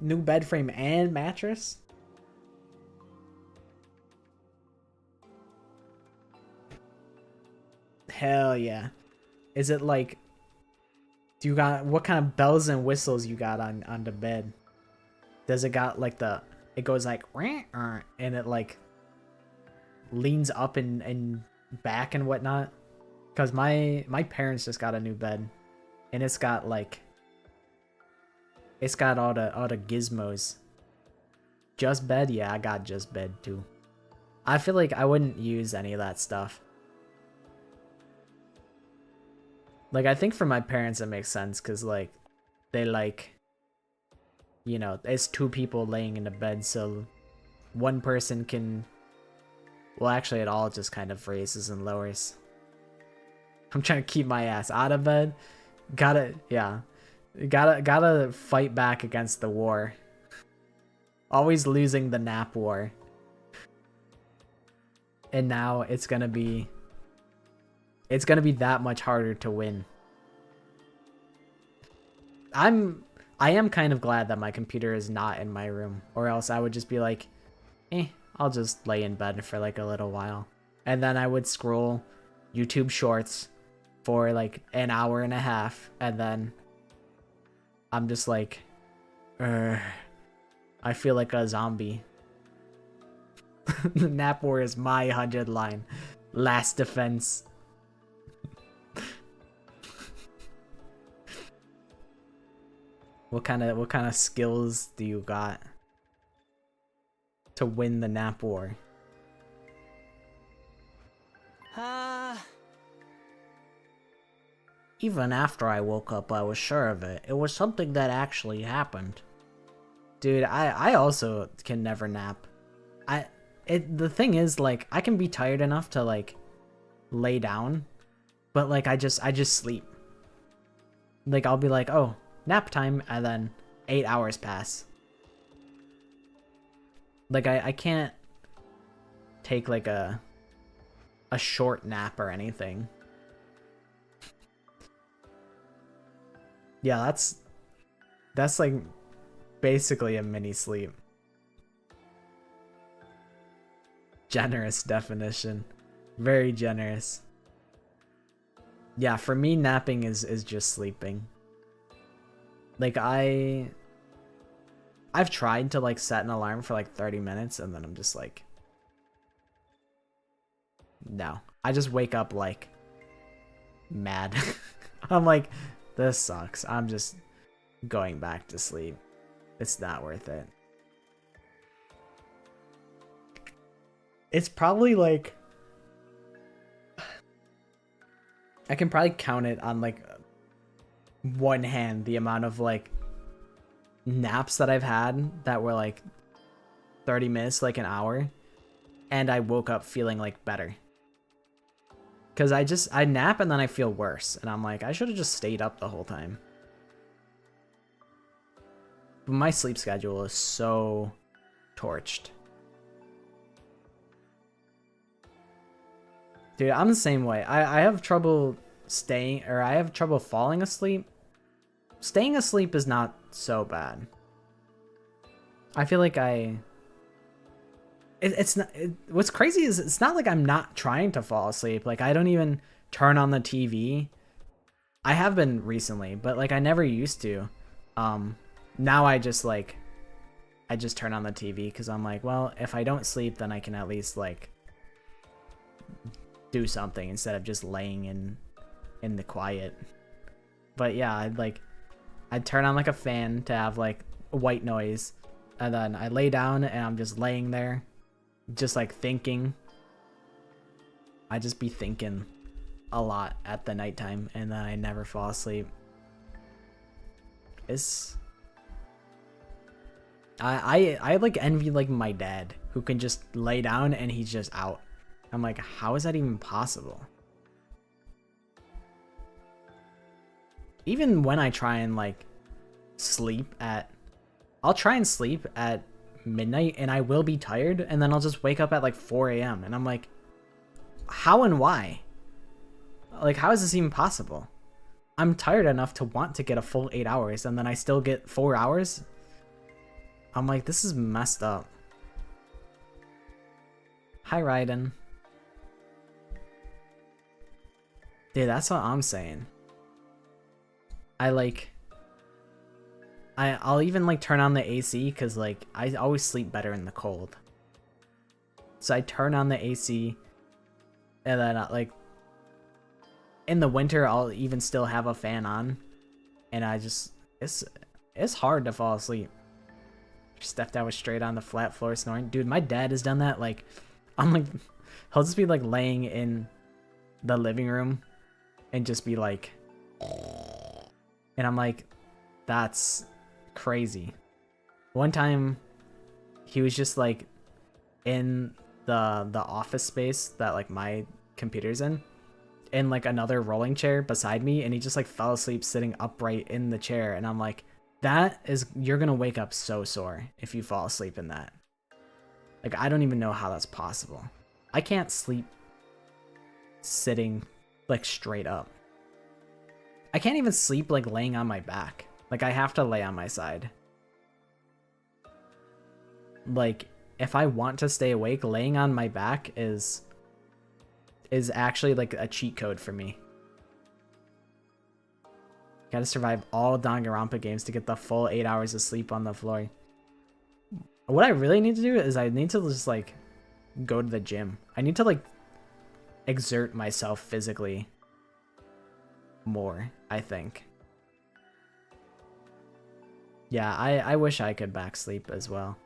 New bed frame and mattress? Hell yeah. Is it like... Do you got... What kind of bells and whistles you got on the bed? Does it got like the... It goes like... And it like... Leans up and back and whatnot? Because my parents just got a new bed. And it's got like... It's got all the gizmos. Just bed? Yeah, I got just bed too. I feel like I wouldn't use any of that stuff. Like, I think for my parents it makes sense because, like, they like, you know, it's two people laying in a bed, so one person can, well, actually it all just kind of raises and lowers. I'm trying to keep my ass out of bed. Gotta fight back against the war. Always losing the nap war. And now it's gonna be that much harder to win. I am kind of glad that my computer is not in my room, or else I would just be like, I'll just lay in bed for like a little while. And then I would scroll YouTube shorts for like an hour and a half, and then I'm just like, I feel like a zombie. The nap war is my 100 line. Last defense. What kind of skills do you got to win the nap war? Even after I woke up, I was sure of it. It was something that actually happened. Dude, I also can never nap. The thing is, like, I can be tired enough to like lay down, but like I just sleep. Like I'll be like, oh, nap time, and then 8 hours pass. Like I can't take like a short nap or anything. Yeah, that's like basically a mini sleep. Generous definition. Very generous. Yeah, for me napping is just sleeping. Like I've tried to like set an alarm for like 30 minutes and then I'm just like, no. I just wake up like mad. I'm like, this sucks. I'm just going back to sleep. It's not worth it. It's probably like, I can probably count it on like one hand the amount of like naps that I've had that were like 30 minutes, like an hour, and I woke up feeling like better. Cause I nap and then I feel worse, and I'm like, I should have just stayed up the whole time. But my sleep schedule is so torched. Dude, I'm the same way. I have trouble I have trouble falling asleep. Staying asleep is not so bad. I feel like what's crazy is it's not like I'm not trying to fall asleep. Like I don't even turn on the TV. I have been recently, but like I never used to. Now I just turn on the TV because I'm like, well, if I don't sleep, then I can at least like do something instead of just laying in the quiet. But yeah, I'd turn on like a fan to have like white noise, and then I lay down and I'm just laying there, just like thinking. I just be thinking a lot at the nighttime, and then I never fall asleep. I like envy like my dad who can just lay down and he's just out. I'm like, how is that even possible? Even when I try and like I'll try and sleep at midnight and I will be tired, and then I'll just wake up at like 4 a.m. and I'm like, how and why? Like, how is this even possible? I'm tired enough to want to get a full 8 hours, and then I still get 4 hours? I'm like, this is messed up. Hi, Raiden. Dude, that's what I'm saying. I'll even like turn on the AC because like I always sleep better in the cold. So I turn on the AC, and then like in the winter I'll even still have a fan on, and it's hard to fall asleep. Stepped out straight on the flat floor snoring. Dude, my dad has done that. Like, I'm like, he'll just be like laying in the living room and just be like, and I'm like, that's crazy. One time he was just like in the office space that like my computer's in like another rolling chair beside me, and he just like fell asleep sitting upright in the chair, and I'm like, you're gonna wake up so sore if you fall asleep in that. Like, I don't even know how that's possible. I can't sleep sitting like straight up. I can't even sleep like laying on my back. Like, I have to lay on my side. Like, if I want to stay awake, laying on my back is is actually like a cheat code for me. Gotta survive all Danganronpa games to get the full 8 hours of sleep on the floor. What I really need to do is I need to just like go to the gym. I need to like exert myself physically more, I think. Yeah, I wish I could back sleep as well.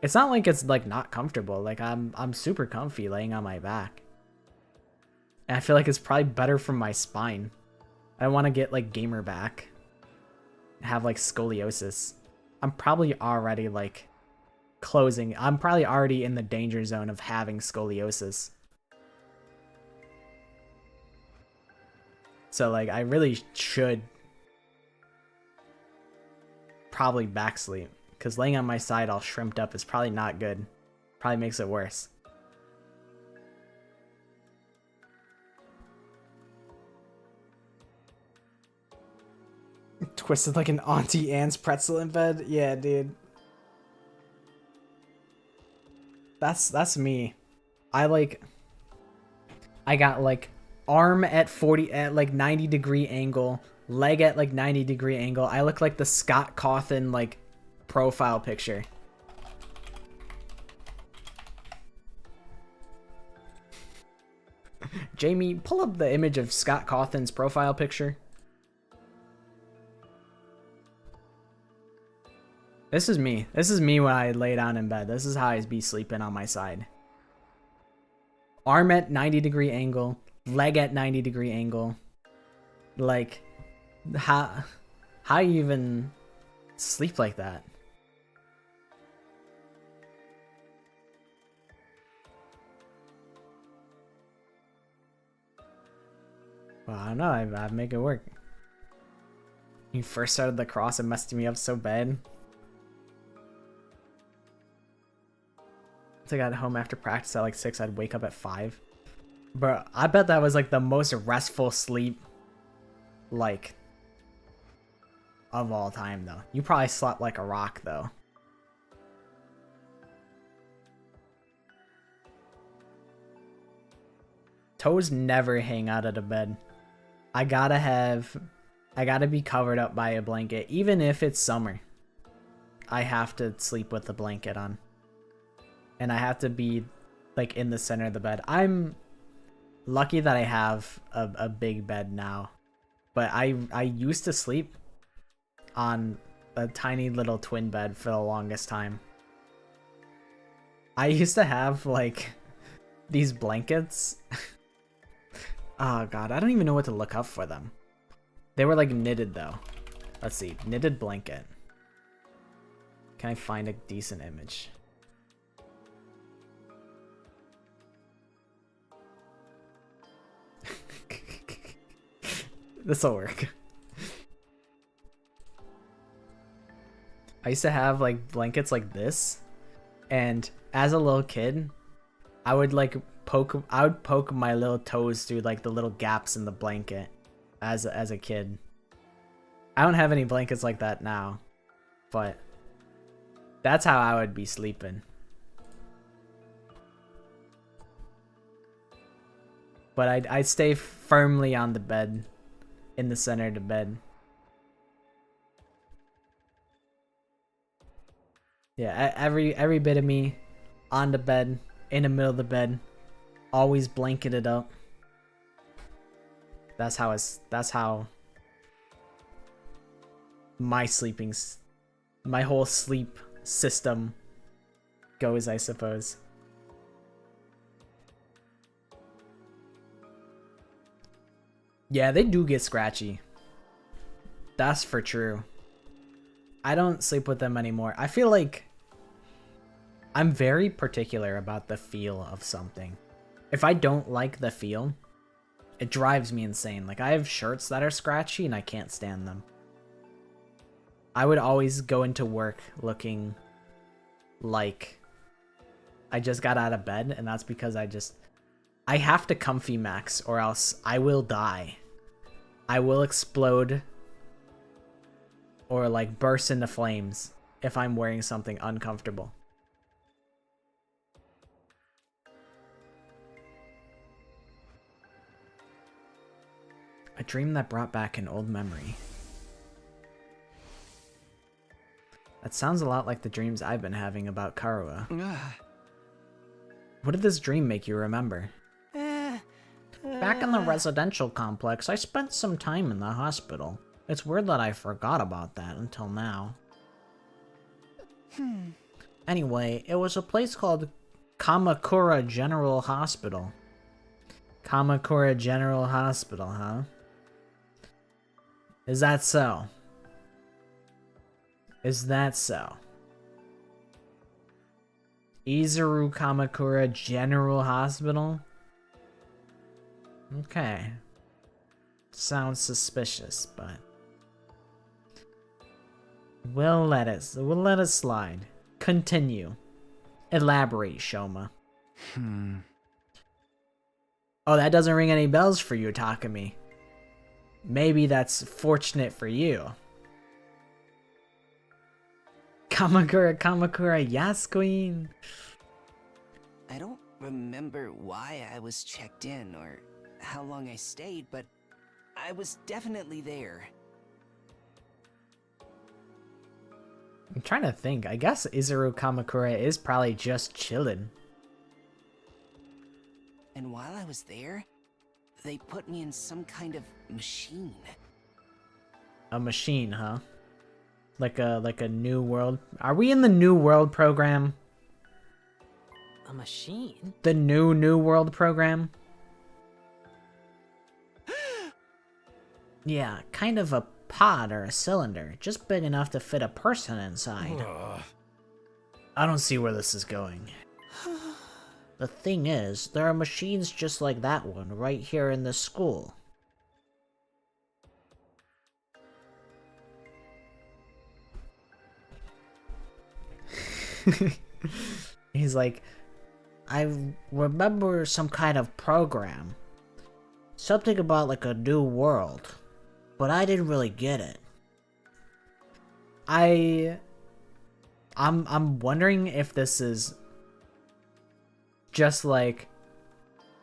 It's not like it's like not comfortable. Like I'm super comfy laying on my back. And I feel like it's probably better for my spine. I want to get like gamer back. Have like scoliosis. I'm probably already like I'm probably already in the danger zone of having scoliosis. So like I really should probably back sleep, because laying on my side all shrimped up is probably not good. Probably makes it worse. Twisted like an Auntie Anne's pretzel in bed? Yeah, dude. That's me. I got like arm at like 90-degree angle, leg at like 90-degree angle. I look like the Scott Cawthon like profile picture. Jamie, pull up the image of Scott Cawthon's profile picture. This is me. This is me when I lay down in bed. This is how I'd be sleeping on my side. Arm at 90-degree angle, leg at 90-degree angle. Like, how you even sleep like that? Well, I don't know. I make it work. You first started the cross and messed me up so bad. I got home after practice at like 6. I'd wake up at 5. But I bet that was like the most restful sleep, like, of all time though. You probably slept like a rock though. Toes never hang out of the bed. I gotta be covered up by a blanket. Even if it's summer, I have to sleep with the blanket on. And I have to be like in the center of the bed. I'm lucky that I have a big bed now, but I used to sleep on a tiny little twin bed for the longest time. I used to have like these blankets. Oh god, I don't even know what to look up for them. They were like knitted though. Let's see, knitted blanket. Can I find a decent image? This'll work. I used to have like blankets like this, and as a little kid, I would poke my little toes through like the little gaps in the blanket as a kid. I don't have any blankets like that now, but that's how I would be sleeping. But I'd stay firmly on the bed, in the center of the bed. Yeah, every bit of me on the bed, in the middle of the bed, always blanketed up. That's how my whole sleep system goes, I suppose. Yeah, they do get scratchy. That's for true. I don't sleep with them anymore. I feel like I'm very particular about the feel of something. If I don't like the feel, it drives me insane. Like, I have shirts that are scratchy and I can't stand them. I would always go into work looking like I just got out of bed, and that's because I have to comfy max or else I will die. I will explode or like burst into flames if I'm wearing something uncomfortable. dream that brought back an old memory. That sounds a lot like the dreams I've been having about Karua. What did this dream make you remember? Back in the residential complex, I spent some time in the hospital. It's weird that I forgot about that until now. Anyway, it was a place called Kamakura General Hospital. Kamakura General Hospital, huh? Is that so? Is that so? Izuru Kamakura General Hospital? Okay. Sounds suspicious, but we'll let it slide. Continue. Elaborate, Shoma. Oh, that doesn't ring any bells for you, Takumi. Maybe that's fortunate for you. Kamakura, yes, queen. I don't remember why I was checked in or how long I stayed, but I was definitely there. I'm trying to think. I guess Izuru Kamakura is probably just chilling. And while I was there, they put me in some kind of machine. A machine, huh? Like a new world. Are we in the new world program? A machine? The new world program? Yeah, kind of a pod or a cylinder, just big enough to fit a person inside. I don't see where this is going. The thing is, there are machines just like that one right here in this school. He's like, I remember some kind of program. Something about like a new world. But I didn't really get it. I'm wondering if this is just like,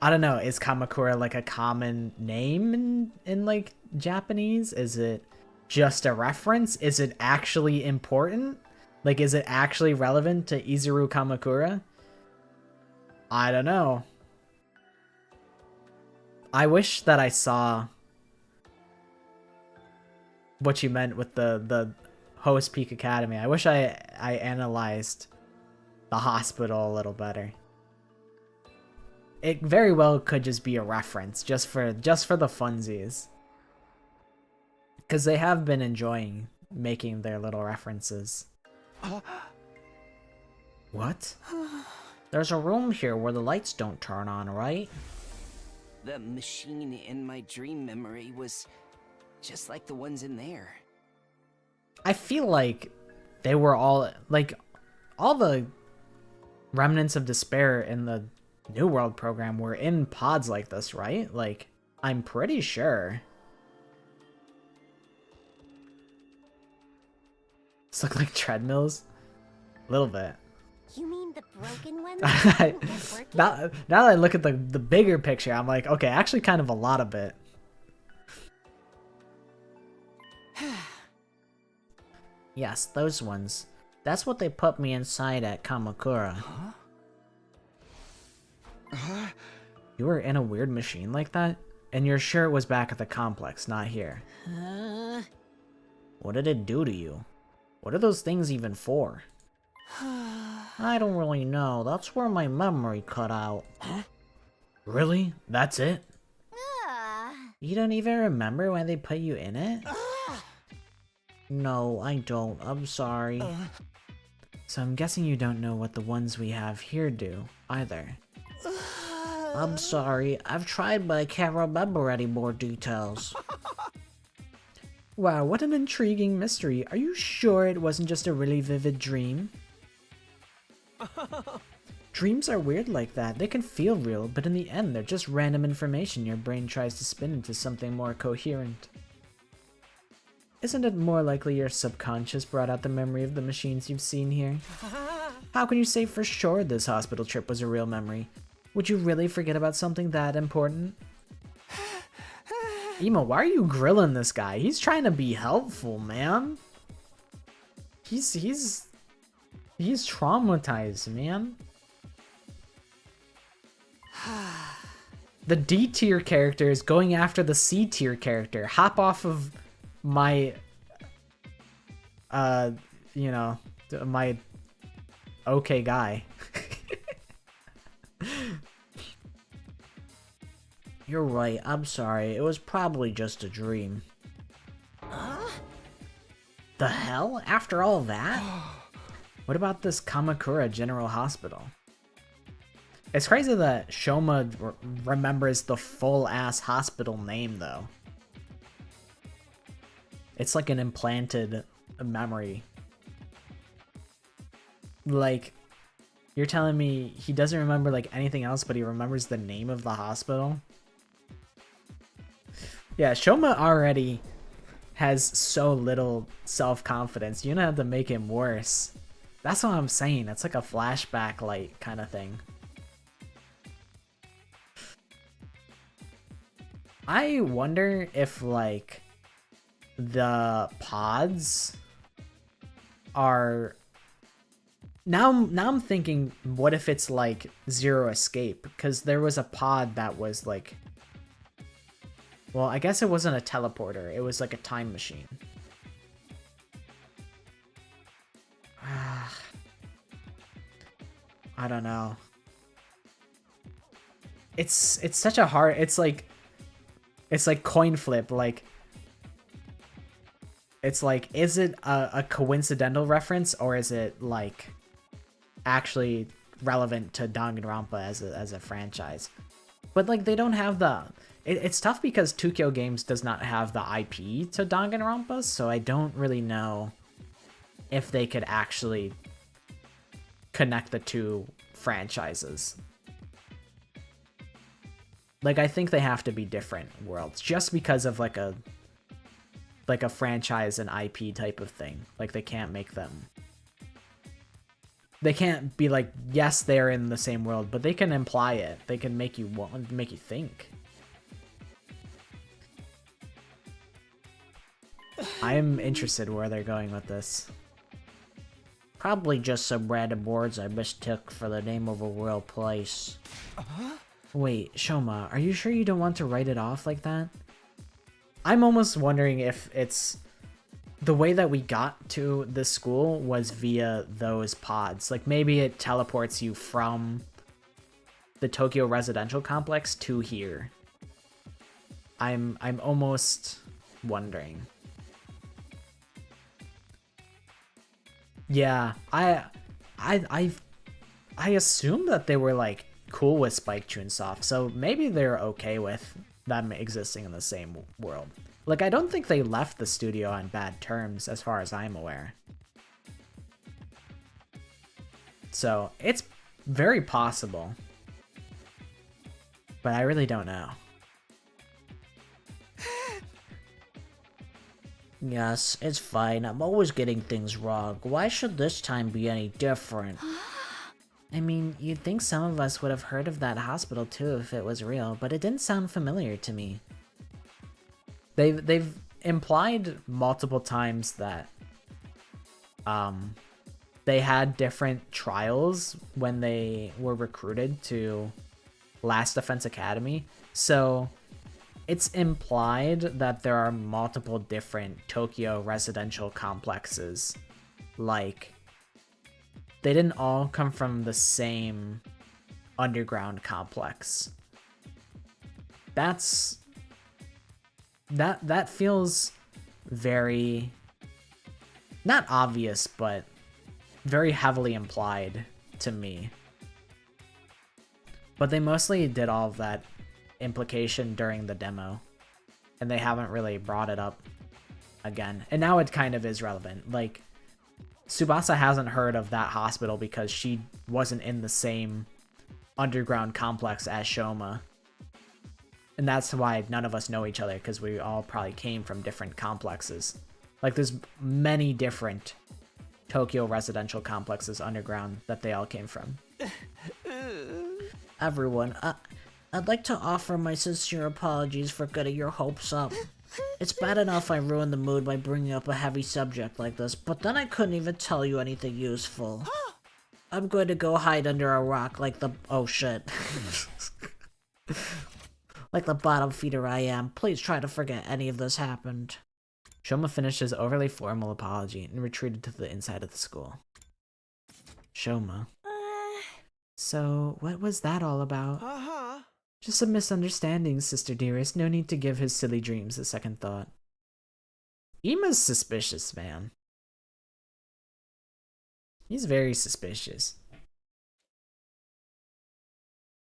I don't know, is Kamakura like a common name in like Japanese? Is it just a reference? Is it actually important? Like, is it actually relevant to Izuru Kamakura? I don't know. I wish that I saw what you meant with the Host Peak Academy. I wish I analyzed the hospital a little better. It very well could just be a reference, just for the funsies. Because they have been enjoying making their little references. What? There's a room here where the lights don't turn on, right? The machine in my dream memory was just like the ones in there. I feel like they were all the remnants of despair in the New World program were in pods like this, right? Like, I'm pretty sure. These look like treadmills. A little bit. You mean the broken ones? now that I look at the bigger picture, I'm like, okay, actually kind of a lot of it. Yes, those ones. That's what they put me inside at Kamakura. You were in a weird machine like that? And you're sure it was back at the complex, not here? What did it do to you? What are those things even for? I don't really know. That's where my memory cut out. Really? That's it? You don't even remember when they put you in it? No, I don't. I'm sorry. So I'm guessing you don't know what the ones we have here do, either. I'm sorry. I've tried, but I can't remember any more details. Wow, what an intriguing mystery. Are you sure it wasn't just a really vivid dream? Dreams are weird like that. They can feel real, but in the end, they're just random information your brain tries to spin into something more coherent. Isn't it more likely your subconscious brought out the memory of the machines you've seen here? How can you say for sure this hospital trip was a real memory? Would you really forget about something that important? Emo, why are you grilling this guy? He's trying to be helpful, man. He's traumatized, man. The D tier character is going after the C tier character. Hop off of my, you know, my okay guy. You're right, I'm sorry. It was probably just a dream. The hell? After all that? What about this Kamakura General Hospital? It's crazy that Shoma remembers the full-ass hospital name, though. It's like an implanted memory. Like, you're telling me he doesn't remember, like, anything else, but he remembers the name of the hospital? Yeah, Shoma already has so little self-confidence. You don't have to make him worse. That's what I'm saying. It's like a flashback light kind of thing. I wonder if, like, the pods are... Now I'm thinking, what if it's, like, Zero Escape? Because there was a pod that was, like... Well, I guess it wasn't a teleporter. It was, like, a time machine. I don't know. It's such a hard... It's like coin flip. Like, it's like, is it a coincidental reference, or is it like actually relevant to Danganronpa as a franchise? But like, they don't have the... It's tough because Tokyo Games does not have the IP to Danganronpa, so I don't really know if they could actually connect the two franchises. Like, I think they have to be different worlds, just because of like a franchise and IP type of thing. Like, they can't make them... They can't be like, yes, they're in the same world, but they can imply it. They can make you think. I'm interested where they're going with this. Probably just some random words I mistook for the name of a real place. Wait, Shoma, are you sure you don't want to write it off like that? I'm almost wondering if it's... The way that we got to this school was via those pods. Like, maybe it teleports you from the Tokyo residential complex to here. I'm almost wondering. Yeah, I assume that they were like cool with Spike Chunsoft, so maybe they're okay with them existing in the same world. Like, I don't think they left the studio on bad terms, as far as I'm aware. So, it's very possible. But I really don't know. Yes, it's fine. I'm always getting things wrong. Why should this time be any different? I mean, you'd think some of us would have heard of that hospital too if it was real, but it didn't sound familiar to me. They've implied multiple times that they had different trials when they were recruited to Last Defense Academy. So it's implied that there are multiple different Tokyo residential complexes. Like, they didn't all come from the same underground complex. That feels very, not obvious, but very heavily implied to me. But they mostly did all of that implication during the demo, and they haven't really brought it up again. And now it kind of is relevant. Like, Tsubasa hasn't heard of that hospital because she wasn't in the same underground complex as Shoma. And that's why none of us know each other, because we all probably came from different complexes. Like, there's many different Tokyo residential complexes underground that they all came from. Everyone, I'd like to offer my sincere apologies for getting your hopes up. It's bad enough I ruined the mood by bringing up a heavy subject like this, but then I couldn't even tell you anything useful. I'm going to go hide under a rock like the— oh shit. Like the bottom feeder I am. Please try to forget any of this happened. Shoma finished his overly formal apology and retreated to the inside of the school. Shoma. So, what was that all about? Just a misunderstanding, sister dearest. No need to give his silly dreams a second thought. Ima's suspicious, man. He's very suspicious.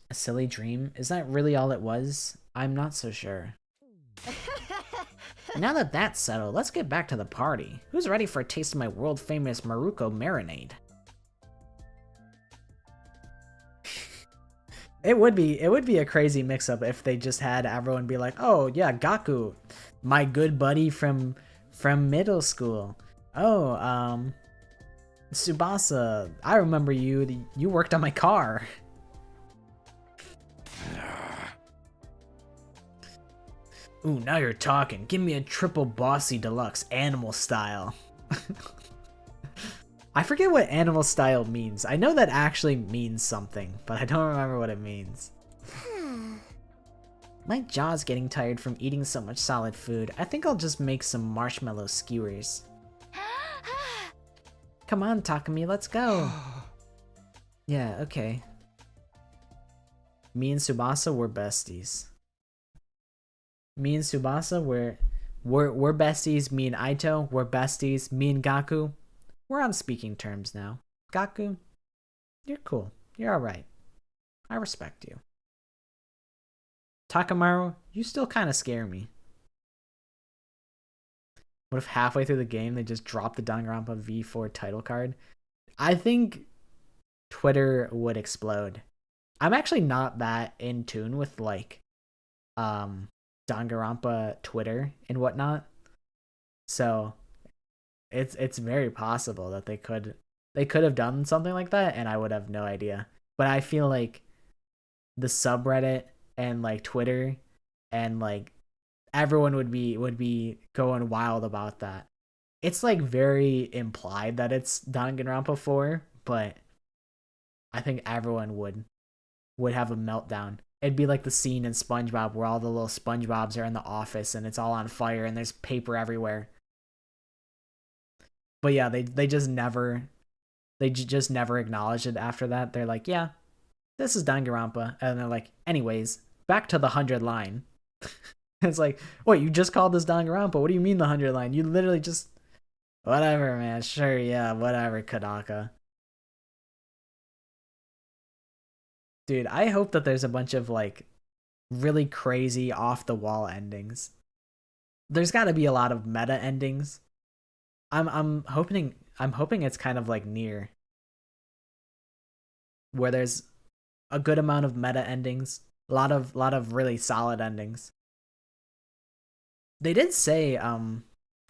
A silly dream? Is that really all it was? I'm not so sure. Now that that's settled, let's get back to the party. Who's ready for a taste of my world-famous Maruko marinade? It would be a crazy mix-up if they just had everyone be like, oh yeah, Gaku, my good buddy from middle school. Oh, Tsubasa, I remember you. You worked on my car. Ooh, now you're talking. Give me a triple bossy deluxe animal style. I forget what animal style means. I know that actually means something, but I don't remember what it means. My jaw's getting tired from eating so much solid food. I think I'll just make some marshmallow skewers. Come on, Takumi, let's go. Yeah, okay. Me and Tsubasa were besties. Me and Tsubasa we're besties. Me and Aito, we're besties. Me and Gaku, we're on speaking terms now. Gaku, you're cool. You're alright. I respect you. Takamaru, you still kind of scare me. What if halfway through the game they just drop the Danganronpa V4 title card? I think Twitter would explode. I'm actually not that in tune with like Danganronpa Twitter and whatnot. So it's very possible that they could have done something like that and I would have no idea. But I feel like the subreddit and like Twitter and like everyone would be going wild about that. It's like very implied that it's Danganronpa 4, but I think everyone would have a meltdown. It'd be like the scene in SpongeBob where all the little SpongeBobs are in the office and it's all on fire and there's paper everywhere. But yeah, they just never acknowledged it after that. They're like, yeah, this is Danganronpa. And they're like, anyways, back to the 100 line. It's like, what, you just called this Danganronpa? What do you mean the 100 line? You literally just... Whatever, man. Sure, yeah, whatever, Kodaka. Dude, I hope that there's a bunch of, like, really crazy, off-the-wall endings. There's gotta be a lot of meta endings. I'm hoping it's kind of like Nier, where there's a good amount of meta endings, a lot of really solid endings. They did say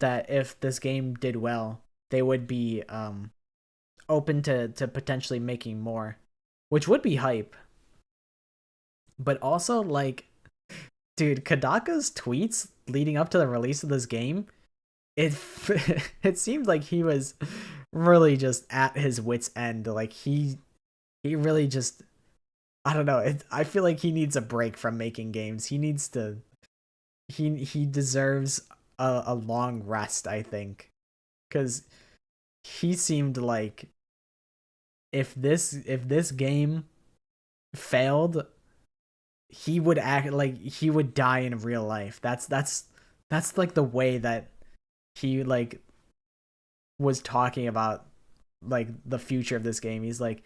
that if this game did well, they would be open to potentially making more, which would be hype. But also, like, dude, Kodaka's tweets leading up to the release of this game, it seemed like he was really just at his wit's end. Like he really just, I don't know. I feel like he needs a break from making games. He needs to. He deserves a long rest, I think, because he seemed like if this game failed, he would act like he would die in real life. That's like the way that he like was talking about like the future of this game. He's like,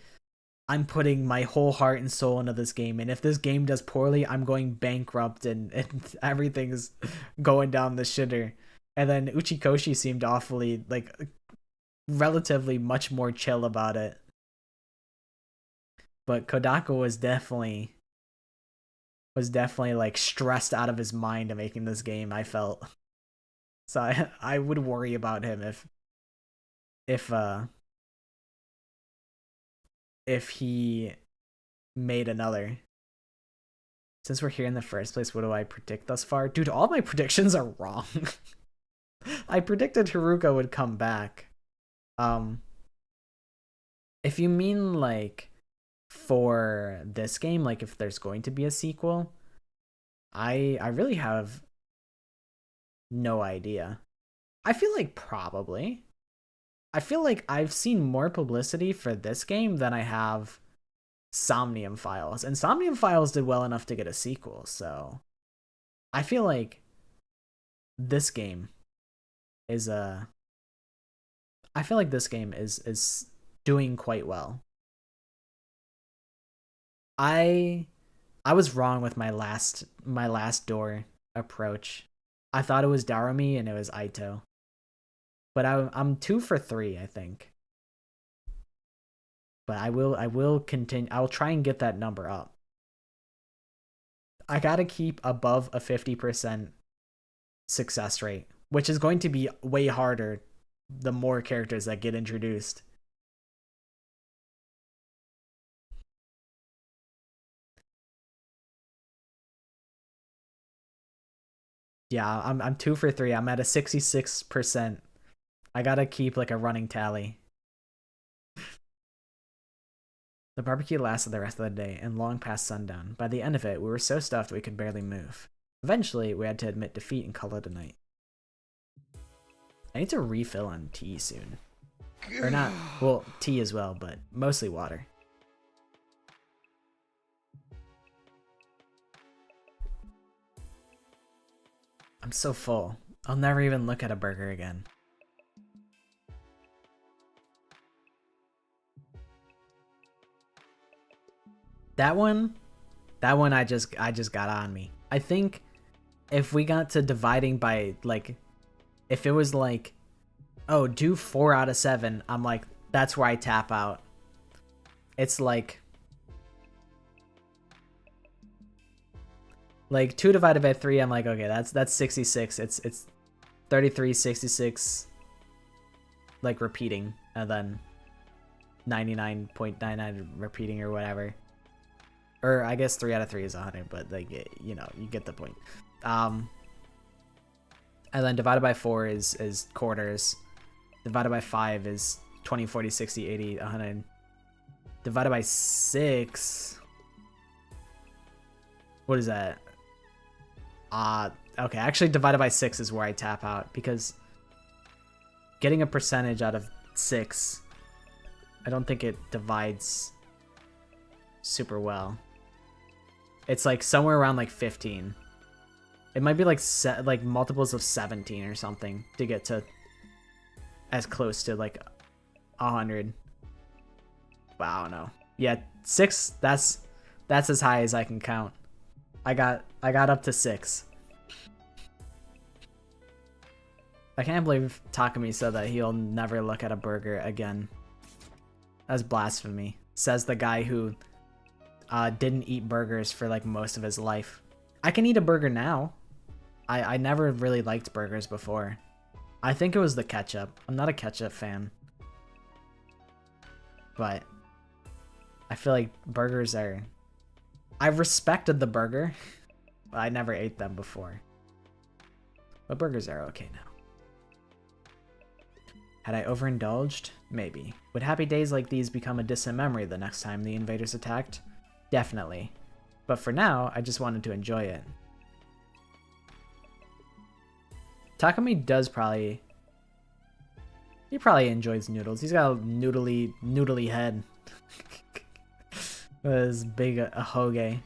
I'm putting my whole heart and soul into this game, and if this game does poorly, I'm going bankrupt and everything's going down the shitter. And then Uchikoshi seemed awfully like relatively much more chill about it. But Kodaka was definitely like stressed out of his mind making this game, I felt. So I would worry about him if he made another. Since we're here in the first place, what do I predict thus far? Dude, all my predictions are wrong. I predicted Haruka would come back. If you mean like for this game, like if there's going to be a sequel, I really have no idea. I feel like probably. I feel like I've seen more publicity for this game than I have Somnium Files. And Somnium Files did well enough to get a sequel, so I feel like this game is is doing quite well. I was wrong with my last door approach. I thought it was Darumi and it was Aito. But I'm 2 for 3, I think. But I will continue. I'll try and get that number up. I gotta keep above a 50% success rate, which is going to be way harder the more characters that get introduced. Yeah, I'm 2 for 3. I'm at a 66%. I gotta keep like a running tally. The barbecue lasted the rest of the day and long past sundown. By the end of it, we were so stuffed we could barely move. Eventually, we had to admit defeat and call it a night. I need to refill on tea soon. Or not, well, tea as well, but mostly water. I'm so full. I'll never even look at a burger again. That one I just got on me. I think if we got to dividing by like, if it was like, oh, do 4 out of 7, I'm like, that's where I tap out. It's like 2 divided by 3, I'm like, okay, that's 66. It's 33, 66, like repeating, and then 99.99 repeating or whatever. Or I guess 3 out of 3 is 100, but like, you know, you get the point. And then divided by 4 is quarters. Divided by 5 is 20, 40, 60, 80, 100. Divided by 6. What is that? Okay, actually divided by 6 is where I tap out, because getting a percentage out of 6, I don't think it divides super well. It's like somewhere around like 15. It might be like multiples of 17 or something to get to as close to like 100. Wow, I don't know. Yeah, 6. That's as high as I can count. I got up to 6. I can't believe Takumi said that he'll never look at a burger again. That's blasphemy. Says the guy who didn't eat burgers for like most of his life. I can eat a burger now. I never really liked burgers before. I think it was the ketchup. I'm not a ketchup fan. But I feel like burgers are... I've respected the burger, but I never ate them before. But burgers are okay now. Had I overindulged? Maybe. Would happy days like these become a distant memory the next time the invaders attacked? Definitely. But for now, I just wanted to enjoy it. Takumi does probably... He probably enjoys noodles. He's got a noodly head. With his big ahoge.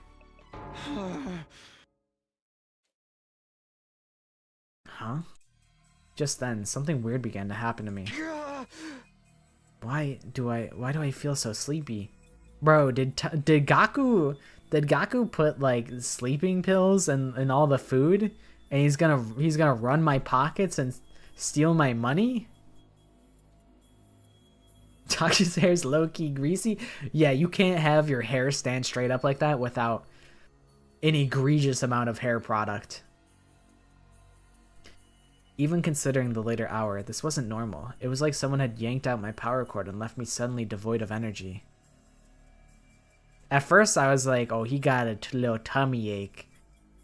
Huh? Just then, something weird began to happen to me. Why do I feel so sleepy? Bro, did Gaku put like sleeping pills in all the food, and he's gonna run my pockets and steal my money? Takshi's hair's low-key greasy. Yeah, you can't have your hair stand straight up like that without an egregious amount of hair product. Even considering the later hour, this wasn't normal. It was like someone had yanked out my power cord and left me suddenly devoid of energy. At first, I was like, oh, he got a little tummy ache.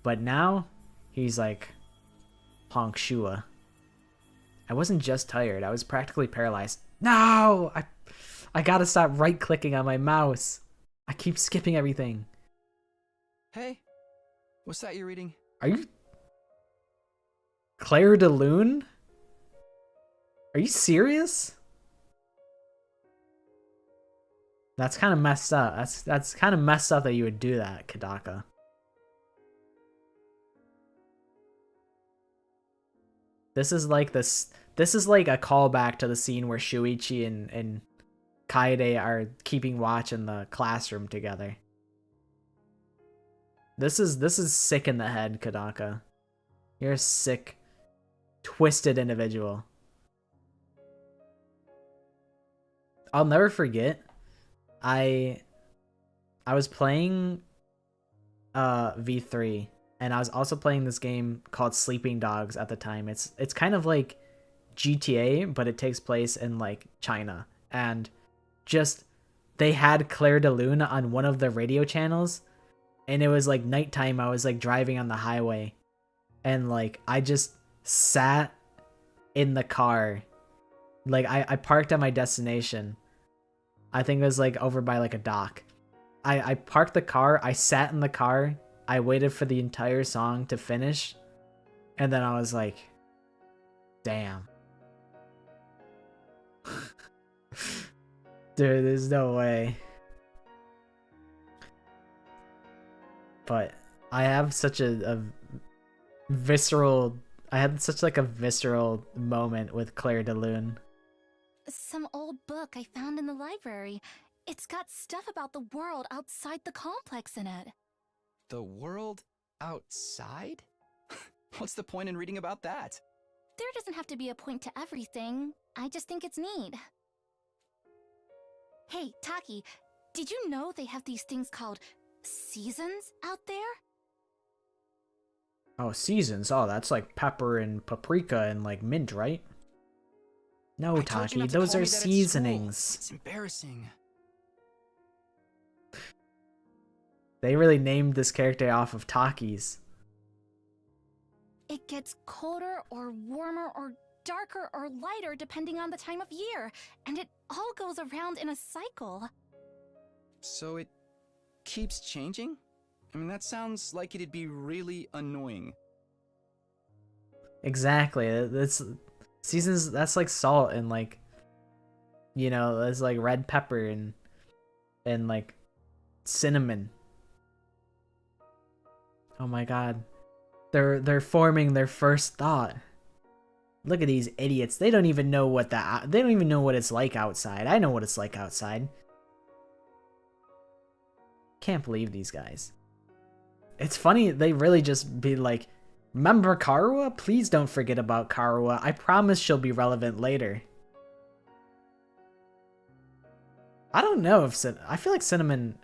But now, he's like, honk shua. I wasn't just tired. I was practically paralyzed. No! I gotta stop right-clicking on my mouse. I keep skipping everything. Hey, what's that you're reading? Are you... Claire de Lune? Are you serious? That's kind of messed up. That's kind of messed up that you would do that, Kadaka. This is like this. This is like a callback to the scene where Shuichi and Kaede are keeping watch in the classroom together. This is sick in the head, Kadaka. You're a sick, twisted individual. I'll never forget. I was playing V3, and I was also playing this game called Sleeping Dogs at the time. It's kind of like GTA, but it takes place in like China, and just they had Claire de Lune on one of the radio channels, and it was like nighttime. I was like driving on the highway, and like I just sat in the car, like I parked at my destination. I think it was like over by like a dock. I parked the car, I sat in the car, I waited for the entire song to finish, and then I was like, damn. Dude, there's no way. But I have such a visceral, I had such like a visceral moment with Claire de Lune. Some old book I found in the library. It's got stuff about the world outside the complex in it. The world outside? What's the point in reading about that? There doesn't have to be a point to everything. I just think it's neat. Hey, Taki, did you know they have these things called seasons out there? Oh, seasons. Oh, that's like pepper and paprika and like mint, right? No, Taki, those are seasonings. It's embarrassing. They really named this character off of Takis. It gets colder or warmer or darker or lighter depending on the time of year, and it all goes around in a cycle. So it keeps changing? I mean, that sounds like it'd be really annoying. Exactly. That's seasons. That's like salt and like, you know, that's like red pepper and like cinnamon. Oh my god, they're forming their first thought. Look at these idiots. They don't even know what they don't even know what it's like outside. I know what it's like outside. Can't believe these guys. It's funny, they really just be like, remember Karuha? Please don't forget about Karuha. I promise she'll be relevant later. I don't know if I feel like cinnamon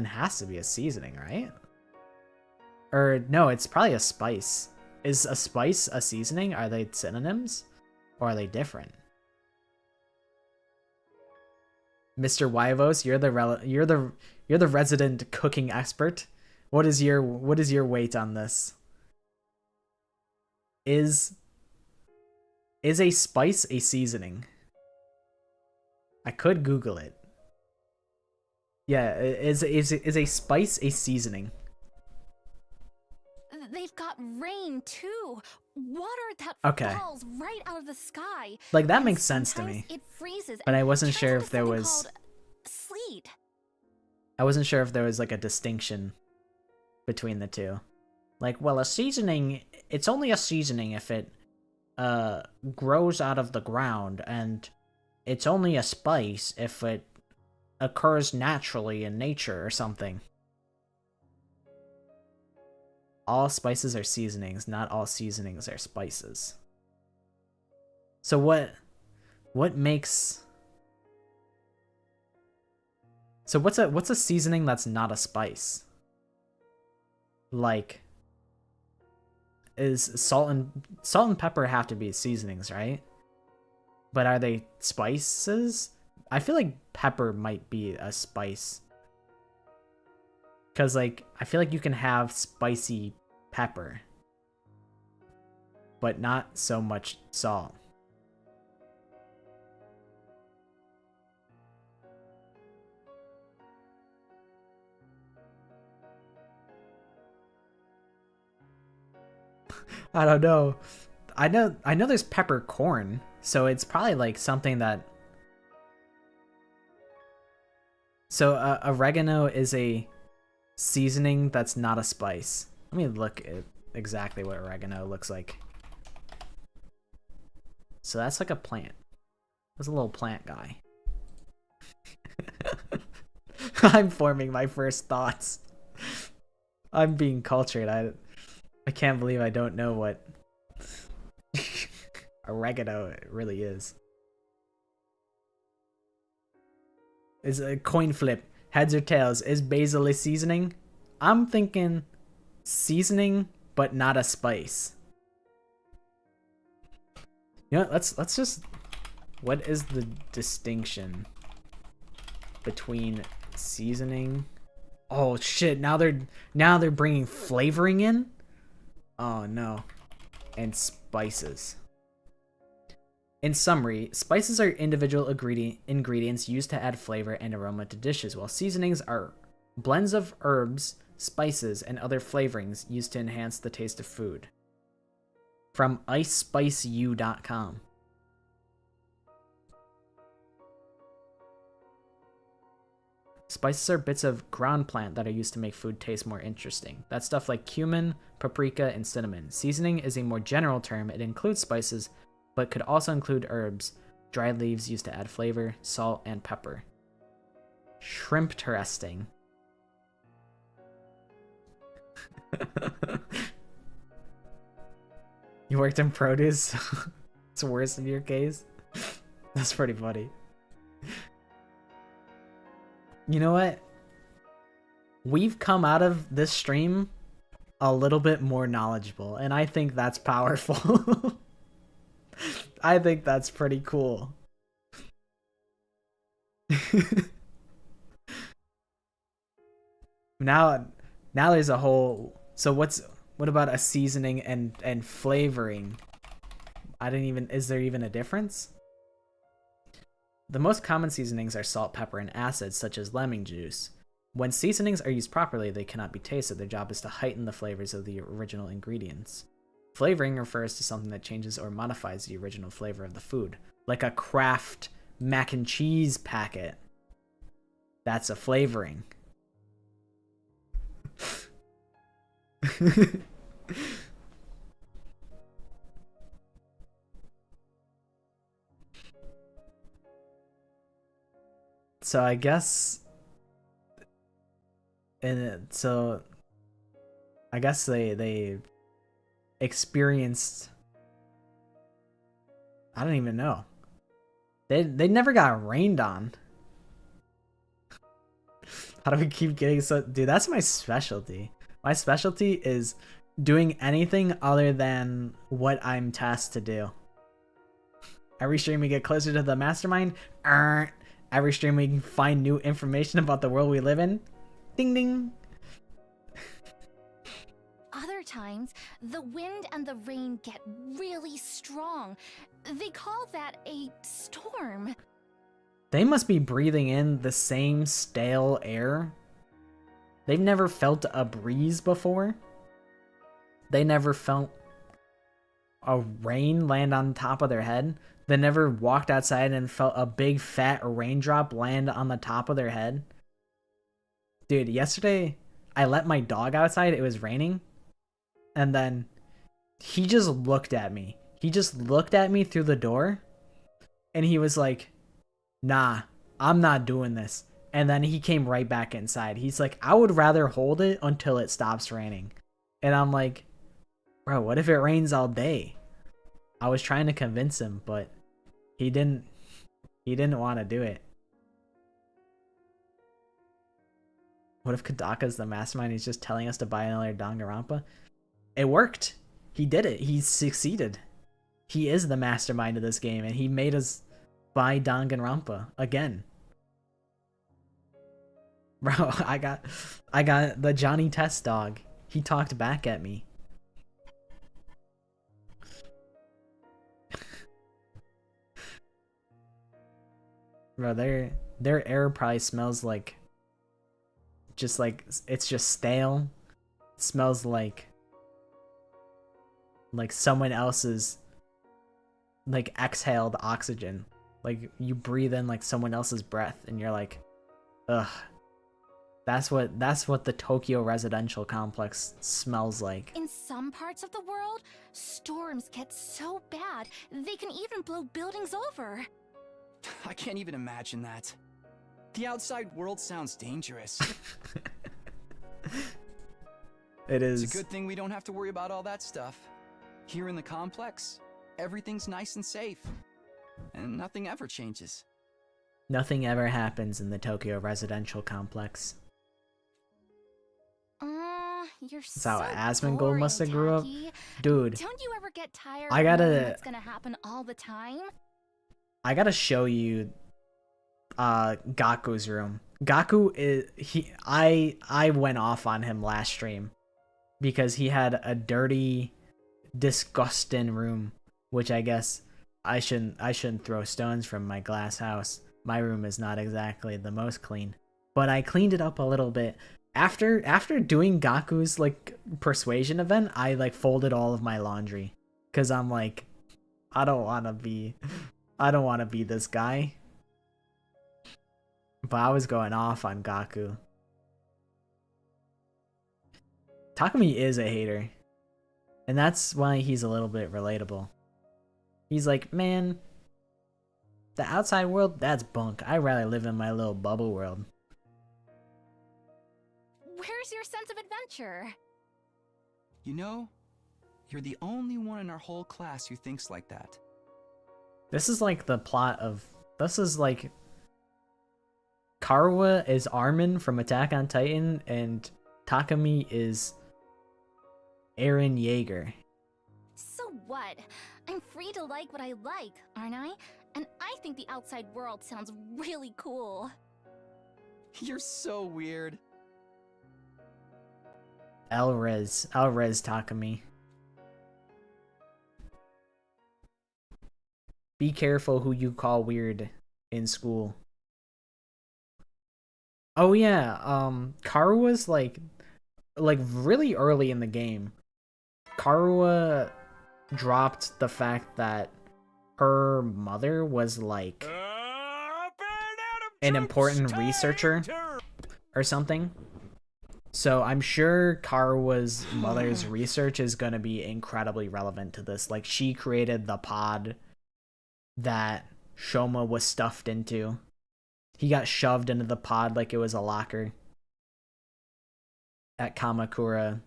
has to be a seasoning, right? Or no, it's probably a spice. Is a spice a seasoning? Are they synonyms? Or are they different? Mr. Wyvos, you're the resident cooking expert. What is your weight on this? Is a spice a seasoning? I could Google it. Yeah, is a spice a seasoning? They've got rain too. Water that falls right out of the sky. Like that makes sense to me. It freezes. But I wasn't sure if there was sleet. I wasn't sure if there was like a distinction between the two. Like, well, a seasoning, it's only a seasoning if it grows out of the ground, and it's only a spice if it occurs naturally in nature or something. All spices are seasonings, not all seasonings are spices. So what makes... So what's a seasoning that's not a spice? Like, is salt and pepper have to be seasonings, right? But are they spices? I feel like pepper might be a spice. Because, like, I feel like you can have spicy pepper, but not so much salt. I don't know. I know there's peppercorn, so it's probably like something that. So oregano is a seasoning that's not a spice. Let me look at exactly what oregano looks like. So that's like a plant. That's a little plant guy. I'm forming my first thoughts. I'm being cultured. I can't believe I don't know what oregano really is. Is a coin flip. Heads or tails? Is basil a seasoning? I'm thinking seasoning, but not a spice. You know what? Let's just. What is the distinction between seasoning? Oh shit! Now they're bringing flavoring in. Oh no, and spices. In summary, spices are individual ingredients used to add flavor and aroma to dishes, while seasonings are blends of herbs, spices, and other flavorings used to enhance the taste of food. From icespiceu.com. Spices are bits of ground plant that are used to make food taste more interesting. That's stuff like cumin, paprika, and cinnamon. Seasoning is a more general term. It includes spices, but could also include herbs, dried leaves used to add flavor, salt, and pepper. Shrimp interesting. You worked in produce? It's worse in your case? That's pretty funny. You know what? We've come out of this stream a little bit more knowledgeable, and I think that's powerful. I think that's pretty cool. Now there's a whole. So what about a seasoning and flavoring? Is there even a difference? The most common seasonings are salt, pepper, and acids such as lemon juice. When seasonings are used properly, they cannot be tasted. Their job is to heighten the flavors of the original ingredients. Flavoring refers to something that changes or modifies the original flavor of the food, like a Kraft mac and cheese packet. That's a flavoring. So I guess, they experienced. I don't even know. They never got rained on. How do we keep getting so? Dude, that's my specialty. My specialty is doing anything other than what I'm tasked to do. Every stream we get closer to the mastermind. Every stream we can find new information about the world we live in. Ding ding. Other times, the wind and the rain get really strong. They call that a storm. They must be breathing in the same stale air. They've never felt a breeze before. They never felt a rain land on top of their head. They never walked outside and felt a big fat raindrop land on the top of their head. Dude, yesterday I let my dog outside. It was raining. And then he just looked at me. He just looked at me through the door. And he was like, nah, I'm not doing this. And then he came right back inside. He's like, I would rather hold it until it stops raining. And I'm like, bro, what if it rains all day? I was trying to convince him, but he didn't want to do it. What if Kadaka's the mastermind? He's just telling us to buy another Danganronpa? It worked. He did it. He succeeded. He is the mastermind of this game, and he made us buy Danganronpa again. Bro, I got the Johnny Test dog. He talked back at me. Bro, their air probably smells like it's just stale. It smells like someone else's like exhaled oxygen. Like you breathe in like someone else's breath and you're like, ugh. That's what the Tokyo residential complex smells like. In some parts of the world, storms get so bad they can even blow buildings over. I can't even imagine that. The outside world sounds dangerous. It is. It's a good thing we don't have to worry about all that stuff. Here in the complex, everything's nice and safe. And nothing ever changes. Nothing ever happens in the Tokyo residential complex. You're That's so how Asmongold boring, must have grew up. Tacky. Dude, Don't you ever get tired I of knowing gotta what's gonna happen all the time? show you Gaku's room. Gaku is I went off on him last stream because he had a dirty, disgusting room, which I guess I shouldn't throw stones from my glass house. My room is not exactly the most clean, but I cleaned it up a little bit. After doing Gaku's like persuasion event, I like folded all of my laundry cuz I'm like I don't want to be this guy. But I was going off on Gaku. Takumi is a hater. And that's why he's a little bit relatable. He's like, man, the outside world, that's bunk. I'd rather live in my little bubble world. Where's your sense of adventure? You know, you're the only one in our whole class who thinks like that. This is like the plot of... This is like... Karuha is Armin from Attack on Titan, and Takumi is Eren Yeager. So what? I'm free to like what I like, aren't I? And I think the outside world sounds really cool. You're so weird. Elrez Takumi. Be careful who you call weird in school. Oh yeah, Karua's like really early in the game. Karua dropped the fact that her mother was like an important researcher or something. So I'm sure Karua's mother's research is going to be incredibly relevant to this. Like, she created the pod that Shoma was stuffed into. He got shoved into the pod like it was a locker at Kamakura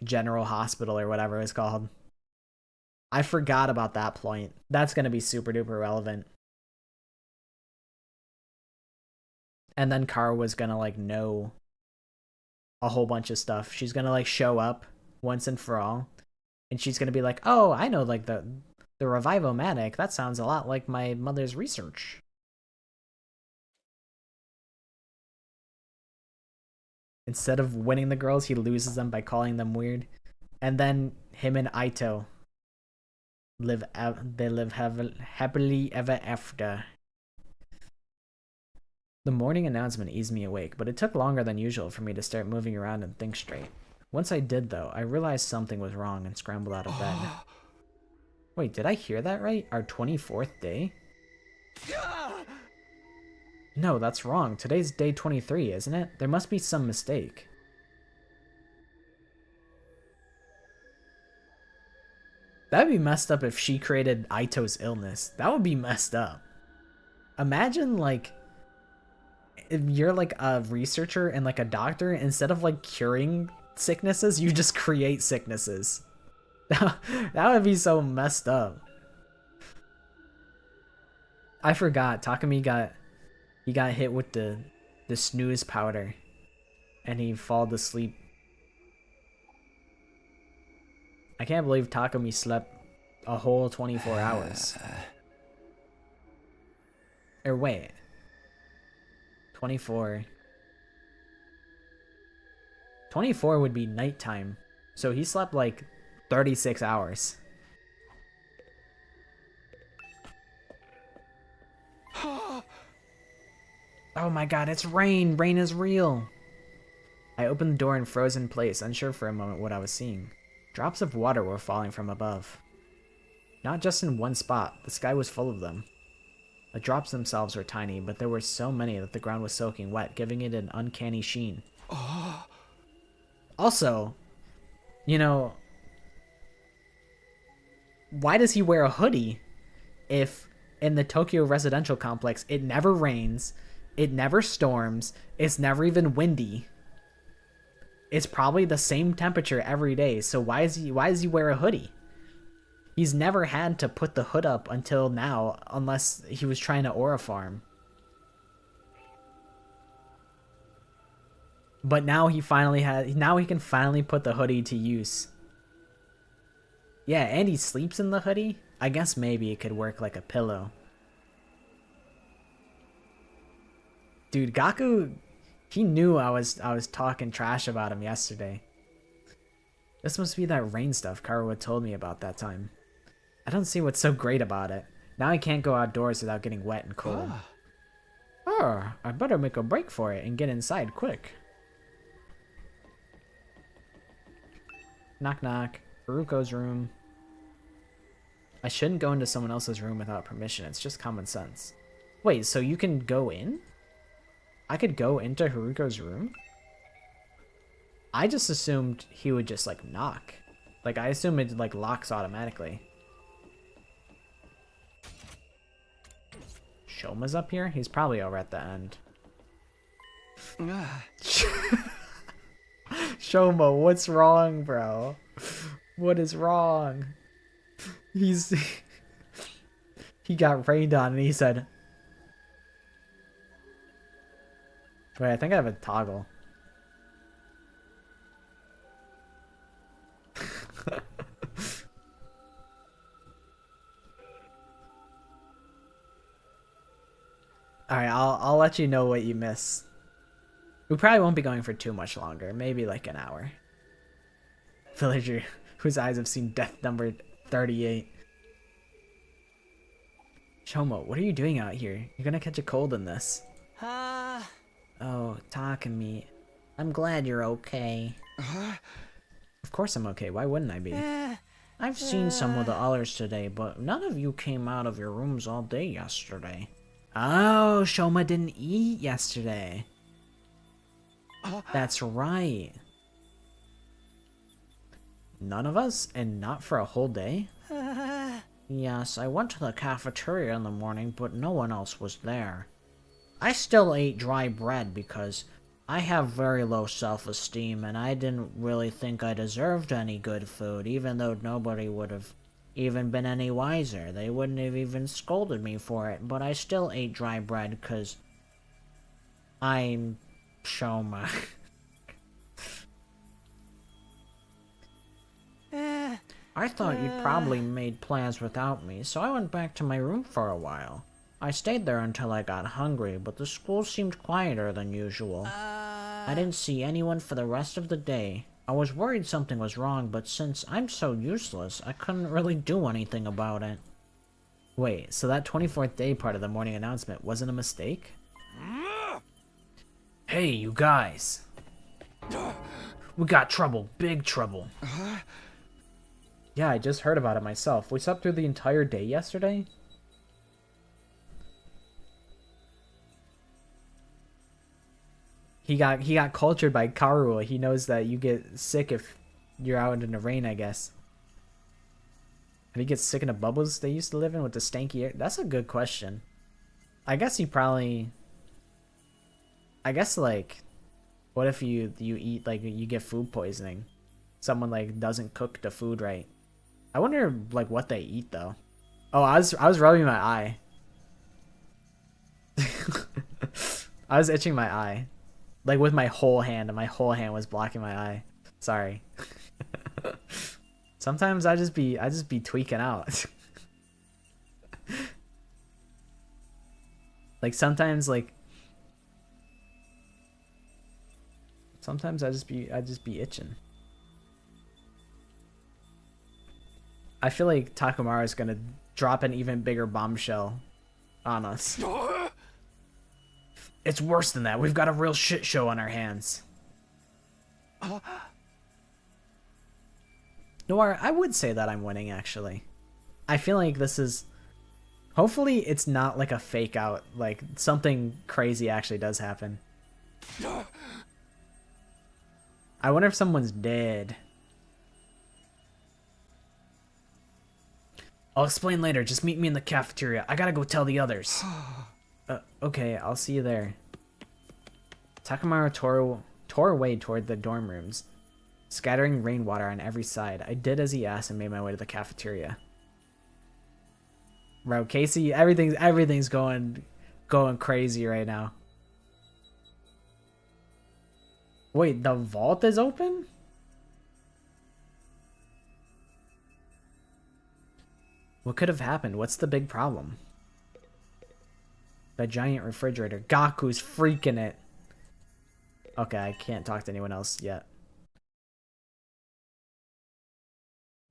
General Hospital or whatever it's called. I forgot about that point. That's going to be super duper relevant. And then Karua's going to like know a whole bunch of stuff. She's gonna like show up once and for all, and she's gonna be like, oh, I know like the Revivomatic, that sounds a lot like my mother's research. Instead of winning the girls, he loses them by calling them weird. And then him and Aito live happily ever after. The morning announcement eased me awake, but it took longer than usual for me to start moving around and think straight. Once I did, though, I realized something was wrong and scrambled out of bed. Wait, did I hear that right? Our 24th day? No, that's wrong. Today's day 23, isn't it? There must be some mistake. That'd be messed up if she created Aito's illness. That would be messed up. Imagine, like, if you're like a researcher and like a doctor, instead of like curing sicknesses, you just create sicknesses. That would be so messed up. I forgot Takumi got hit with the snooze powder and he fell asleep. I can't believe Takumi slept a whole 24 hours. Or wait. 24. 24 would be nighttime. So he slept like 36 hours. Oh my god, it's rain! Rain is real! I opened the door and froze in place, unsure for a moment what I was seeing. Drops of water were falling from above. Not just in one spot, the sky was full of them. The drops themselves were tiny, but there were so many that the ground was soaking wet, giving it an uncanny sheen. Also, you know, why does he wear a hoodie if in the Tokyo residential complex it never rains, it never storms, it's never even windy? It's probably the same temperature every day, so why does he wear a hoodie? He's never had to put the hood up until now, unless he was trying to aura farm. But now he can finally put the hoodie to use. Yeah, and he sleeps in the hoodie? I guess maybe it could work like a pillow. Dude, Gaku, he knew I was talking trash about him yesterday. This must be that rain stuff Karuo told me about that time. I don't see what's so great about it. Now I can't go outdoors without getting wet and cold. Oh, I better make a break for it and get inside quick. Knock knock. Haruko's room. I shouldn't go into someone else's room without permission. It's just common sense. Wait, so you can go in? I could go into Haruko's room? I just assumed he would just like knock. Like I assume it like locks automatically. Shoma's up here? He's probably over at the end. Shoma, what's wrong, bro? What is wrong? He got rained on and he said, wait, I think I have a toggle. Alright, I'll let you know what you miss. We probably won't be going for too much longer. Maybe like an hour. Villager whose eyes have seen death number 38. Shoma, what are you doing out here? You're gonna catch a cold in this. Oh, Takumi. I'm glad you're okay. Of course I'm okay. Why wouldn't I be? I've seen some of the others today, but none of you came out of your rooms all day yesterday. Oh, Shoma didn't eat yesterday. That's right. None of us? And not for a whole day? Yes, I went to the cafeteria in the morning, but no one else was there. I still ate dry bread because I have very low self-esteem and I didn't really think I deserved any good food, even though nobody would have even been any wiser. They wouldn't have even scolded me for it, but I still ate dry bread because I'm Shoma. I thought you'd probably made plans without me, so I went back to my room for a while. I stayed there until I got hungry, but the school seemed quieter than usual. I didn't see anyone for the rest of the day. I was worried something was wrong, but since I'm so useless, I couldn't really do anything about it. Wait, so that 24th day part of the morning announcement wasn't a mistake? Hey, you guys. We got trouble, big trouble. Yeah, I just heard about it myself. We slept through the entire day yesterday? He got cultured by Karuo. He knows that you get sick if you're out in the rain, I guess. Did he get sick in the bubbles they used to live in with the stanky air? That's a good question. I guess he probably... I guess, like... What if you eat, like, you get food poisoning? Someone, like, doesn't cook the food right. I wonder, like, what they eat, though. Oh, I was rubbing my eye. I was itching my eye. Like, with my whole hand, and my whole hand was blocking my eye. Sorry. Sometimes I just be tweaking out. Like, sometimes Sometimes I just be itching. I feel like Takamaro is gonna drop an even bigger bombshell on us. It's worse than that. We've got a real shit show on our hands. Noir, I would say that I'm winning, actually. I feel like this is... Hopefully it's not like a fake out. Like, something crazy actually does happen. I wonder if someone's dead. I'll explain later. Just meet me in the cafeteria. I gotta go tell the others. Okay, I'll see you there. Takamaro tore away toward the dorm rooms, scattering rainwater on every side. I did as he asked and made my way to the cafeteria. Bro, Casey, everything's going crazy right now. Wait, the vault is open? What could have happened? What's the big problem? The giant refrigerator. Gaku's freaking it. Okay, I can't talk to anyone else yet.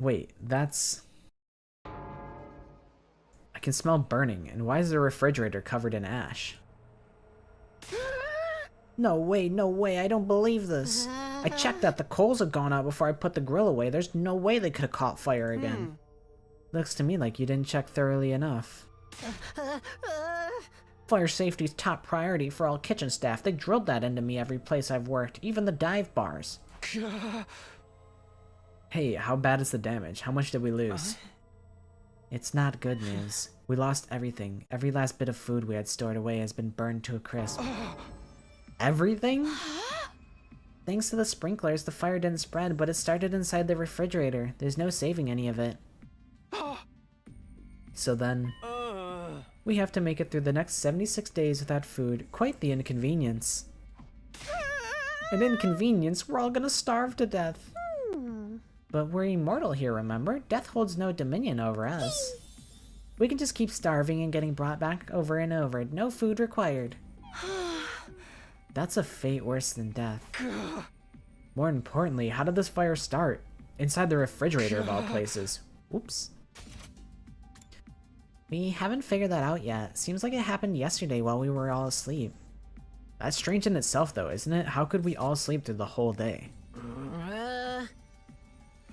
Wait, that's... I can smell burning, and why is the refrigerator covered in ash? No way, I don't believe this. I checked that the coals had gone out before I put the grill away. There's no way they could have caught fire again. Looks to me like you didn't check thoroughly enough. Fire safety's top priority for all kitchen staff. They drilled that into me every place I've worked, even the dive bars. Hey, how bad is the damage? How much did we lose? It's not good news. We lost everything. Every last bit of food we had stored away has been burned to a crisp. Everything? Thanks to the sprinklers, the fire didn't spread, but it started inside the refrigerator. There's no saving any of it. So then, we have to make it through the next 76 days without food. Quite the inconvenience. An inconvenience? We're all gonna starve to death. But we're immortal here, remember? Death holds no dominion over us. We can just keep starving and getting brought back over and over. No food required. That's a fate worse than death. More importantly, how did this fire start? Inside the refrigerator of all places. Whoops. We haven't figured that out yet. Seems like it happened yesterday while we were all asleep. That's strange in itself though, isn't it? How could we all sleep through the whole day?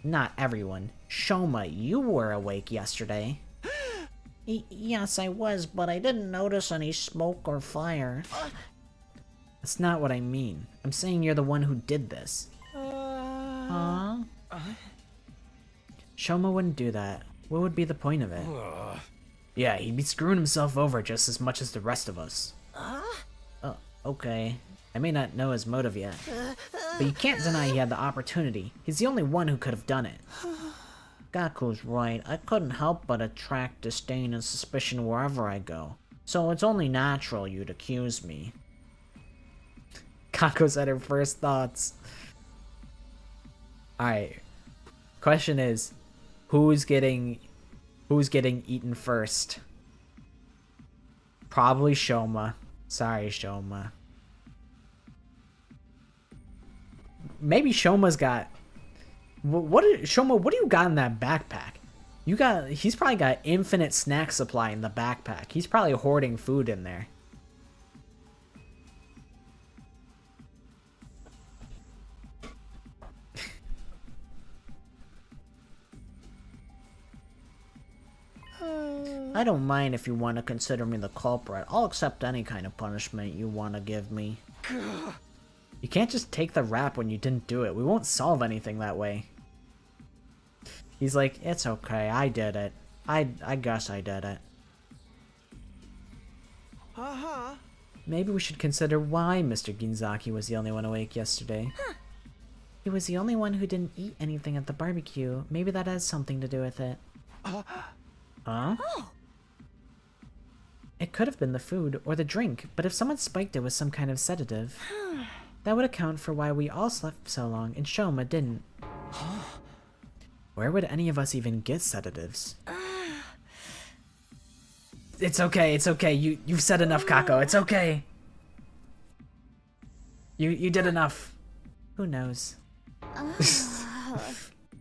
Not everyone. Shoma, you were awake yesterday. Yes, I was, but I didn't notice any smoke or fire. That's not what I mean. I'm saying you're the one who did this. Huh? Shoma wouldn't do that. What would be the point of it? Yeah, he'd be screwing himself over just as much as the rest of us. Oh, okay. I may not know his motive yet, but you can't deny he had the opportunity. He's the only one who could have done it. Gaku's right. I couldn't help but attract disdain and suspicion wherever I go. So it's only natural you'd accuse me. Kako said her first thoughts. Alright. Question is, who's getting eaten first? Probably Shoma. Sorry, Shoma. Maybe Shoma's got... Shoma, what do you got in that backpack? He's probably got infinite snack supply in the backpack. He's probably hoarding food in there. I don't mind if you want to consider me the culprit. I'll accept any kind of punishment you want to give me. You can't just take the rap when you didn't do it. We won't solve anything that way. He's like, it's okay, I did it. I guess I did it. Maybe we should consider why Mr. Ginzaki was the only one awake yesterday. He was the only one who didn't eat anything at the barbecue. Maybe that has something to do with it. Huh? It could have been the food or the drink, but if someone spiked it with some kind of sedative, that would account for why we all slept so long and Shoma didn't. Where would any of us even get sedatives? It's okay, it's okay. You've said enough, Kako. It's okay. You did enough. Who knows? Ugh.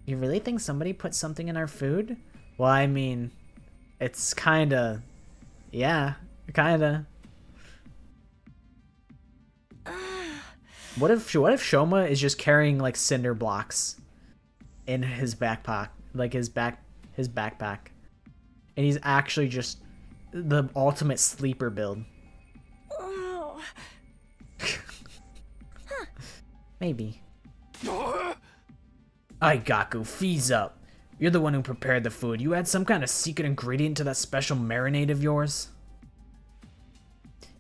You really think somebody put something in our food? Well, I mean, it's kinda... Yeah, kinda. What if Shoma is just carrying like cinder blocks in his backpack, like his backpack, and he's actually just the ultimate sleeper build? Oh. Maybe. Ay, Gaku, fees up. You're the one who prepared the food. You add some kind of secret ingredient to that special marinade of yours?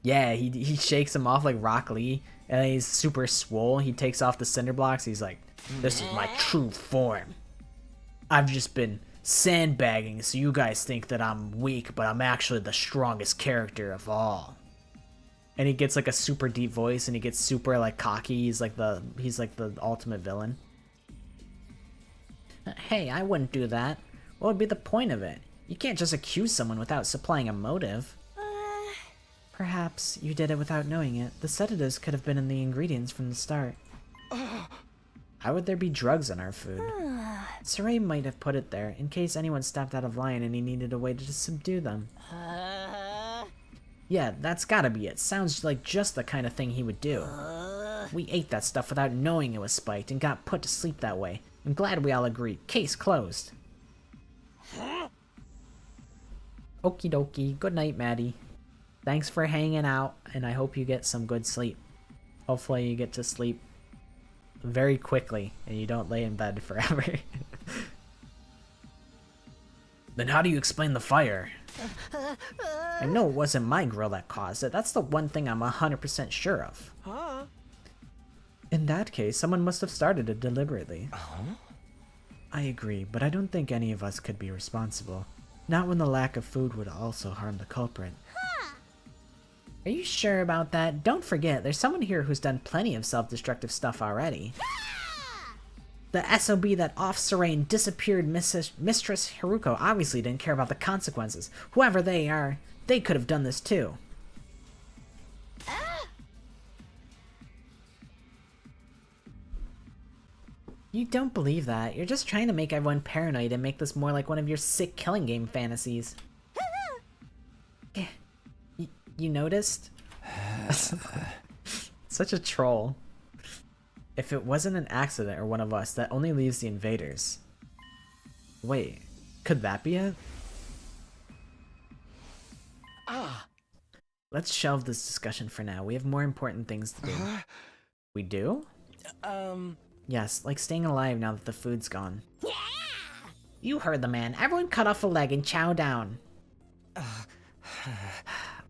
Yeah, he shakes him off like Rock Lee, and he's super swole. He takes off the cinder blocks. He's like, this is my true form. I've just been sandbagging so you guys think that I'm weak, but I'm actually the strongest character of all. And he gets like a super deep voice, and he gets super like cocky. He's like the ultimate villain. Hey, I wouldn't do that. What would be the point of it? You can't just accuse someone without supplying a motive. Perhaps you did it without knowing it. The sedatives could have been in the ingredients from the start. How would there be drugs in our food? Saray might have put it there in case anyone stepped out of line and he needed a way to subdue them. Yeah, that's gotta be it. Sounds like just the kind of thing he would do. We ate that stuff without knowing it was spiked and got put to sleep that way. I'm glad we all agreed. Case closed. Okie dokie. Good night, Maddie. Thanks for hanging out, and I hope you get some good sleep. Hopefully you get to sleep very quickly, and you don't lay in bed forever. Then how do you explain the fire? I know it wasn't my grill that caused it. That's the one thing I'm 100% sure of. Huh? In that case, someone must have started it deliberately. I agree, but I don't think any of us could be responsible. Not when the lack of food would also harm the culprit. Are you sure about that? Don't forget, there's someone here who's done plenty of self-destructive stuff already. The SOB that off-Serene disappeared Mistress Haruko obviously didn't care about the consequences. Whoever they are, they could have done this too. You don't believe that. You're just trying to make everyone paranoid and make this more like one of your sick killing game fantasies. You noticed? Such a troll. If it wasn't an accident or one of us, that only leaves the invaders. Wait, could that be it? Let's shelve this discussion for now. We have more important things to do. We do? Yes, like staying alive now that the food's gone. Yeah! You heard the man. Everyone cut off a leg and chow down.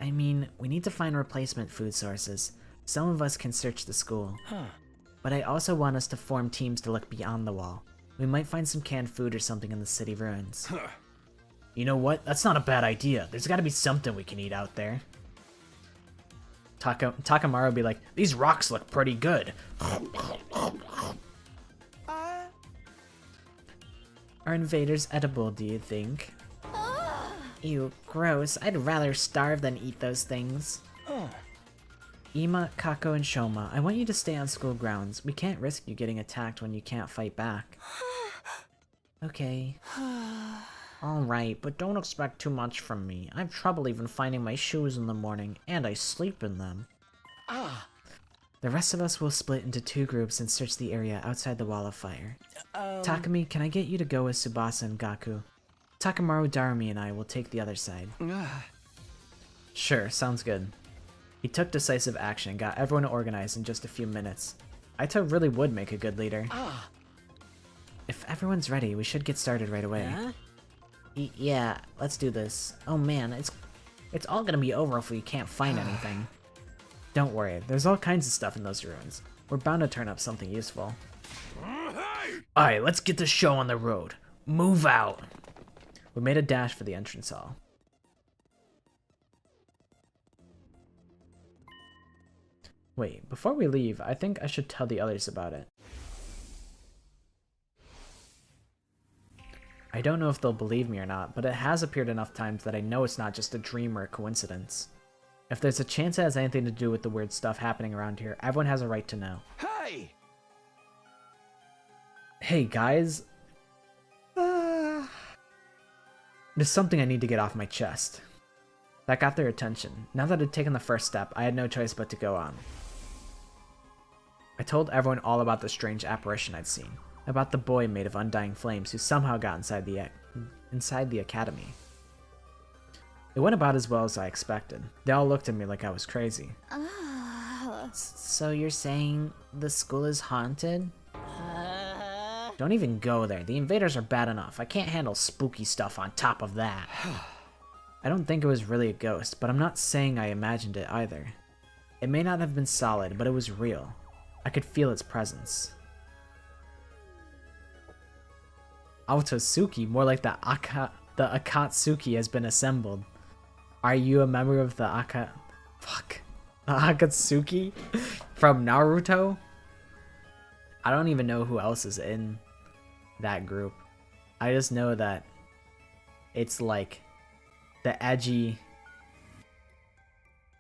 I mean, we need to find replacement food sources. Some of us can search the school. But I also want us to form teams to look beyond the wall. We might find some canned food or something in the city ruins. You know what? That's not a bad idea. There's gotta be something we can eat out there. Takamaru would be like, these rocks look pretty good. Are invaders edible, do you think? Ew, gross. I'd rather starve than eat those things. Ima, Kako, and Shoma, I want you to stay on school grounds. We can't risk you getting attacked when you can't fight back. Okay. Alright, but don't expect too much from me. I have trouble even finding my shoes in the morning, and I sleep in them. The rest of us will split into 2 groups and search the area outside the wall of fire. Takumi, can I get you to go with Tsubasa and Gaku? Takamaru, Darumi, and I will take the other side. Sure, sounds good. He took decisive action and got everyone organized in just a few minutes. Aito really would make a good leader. If everyone's ready, we should get started right away. Yeah, let's do this. Oh man, it's all gonna be over if we can't find anything. Don't worry, there's all kinds of stuff in those ruins. We're bound to turn up something useful. Alright, let's get the show on the road. Move out! We made a dash for the entrance hall. Wait, before we leave, I think I should tell the others about it. I don't know if they'll believe me or not, but it has appeared enough times that I know it's not just a dream or a coincidence. If there's a chance it has anything to do with the weird stuff happening around here, everyone has a right to know. Hey! Hey guys, there's something I need to get off my chest. That got their attention. Now that I'd taken the first step, I had no choice but to go on. I told everyone all about the strange apparition I'd seen, about the boy made of undying flames who somehow got inside the academy. It went about as well as I expected. They all looked at me like I was crazy. So you're saying the school is haunted? Don't even go there. The invaders are bad enough. I can't handle spooky stuff on top of that. I don't think it was really a ghost, but I'm not saying I imagined it either. It may not have been solid, but it was real. I could feel its presence. Autosuki, more like the Akatsuki has been assembled. Are you a member of the Akatsuki from Naruto? I don't even know who else is in that group. I just know that it's like the edgy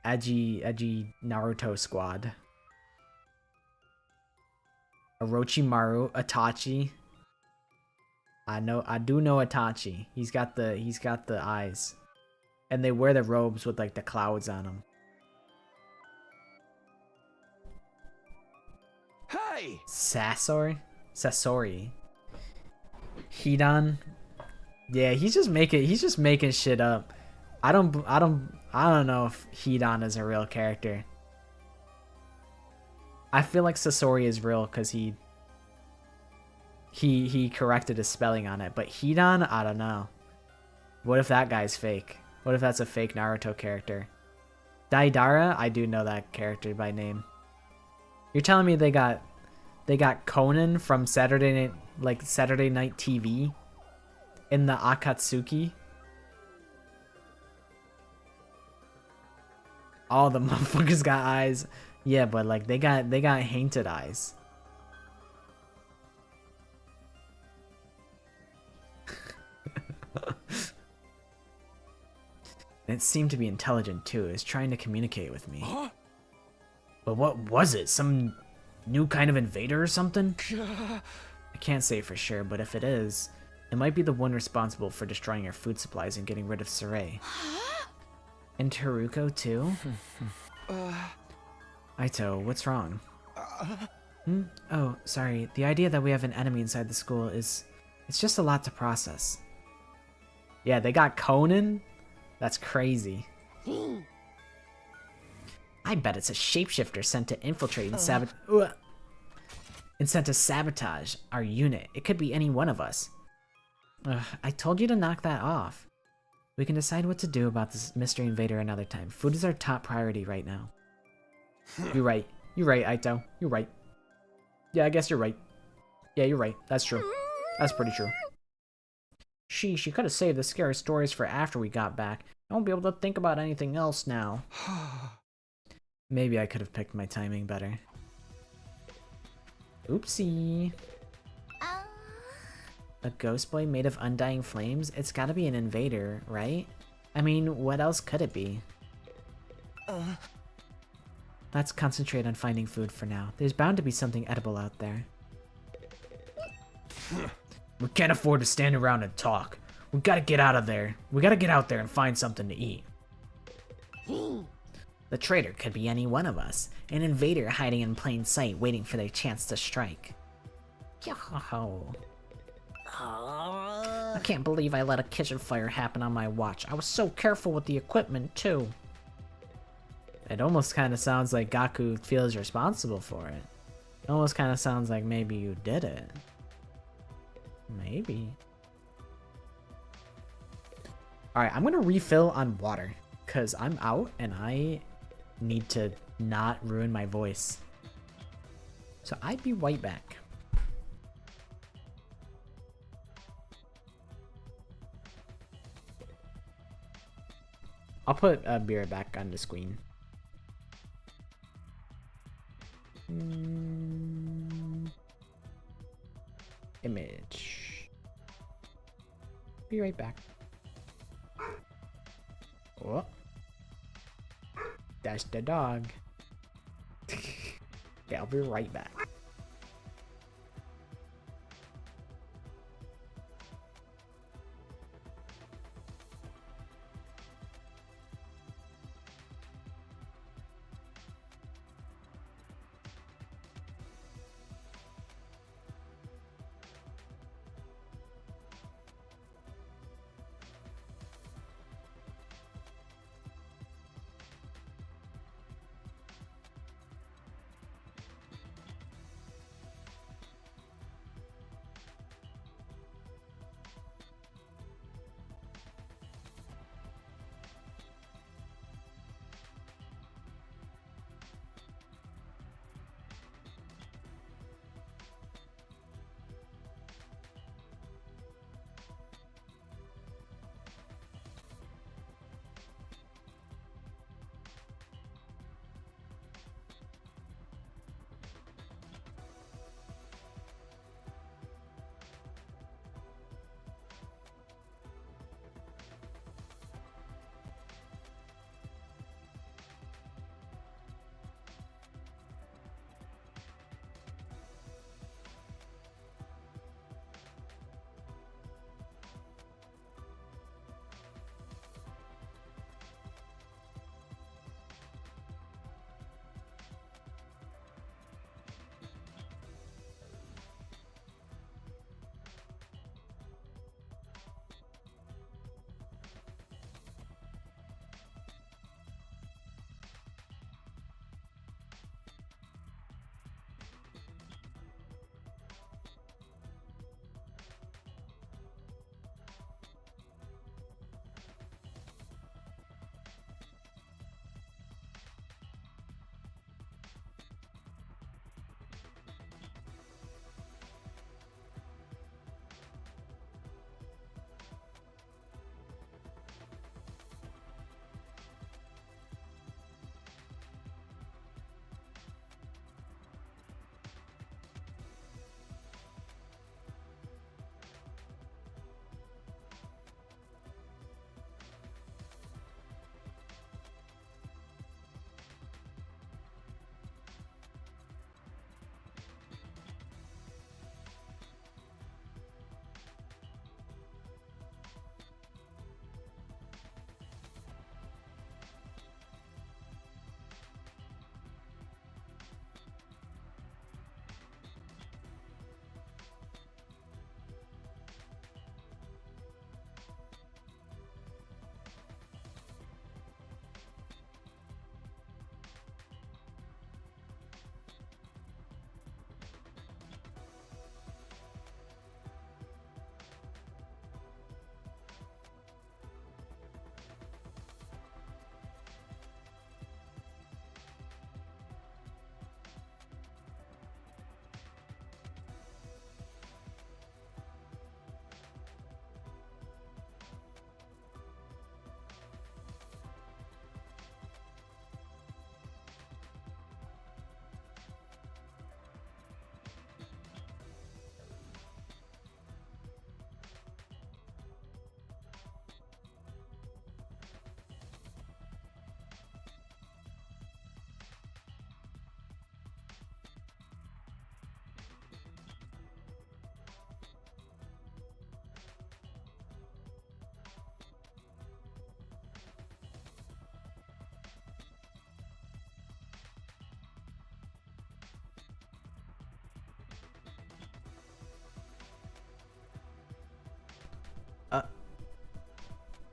Naruto squad. Orochimaru, Itachi. I do know Itachi. He's got the eyes. And they wear the robes with like the clouds on them. Hey! Sasori? Hidan? Yeah, he's just making shit up. I don't know if Hidan is a real character. I feel like Sasori is real because he corrected his spelling on it, but Hidan, I don't know. What if that guy's fake? What if that's a fake Naruto character? Daidara, I do know that character by name. You're telling me they got Conan from Saturday Night TV in the Akatsuki? All the motherfuckers got eyes. Yeah, but like they got haunted eyes. It seemed to be intelligent too. It was trying to communicate with me. Huh? But what was it? Some new kind of invader or something? I can't say for sure, but if it is, it might be the one responsible for destroying our food supplies and getting rid of Saray. And Haruko too? Aito, what's wrong? Oh, sorry. The idea that we have an enemy inside the school it's just a lot to process. Yeah, they got Conan? That's crazy. I bet it's a shapeshifter sent to infiltrate and sent to sabotage our unit. It could be any one of us. I told you to knock that off. We can decide what to do about this mystery invader another time. Food is our top priority right now. You're right. You're right, Aito. You're right. Yeah, I guess you're right. Yeah, you're right. That's true. That's pretty true. She could have saved the scary stories for after we got back. I won't be able to think about anything else now. Maybe I could have picked my timing better. Oopsie. A ghost boy made of undying flames? It's gotta be an invader, right? I mean, what else could it be? Let's concentrate on finding food for now. There's bound to be something edible out there. We can't afford to stand around and talk. We gotta get out of there. We gotta get out there and find something to eat. The traitor could be any one of us. An invader hiding in plain sight, waiting for their chance to strike. Yo-ho-ho. I can't believe I let a kitchen fire happen on my watch. I was so careful with the equipment, too. It almost kind of sounds like Gaku feels responsible for it. It almost kind of sounds like maybe you did it. Maybe. Alright, I'm gonna refill on water, because I'm out and I need to not ruin my voice. So I'd be right back. I'll put a beer back on the screen. Image. Be right back. Oh. That's the dog. Yeah, I'll be right back.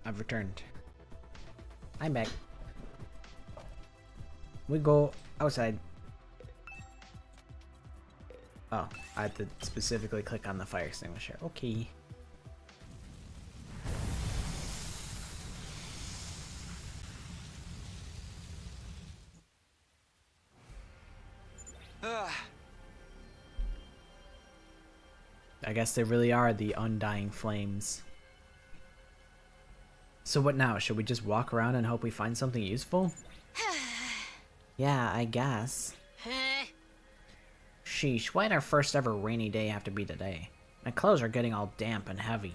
I've returned. I'm back. We go outside. Oh, I have to specifically click on the fire extinguisher. Okay. I guess they really are the undying flames. So what now? Should we just walk around and hope we find something useful? Yeah, I guess. Sheesh, why'd our first ever rainy day have to be today? My clothes are getting all damp and heavy.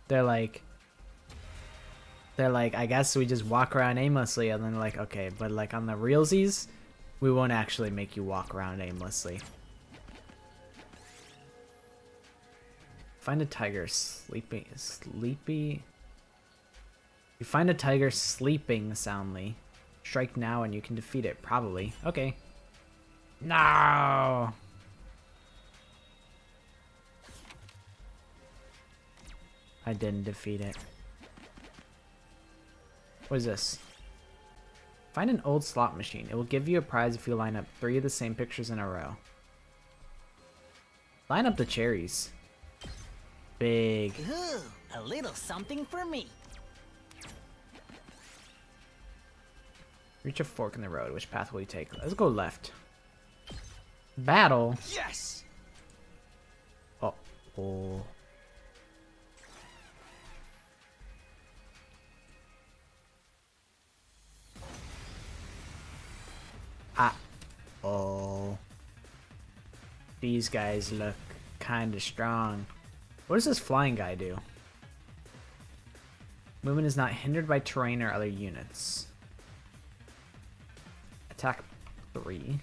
They're like, I guess we just walk around aimlessly, and then like, okay, but like on the realsies, we won't actually make you walk around aimlessly. Find a tiger sleepy. You find a tiger sleeping soundly. Strike now and you can defeat it, probably. Okay. No! I didn't defeat it. What is this? Find an old slot machine. It will give you a prize if you line up 3 of the same pictures in a row. Line up the cherries. Big. Ooh, a little something for me. Reach a fork in the road. Which path will you take? Let's go left. Battle? Yes! Oh. Oh. Oh. These guys look kinda strong. What does this flying guy do? Movement is not hindered by terrain or other units. Attack 3.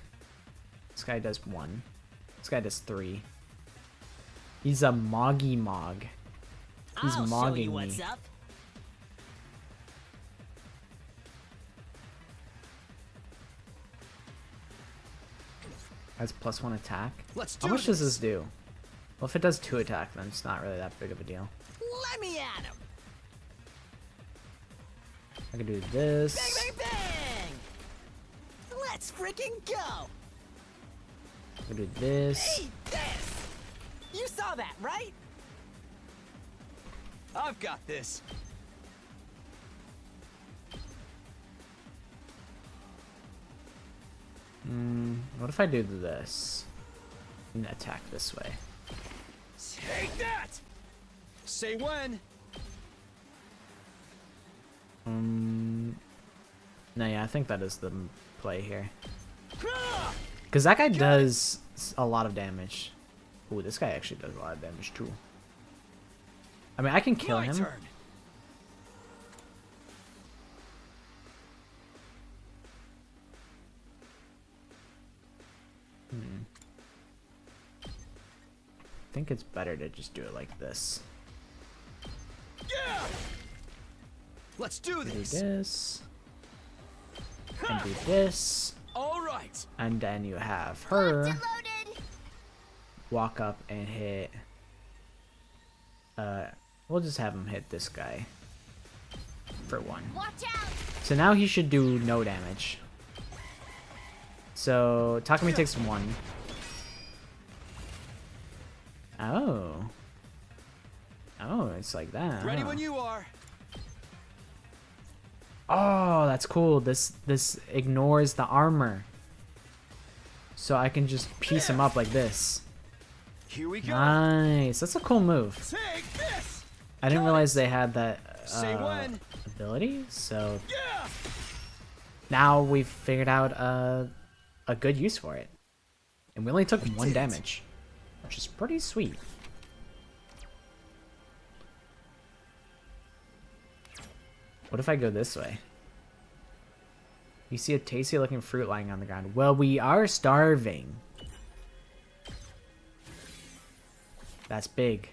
This guy does 1. This guy does 3. He's a Moggy Mog. He's I'll show mogging you what's me. up. Has +1 attack. Let's How do much does this do? Well, if it does 2 attack, then it's not really that big of a deal. Let me at him. I can do this. Bang, bang, bang! Let's freaking go! I can do this. Eat this! You saw that, right? I've got this. What if I do this? And attack this way. Take that! Say when. No, yeah, I think that is the play here. Because that guy does a lot of damage. Ooh, this guy actually does a lot of damage too. I mean, I can kill My him. turn. I think it's better to just do it like this. Yeah! Let's do Do this. this. And do this. All right. And then you have Locked her and loaded. walk up and hit. We'll just have him hit this guy for 1. Watch out! So now he should do no damage. So Takumi takes 1. Oh. Oh, it's like that. Ready huh? when you are. Oh, that's cool. This ignores the armor. So I can just piece him up like this. Here we go. Nice. That's a cool move. Take this. I didn't realize they had that Say when. ability. So Yeah. now we've figured out a good use for it. And we only took 1 damage, which is pretty sweet. What if I go this way? You see a tasty looking fruit lying on the ground. Well, we are starving. That's big.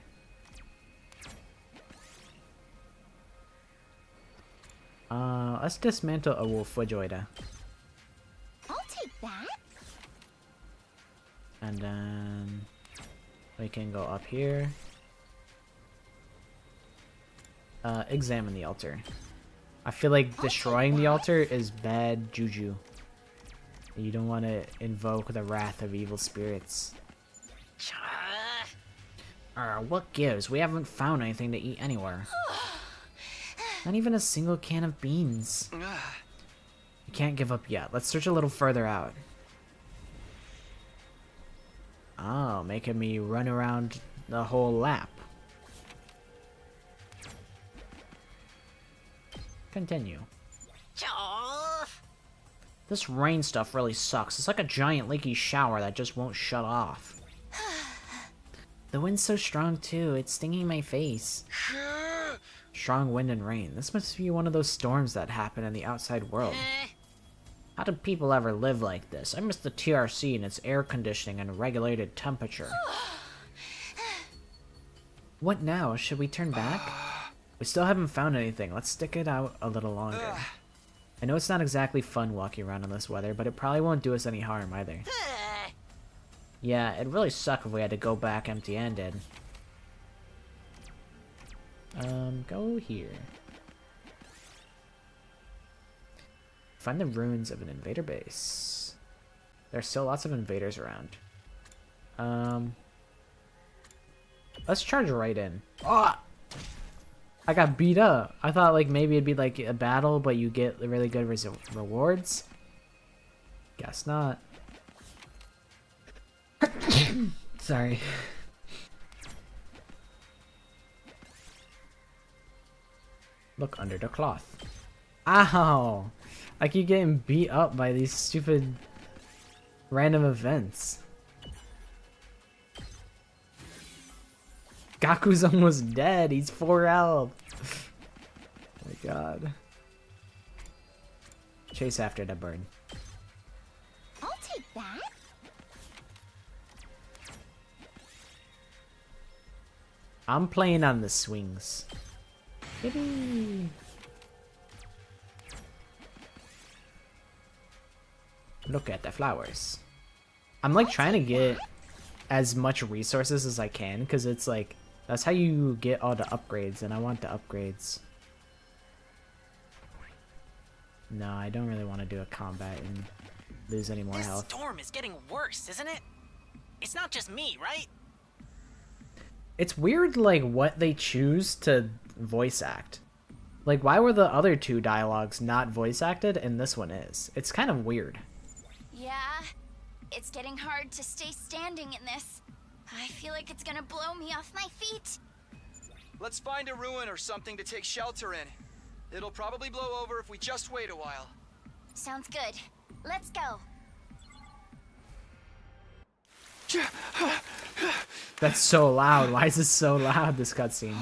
Let's dismantle a Wolfojoida. I'll take that. And then can go up here. Examine the altar. I feel like destroying the altar is bad juju. You don't want to invoke the wrath of evil spirits. What gives? We haven't found anything to eat anywhere. Not even a single can of beans. You can't give up yet. Let's search a little further out. Oh, making me run around the whole lap. Continue. This rain stuff really sucks. It's like a giant leaky shower that just won't shut off. The wind's so strong too, it's stinging my face. Strong wind and rain. This must be one of those storms that happen in the outside world. How do people ever live like this? I miss the TRC and its air conditioning and regulated temperature. What now? Should we turn back? We still haven't found anything. Let's stick it out a little longer. I know it's not exactly fun walking around in this weather, but it probably won't do us any harm either. Yeah, it'd really suck if we had to go back empty-handed. Go here. Find the ruins of an invader base. There's still lots of invaders around. Let's charge right in. Oh! I got beat up. I thought like maybe it'd be like a battle, but you get really good rewards. Guess not. Sorry. Look under the cloth. Ow! I keep getting beat up by these stupid random events. Gaku's almost dead. He's 4 health. Oh my god. Chase after the bird. I'll take that. I'm playing on the swings. Yippee. Look at the flowers. I'm like trying to get as much resources as I can because it's like that's how you get all the upgrades, and I want the upgrades. No, I don't really want to do a combat and lose any more health. This storm is getting worse, isn't it? It's not just me, right? It's weird, like, what they choose to voice act. Like, why were the other 2 dialogues not voice acted and this one is? It's kind of weird. Yeah, it's getting hard to stay standing in this. I feel like it's gonna blow me off my feet. Let's find a ruin or something to take shelter in. It'll probably blow over if we just wait a while. Sounds good. Let's go. That's so loud. Why is this so loud, this cutscene?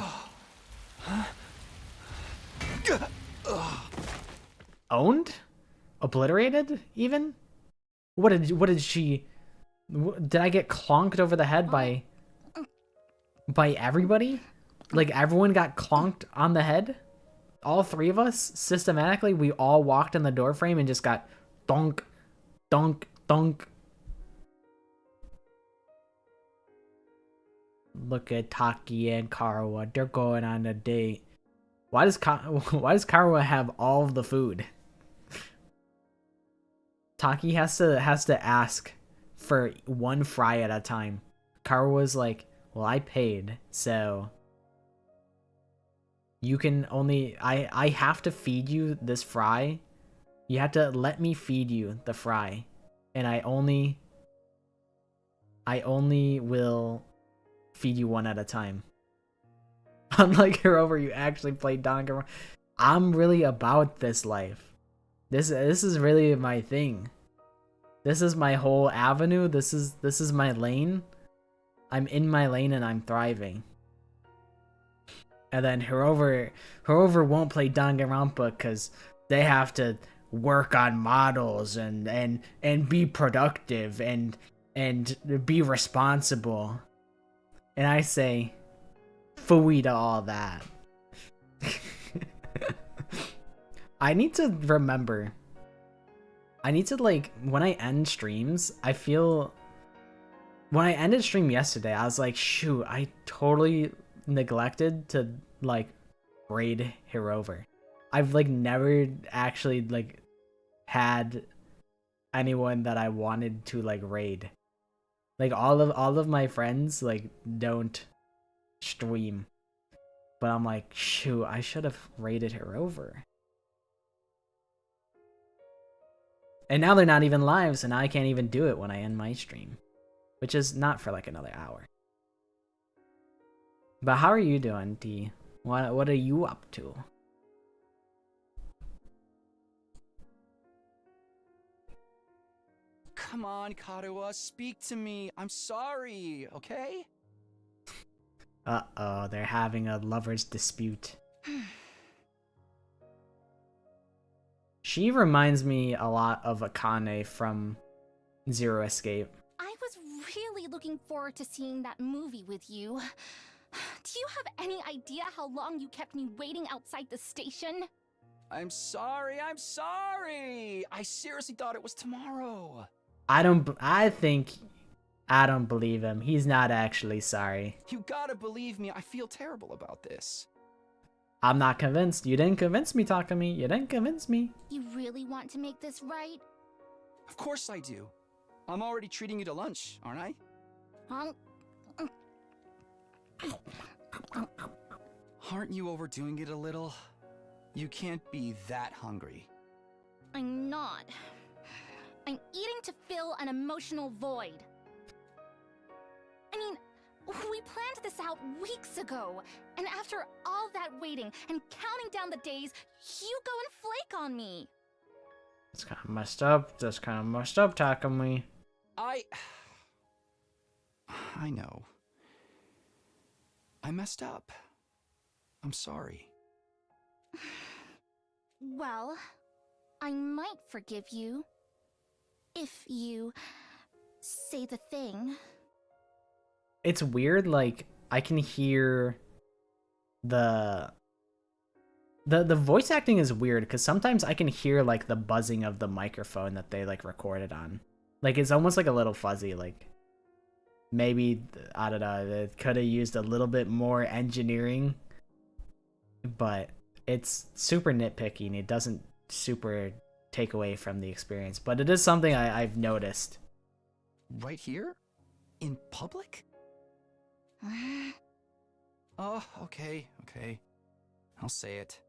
Owned? Obliterated, even? What did she... Did I get clonked over the head by everybody? Like, everyone got clonked on the head? All 3 of us? Systematically, we all walked in the doorframe and just got donk, donk, donk. Look at Taki and Karawa. They're going on a date. Why does Karawa have all of the food? Taki has to ask for 1 fry at a time. Karawa's like, well, I paid, so you can only I have to feed you this fry. You have to let me feed you the fry, and I only will feed you 1 at a time. Unlike Hirover, you actually played Danganronpa. I'm really about this life. This is really my thing. This is my whole avenue. This is my lane. I'm in my lane and I'm thriving. And then Hirover won't play Danganronpa because they have to work on models and be productive and be responsible. And I say, phooey to all that. I need to remember. I need to, like, when I end streams, I feel when I ended stream yesterday, I was like, shoot, I totally neglected to like raid Hirover. I've like never actually like had anyone that I wanted to like raid. Like all of my friends like don't stream. But I'm like, shoot, I should have raided Hirover. And now they're not even live, so now I can't even do it when I end my stream. Which is not for like another hour. But how are you doing, D? What are you up to? Come on, Karuha, speak to me. I'm sorry, okay? Uh-oh, they're having a lover's dispute. She reminds me a lot of Akane from Zero Escape. I was really looking forward to seeing that movie with you. Do you have any idea how long you kept me waiting outside the station? I'm sorry. I seriously thought it was tomorrow. I don't believe him. He's not actually sorry. You gotta believe me, I feel terrible about this. I'm not convinced. You didn't convince me, Takumi. You didn't convince me. You really want to make this right? Of course I do. I'm already treating you to lunch, aren't I? Huh? Aren't you overdoing it a little? You can't be that hungry. I'm not. I'm eating to fill an emotional void. I mean, we planned this out weeks ago, and after all that waiting and counting down the days, you go and flake on me. It's kind of messed up. That's kind of messed up, Takumi. I know. I messed up. I'm sorry. Well, I might forgive you. If you say the thing. It's weird, like, I can hear the voice acting is weird, because sometimes I can hear, like, the buzzing of the microphone that they, like, recorded on. Like, it's almost, like, a little fuzzy, like, maybe, I don't know, it could have used a little bit more engineering, but it's super nitpicky, and it doesn't super take away from the experience, but it is something I've noticed. Right here? In public? Oh, okay. I'll say it.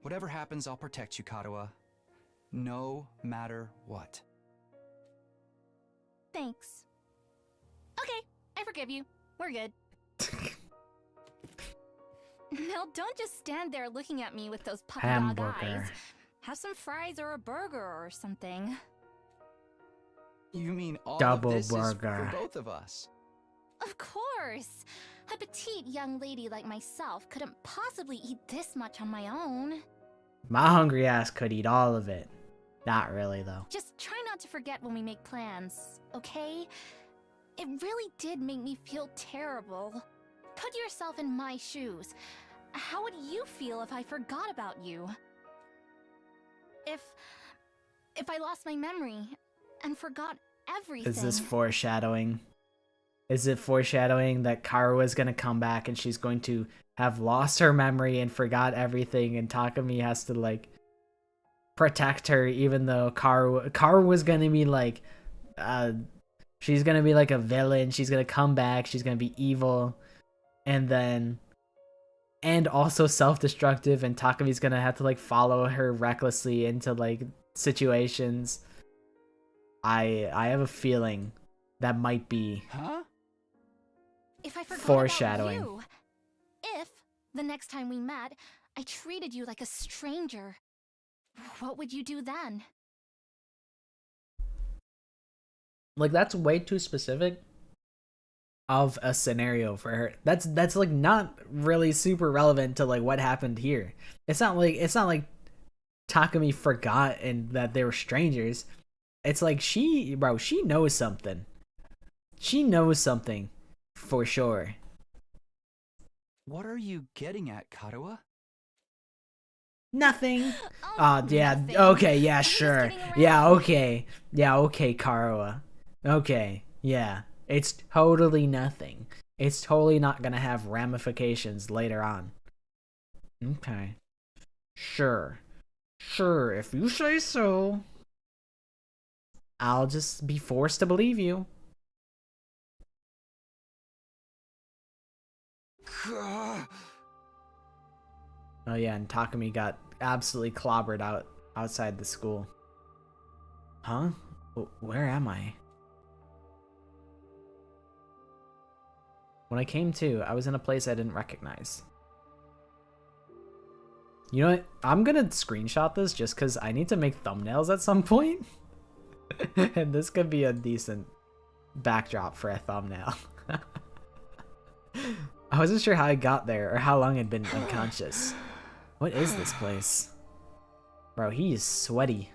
Whatever happens, I'll protect you, Karuha. No matter what. Thanks. Okay, I forgive you. We're good. Now don't just stand there looking at me with those puppy dog eyes. Have some fries or a burger or something. You mean all Double of this burger. is for both of us? Of course! A petite young lady like myself couldn't possibly eat this much on my own. My hungry ass could eat all of it. Not really, though. Just try not to forget when we make plans, okay? It really did make me feel terrible. Put yourself in my shoes. How would you feel if I forgot about you? If I lost my memory and forgot everything. Is this foreshadowing? Is it foreshadowing that Karuha is going to come back and she's going to have lost her memory and forgot everything, and Takumi has to, like, protect her, even though Karuha was going to be, like, she's going to be, like, a villain. She's going to come back. She's going to be evil. And also self-destructive, and Takumi's going to have to, like, follow her recklessly into, like, situations. I have a feeling that might be if I forgot foreshadowing. About you, if the next time we met, I treated you like a stranger, what would you do then? Like, that's way too specific of a scenario for her. That's like not really super relevant to, like, what happened here. It's not like Takumi forgot and that they were strangers. It's like she knows something. She knows something for sure. What are you getting at, Karuha? Nothing. Oh, Yeah, nothing. okay, yeah, I'm just sure. kidding Yeah, around. okay. Yeah, okay, Karuha. Okay, yeah. It's totally nothing. It's totally not gonna have ramifications later on. Okay. Sure. Sure, if you say so. I'll just be forced to believe you. Oh yeah, and Takumi got absolutely clobbered outside the school. Huh? Where am I? When I came to, I was in a place I didn't recognize. You know what? I'm gonna screenshot this just because I need to make thumbnails at some point. And this could be a decent backdrop for a thumbnail. I wasn't sure how I got there or how long I'd been unconscious. What is this place? Bro, he is sweaty.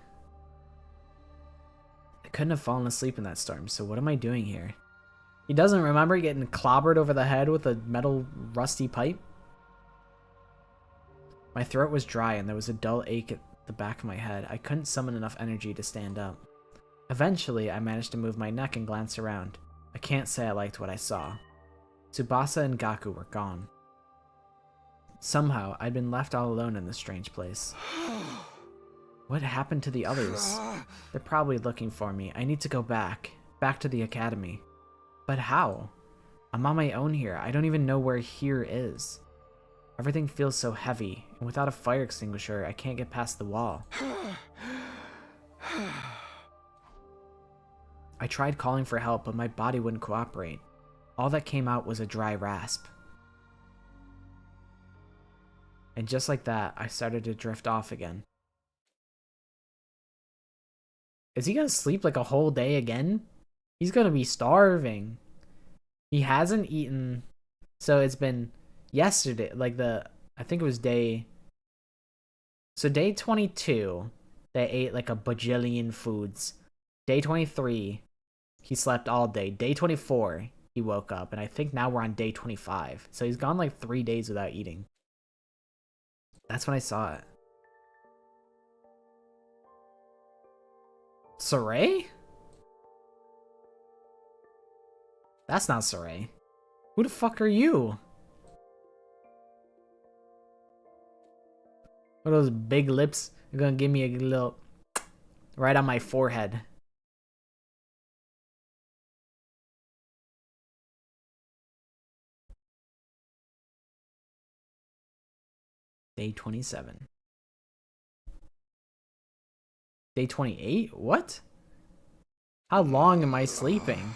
I couldn't have fallen asleep in that storm, so what am I doing here? He doesn't remember getting clobbered over the head with a metal rusty pipe? My throat was dry and there was a dull ache at the back of my head. I couldn't summon enough energy to stand up. Eventually, I managed to move my neck and glance around. I can't say I liked what I saw. Tsubasa and Gaku were gone. Somehow, I'd been left all alone in this strange place. What happened to the others? They're probably looking for me. I need to go back to the academy. But how? I'm on my own here. I don't even know where here is. Everything feels so heavy, and without a fire extinguisher, I can't get past the wall. I tried calling for help, but my body wouldn't cooperate. All that came out was a dry rasp. And just like that, I started to drift off again. Is he gonna sleep like a whole day again? He's gonna be starving. He hasn't eaten. So it's been yesterday, I think it was day 22, they ate like a bajillion foods. Day 23, he slept all day. Day 24, he woke up, and I think now we're on day 25. So he's gone like 3 days without eating. That's when I saw it. Saray? That's not Saray. Who the fuck are you? What are those big lips? You're gonna give me a little right on my forehead. Day 27. Day 28? What? How long am I sleeping?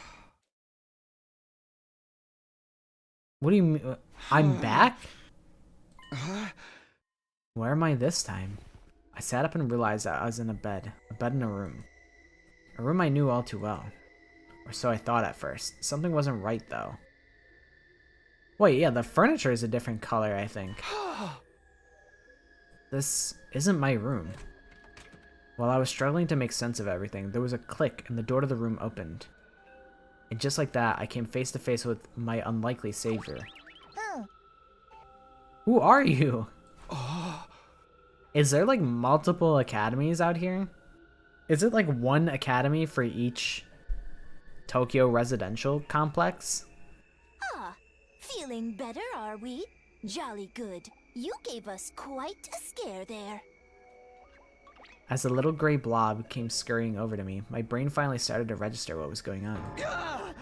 What do you mean? I'm back? Where am I this time? I sat up and realized that I was in a bed in a room. A room I knew all too well. Or so I thought at first. Something wasn't right though. Wait, yeah, the furniture is a different color, I think. This isn't my room. While I was struggling to make sense of everything, there was a click and the door to the room opened. And just like that, I came face to face with my unlikely savior. Who are you? Is there like multiple academies out here? Is it like one academy for each Tokyo residential complex? Ah, feeling better, are we? Jolly good. You gave us quite a scare there. As the little gray blob came scurrying over to me, my brain finally started to register what was going on.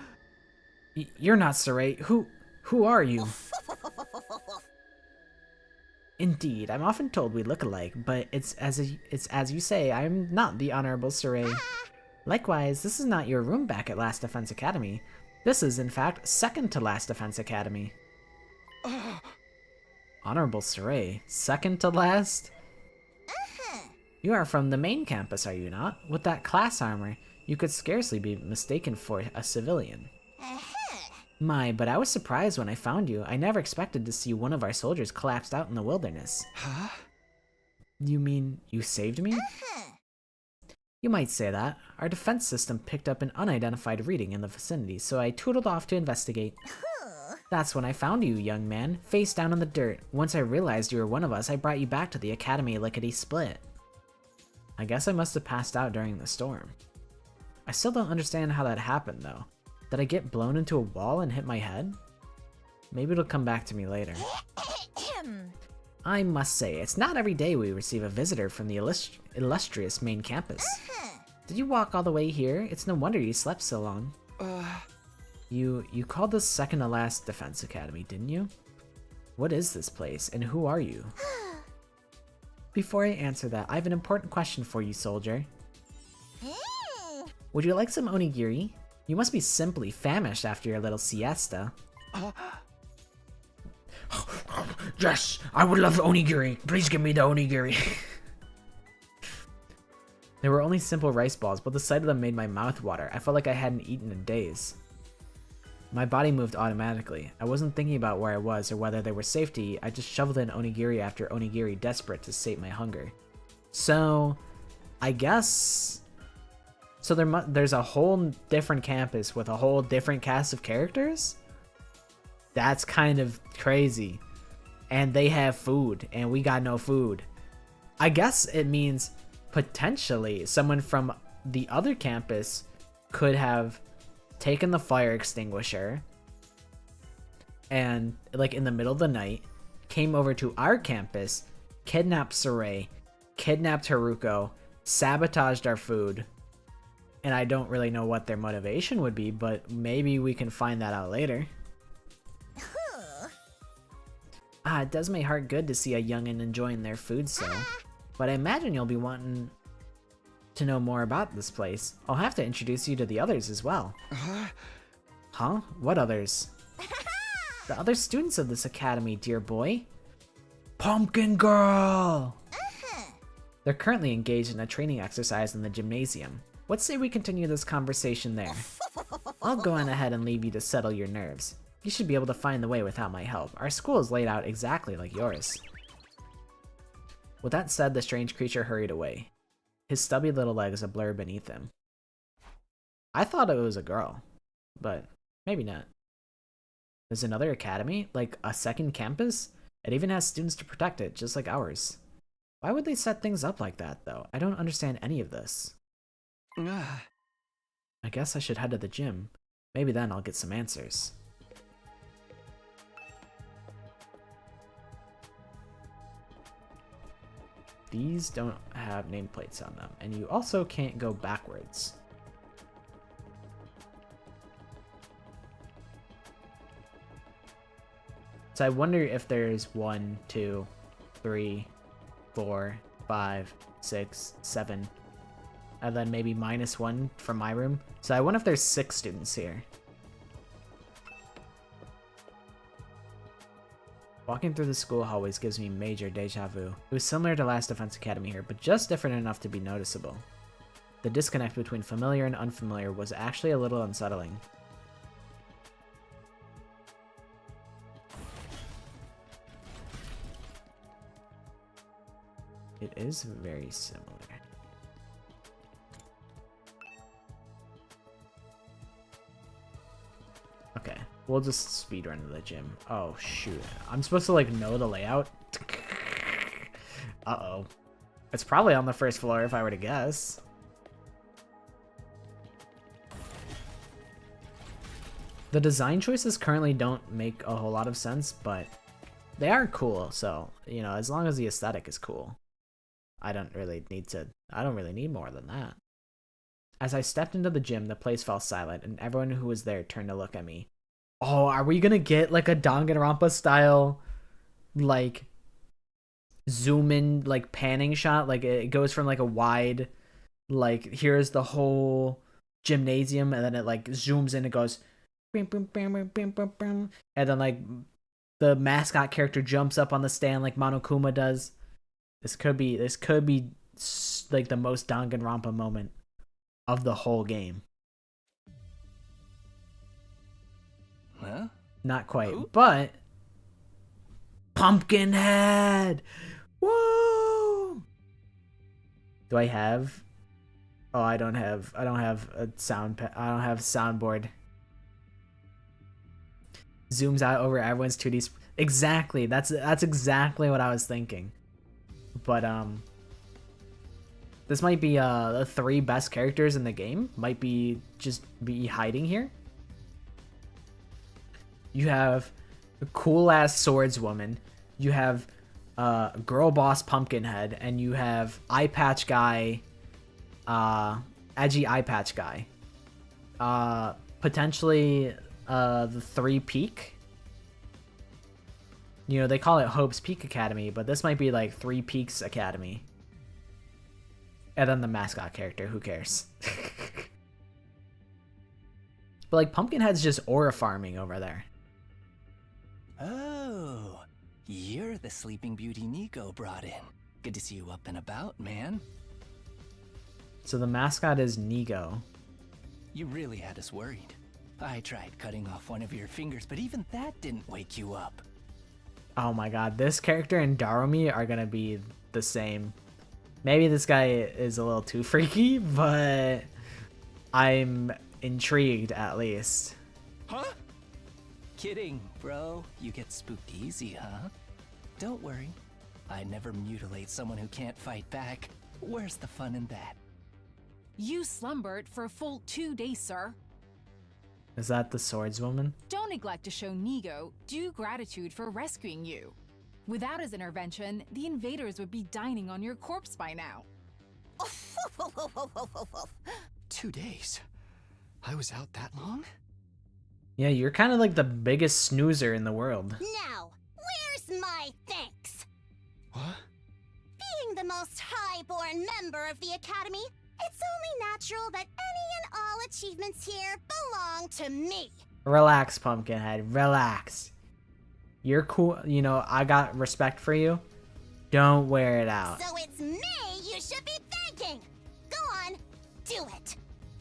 You're not Saray. Who are you? Indeed, I'm often told we look alike, but it's as you say, I'm not the Honorable Saray. Likewise, this is not your room back at Last Defense Academy. This is, in fact, second to Last Defense Academy. Honorable Saray, second to last? You are from the main campus, are you not? With that class armor, you could scarcely be mistaken for a civilian. My, but I was surprised when I found you. I never expected to see one of our soldiers collapsed out in the wilderness. Huh? You mean you saved me? You might say that. Our defense system picked up an unidentified reading in the vicinity, so I tootled off to investigate. That's when I found you, young man, face down in the dirt. Once I realized you were one of us, I brought you back to the academy lickety-split. I guess I must have passed out during the storm. I still don't understand how that happened though. Did I get blown into a wall and hit my head? Maybe it'll come back to me later. I must say, it's not every day we receive a visitor from the illustrious main campus. Did you walk all the way here? It's no wonder you slept so long. You called this second to last defense academy, didn't you? What is this place, and who are you? Before I answer that, I have an important question for you, soldier. Would you like some onigiri? You must be simply famished after your little siesta. Yes, I would love onigiri. Please give me the onigiri. They were only simple rice balls, but the sight of them made my mouth water. I felt like I hadn't eaten in days. My body moved automatically. I wasn't thinking about where I was or whether they were safe to eat. I just shoveled in onigiri after onigiri, desperate to sate my hunger. So, I guess... So there's a whole different campus with a whole different cast of characters? That's kind of crazy. And they have food, and we got no food. I guess it means potentially someone from the other campus could have taken the fire extinguisher and, like, in the middle of the night, came over to our campus, kidnapped Saray, kidnapped Haruko, sabotaged our food, and I don't really know what their motivation would be, but maybe we can find that out later. It does my heart good to see a youngin' enjoying their food so, but I imagine you'll be wanting to know more about this place. I'll have to introduce you to the others as well. Huh? What others? The other students of this academy, dear boy. Pumpkin Girl! They're currently engaged in a training exercise in the gymnasium. What say we continue this conversation there? I'll go on ahead and leave you to settle your nerves. You should be able to find the way without my help. Our school is laid out exactly like yours. With that said, the strange creature hurried away. His stubby little legs a blur beneath him. I thought it was a girl, but maybe not. There's another academy? Like a second campus? It even has students to protect it, just like ours. Why would they set things up like that, though? I don't understand any of this. I guess I should head to the gym. Maybe then I'll get some answers. These don't have nameplates on them, and you also can't go backwards. So I wonder if there's 1, 2, 3, 4, 5, 6, 7, and then maybe -1 from my room. So I wonder if there's 6 students here. Walking through the school hallways gives me major deja vu. It was similar to Last Defense Academy here, but just different enough to be noticeable. The disconnect between familiar and unfamiliar was actually a little unsettling. It is very similar. Okay, we'll just speedrun to the gym. Oh shoot, I'm supposed to like know the layout? Uh-oh. It's probably on the first floor if I were to guess. The design choices currently don't make a whole lot of sense, but they are cool, so, you know, as long as the aesthetic is cool. I don't really need more than that. As I stepped into the gym, the place fell silent, and everyone who was there turned to look at me. Oh, are we gonna get like a Danganronpa style, like, zoom in, like, panning shot? Like, it goes from like a wide, like, here's the whole gymnasium, and then it like zooms in and goes, and then like the mascot character jumps up on the stand like Monokuma does. This could be like the most Danganronpa moment of the whole game. Huh? Not quite, but Pumpkinhead. Woo! Do I have? Oh, I don't have a I don't have soundboard. Zooms out over everyone's 2D. Exactly. That's exactly what I was thinking. But This might be the 3 best characters in the game. Might be hiding here. You have a cool ass swordswoman. You have girl boss Pumpkinhead, and you have eye patch guy, edgy eye patch guy. Potentially the 3 Peak. You know, they call it Hope's Peak Academy, but this might be like 3 Peaks Academy. And then the mascot character, who cares? But like Pumpkinhead's just aura farming over there. Oh, you're the Sleeping Beauty Nico brought in. Good to see you up and about, man. So the mascot is Nigo. You really had us worried. I tried cutting off one of your fingers, but even that didn't wake you up. Oh my god, this character and Darumi are gonna be the same. Maybe this guy is a little too freaky, but I'm intrigued at least. Huh? Kidding, bro. You get spooked easy, huh? Don't worry. I never mutilate someone who can't fight back. Where's the fun in that? You slumbered for a full 2 days, sir. Is that the swordswoman? Don't neglect to show Nigo due gratitude for rescuing you. Without his intervention, the invaders would be dining on your corpse by now. 2 days? I was out that long? Yeah, you're kind of like the biggest snoozer in the world. Now, where's my thanks? What? Being the most high-born member of the Academy, it's only natural that any and all achievements here belong to me. Relax, Pumpkinhead, relax. You're cool, you know, I got respect for you. Don't wear it out. So it's me you should be thanking. Go on, do it.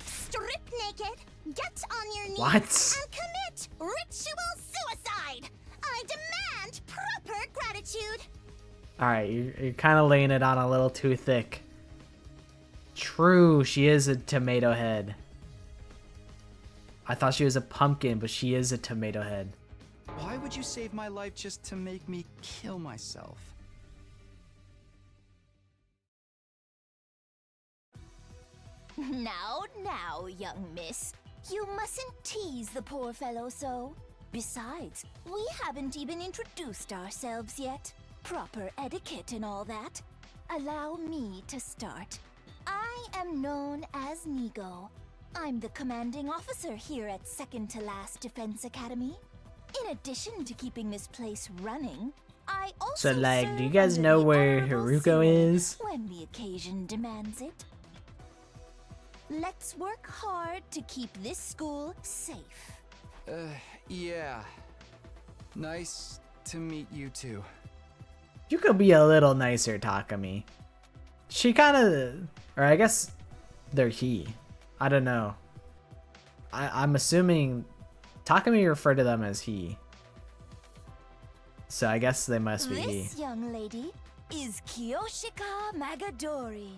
Strip naked, get on your knees, What? and commit ritual suicide. I demand proper gratitude. Alright, you're kind of laying it on a little too thick. True, she is a tomato head. I thought she was a pumpkin, but she is a tomato head. Why would you save my life just to make me kill myself? Now, young miss. You mustn't tease the poor fellow so. Besides, we haven't even introduced ourselves yet. Proper etiquette and all that. Allow me to start. I am known as Nigo. I'm the commanding officer here at Second to Last Defense Academy. In addition to keeping this place running, I also So like, do you serve guys under know the where honorable Haruko seal is? when the occasion demands it. Let's work hard to keep this school safe. Yeah. Nice to meet you too. You could be a little nicer, Takami. She kind of, or I guess they're he. I don't know. I'm assuming Takami referred to them as he. So I guess they must be he. This young lady is Kiyoshika Magadori.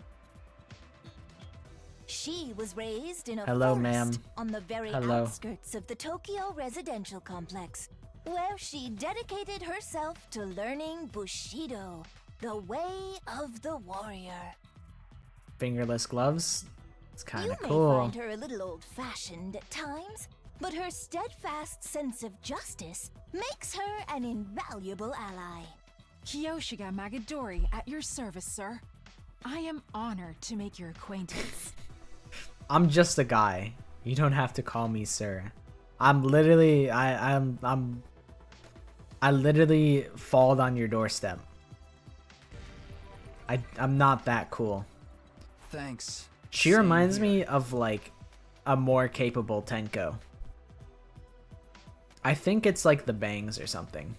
She was raised in a Hello, forest ma'am. on the very Hello. outskirts of the Tokyo residential complex, where she dedicated herself to learning Bushido, the way of the warrior. Fingerless gloves. It's kind You of may cool. find her a little old-fashioned at times, but her steadfast sense of justice makes her an invaluable ally. Kiyoshiga Magadori at your service, sir. I am honored to make your acquaintance. I'm just a guy. You don't have to call me sir. I'm literally I literally fall on your doorstep. I'm not that cool. Thanks. She Same reminds here. me of like a more capable Tenko. I think it's like the bangs or something.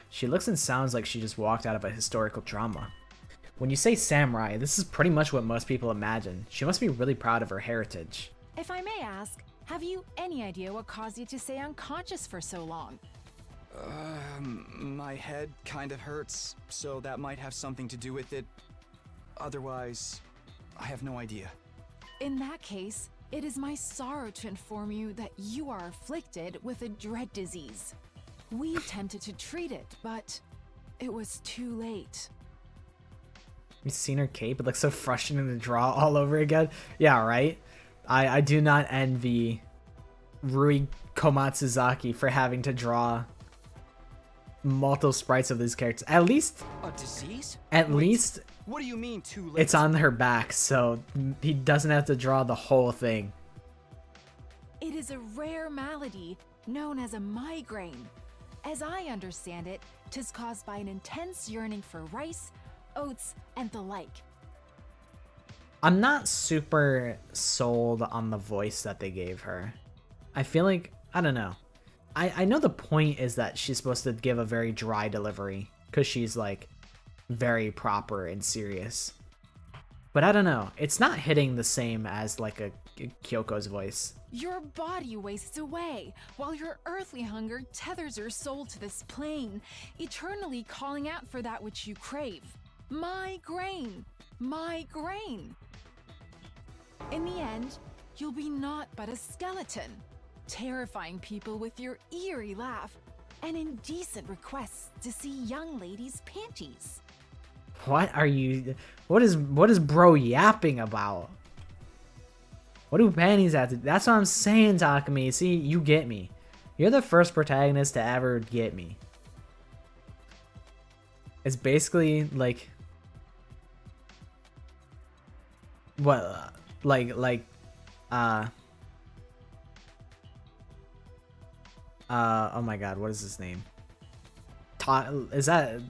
She looks and sounds like she just walked out of a historical drama. When you say samurai, this is pretty much what most people imagine. She must be really proud of her heritage. If I may ask, have you any idea what caused you to stay unconscious for so long? My head kind of hurts, so that might have something to do with it. Otherwise, I have no idea. In that case, it is my sorrow to inform you that you are afflicted with a dread disease. We attempted to treat it, but it was too late. You've seen her cape? It looks so frustrating to draw all over again. Yeah, right? I do not envy Rui Komatsuzaki for having to draw multiple sprites of these characters. At least... A disease? At Wait, least... What do you mean too late? It's on her back, so he doesn't have to draw the whole thing. It is a rare malady known as a migraine. As I understand it, 'tis caused by an intense yearning for rice, oats, and the like. I'm not super sold on the voice that they gave her. I feel like, I don't know. I know the point is that she's supposed to give a very dry delivery because she's like very proper and serious. But I don't know. It's not hitting the same as like a Kyoko's voice. Your body wastes away, while your earthly hunger tethers your soul to this plane, eternally calling out for that which you crave. My grain! My grain! In the end, you'll be naught but a skeleton, terrifying people with your eerie laugh and indecent requests to see young ladies' panties. What are you... What is bro yapping about? What do panties have to... That's what I'm saying, Takumi. See, you get me. You're the first protagonist to ever get me. It's basically like... What? Oh my god, what is his name? Is that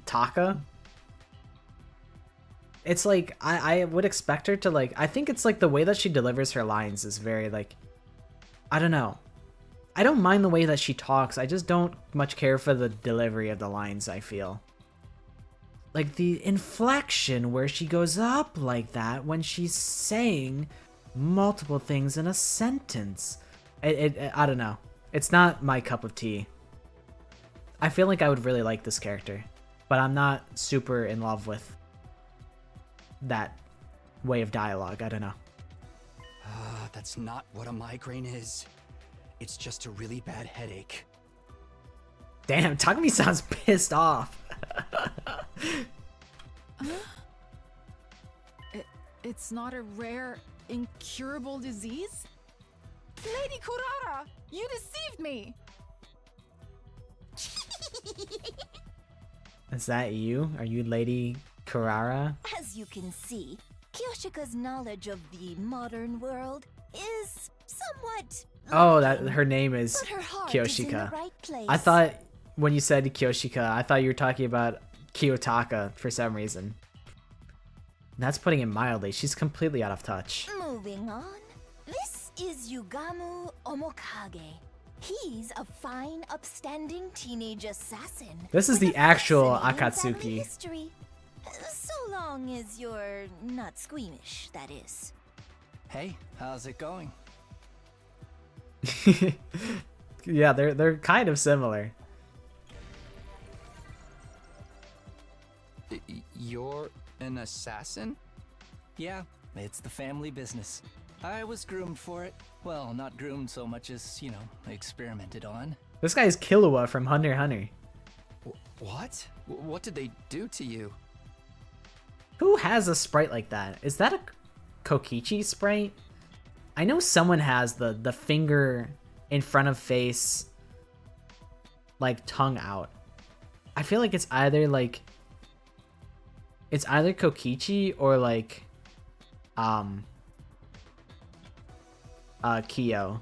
Taka? It's like, I would expect her to like, I think it's like the way that she delivers her lines is very like, I don't know. I don't mind the way that she talks, I just don't much care for the delivery of the lines, I feel. Like the inflection where she goes up like that when she's saying multiple things in a sentence. I don't know. It's not my cup of tea. I feel like I would really like this character, but I'm not super in love with that way of dialogue. I don't know. That's not what a migraine is. It's just a really bad headache. Damn, Takumi sounds pissed off. It's not a rare, incurable disease? Lady Kurara, you deceived me! Is that you? Are you Lady Kurara? As you can see, Kyoshika's knowledge of the modern world is somewhat... Oh, that her name is but her heart is in the Kyoshika. right place. I thought when you said Kyoshika, I thought you were talking about Kiyotaka for some reason. That's putting it mildly. She's completely out of touch. Moving on. This is Yugamu Omokage. He's a fine, upstanding teenage assassin. This is with the a actual fascinating family Akatsuki. history. So long as you're not squeamish, that is. Hey, how's it going? Yeah, they're kind of similar. You're an assassin? Yeah, it's the family business. I was groomed for it. Well, not groomed so much as, you know, experimented on. This guy is Killua from Hunter x Hunter. What? What did they do to you? Who has a sprite like that? Is that a Kokichi sprite? I know someone has the finger in front of face, like tongue out. I feel like it's either like... It's either Kokichi or like... Kyo.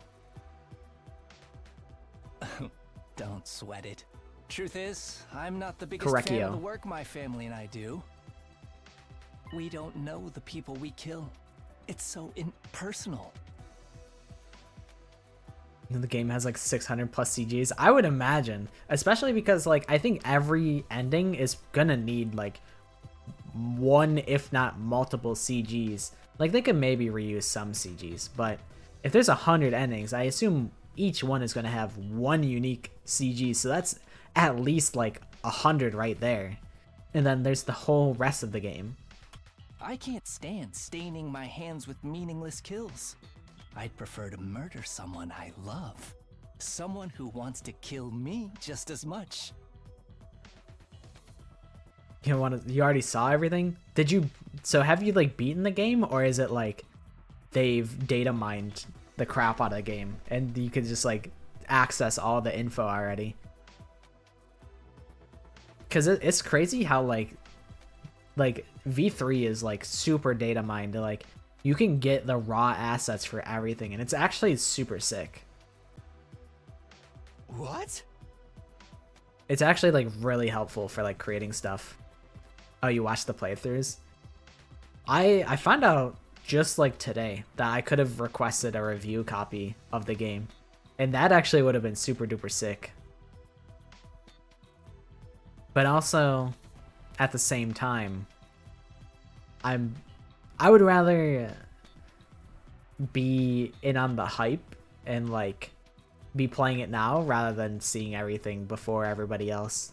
Don't sweat it. Truth is, I'm not the biggest fan Correctio. of the work my family and I do. We don't know the people we kill. It's so impersonal. You know, the game has like 600 plus CGs. I would imagine, especially because like I think every ending is gonna need like one, if not multiple CGs. Like they could maybe reuse some CGs, but if there's 100 endings, I assume each one is gonna have one unique CG. So that's at least like 100 right there. And then there's the whole rest of the game. I can't stand staining my hands with meaningless kills. I'd prefer to murder someone I love. Someone who wants to kill me just as much. You already saw everything? Did you? So have you like beaten the game, or is it like they've data mined the crap out of the game and you could just like access all the info already? Because it's crazy how like V3 is like super data mined. Like you can get the raw assets for everything, and it's actually super sick. What? It's actually like really helpful for like creating stuff. Oh, you watched the playthroughs? I found out just like today that I could have requested a review copy of the game, and that actually would have been super duper sick. But also, at the same time, I would rather be in on the hype and like be playing it now rather than seeing everything before everybody else.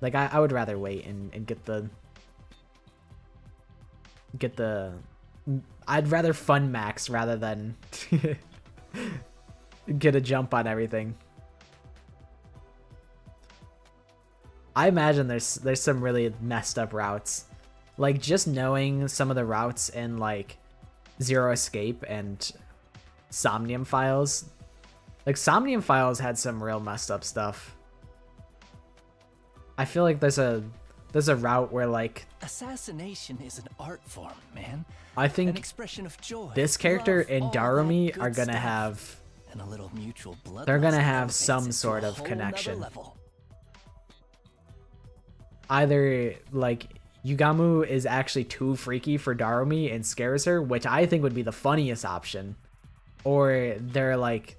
Like I would rather wait and get the I'd rather fun max rather than get a jump on everything. I imagine there's some really messed up routes. Like just knowing some of the routes in like Zero Escape and Somnium Files. Like Somnium Files had some real messed up stuff. I feel like there's a route where like assassination is an art form, man. I think an expression of joy, this character love, and all Darumi that are good gonna stuff. have And a little mutual blood. they're gonna have some sort of connection. Either like Yugamu is actually too freaky for Darumi and scares her, which I think would be the funniest option, or they're like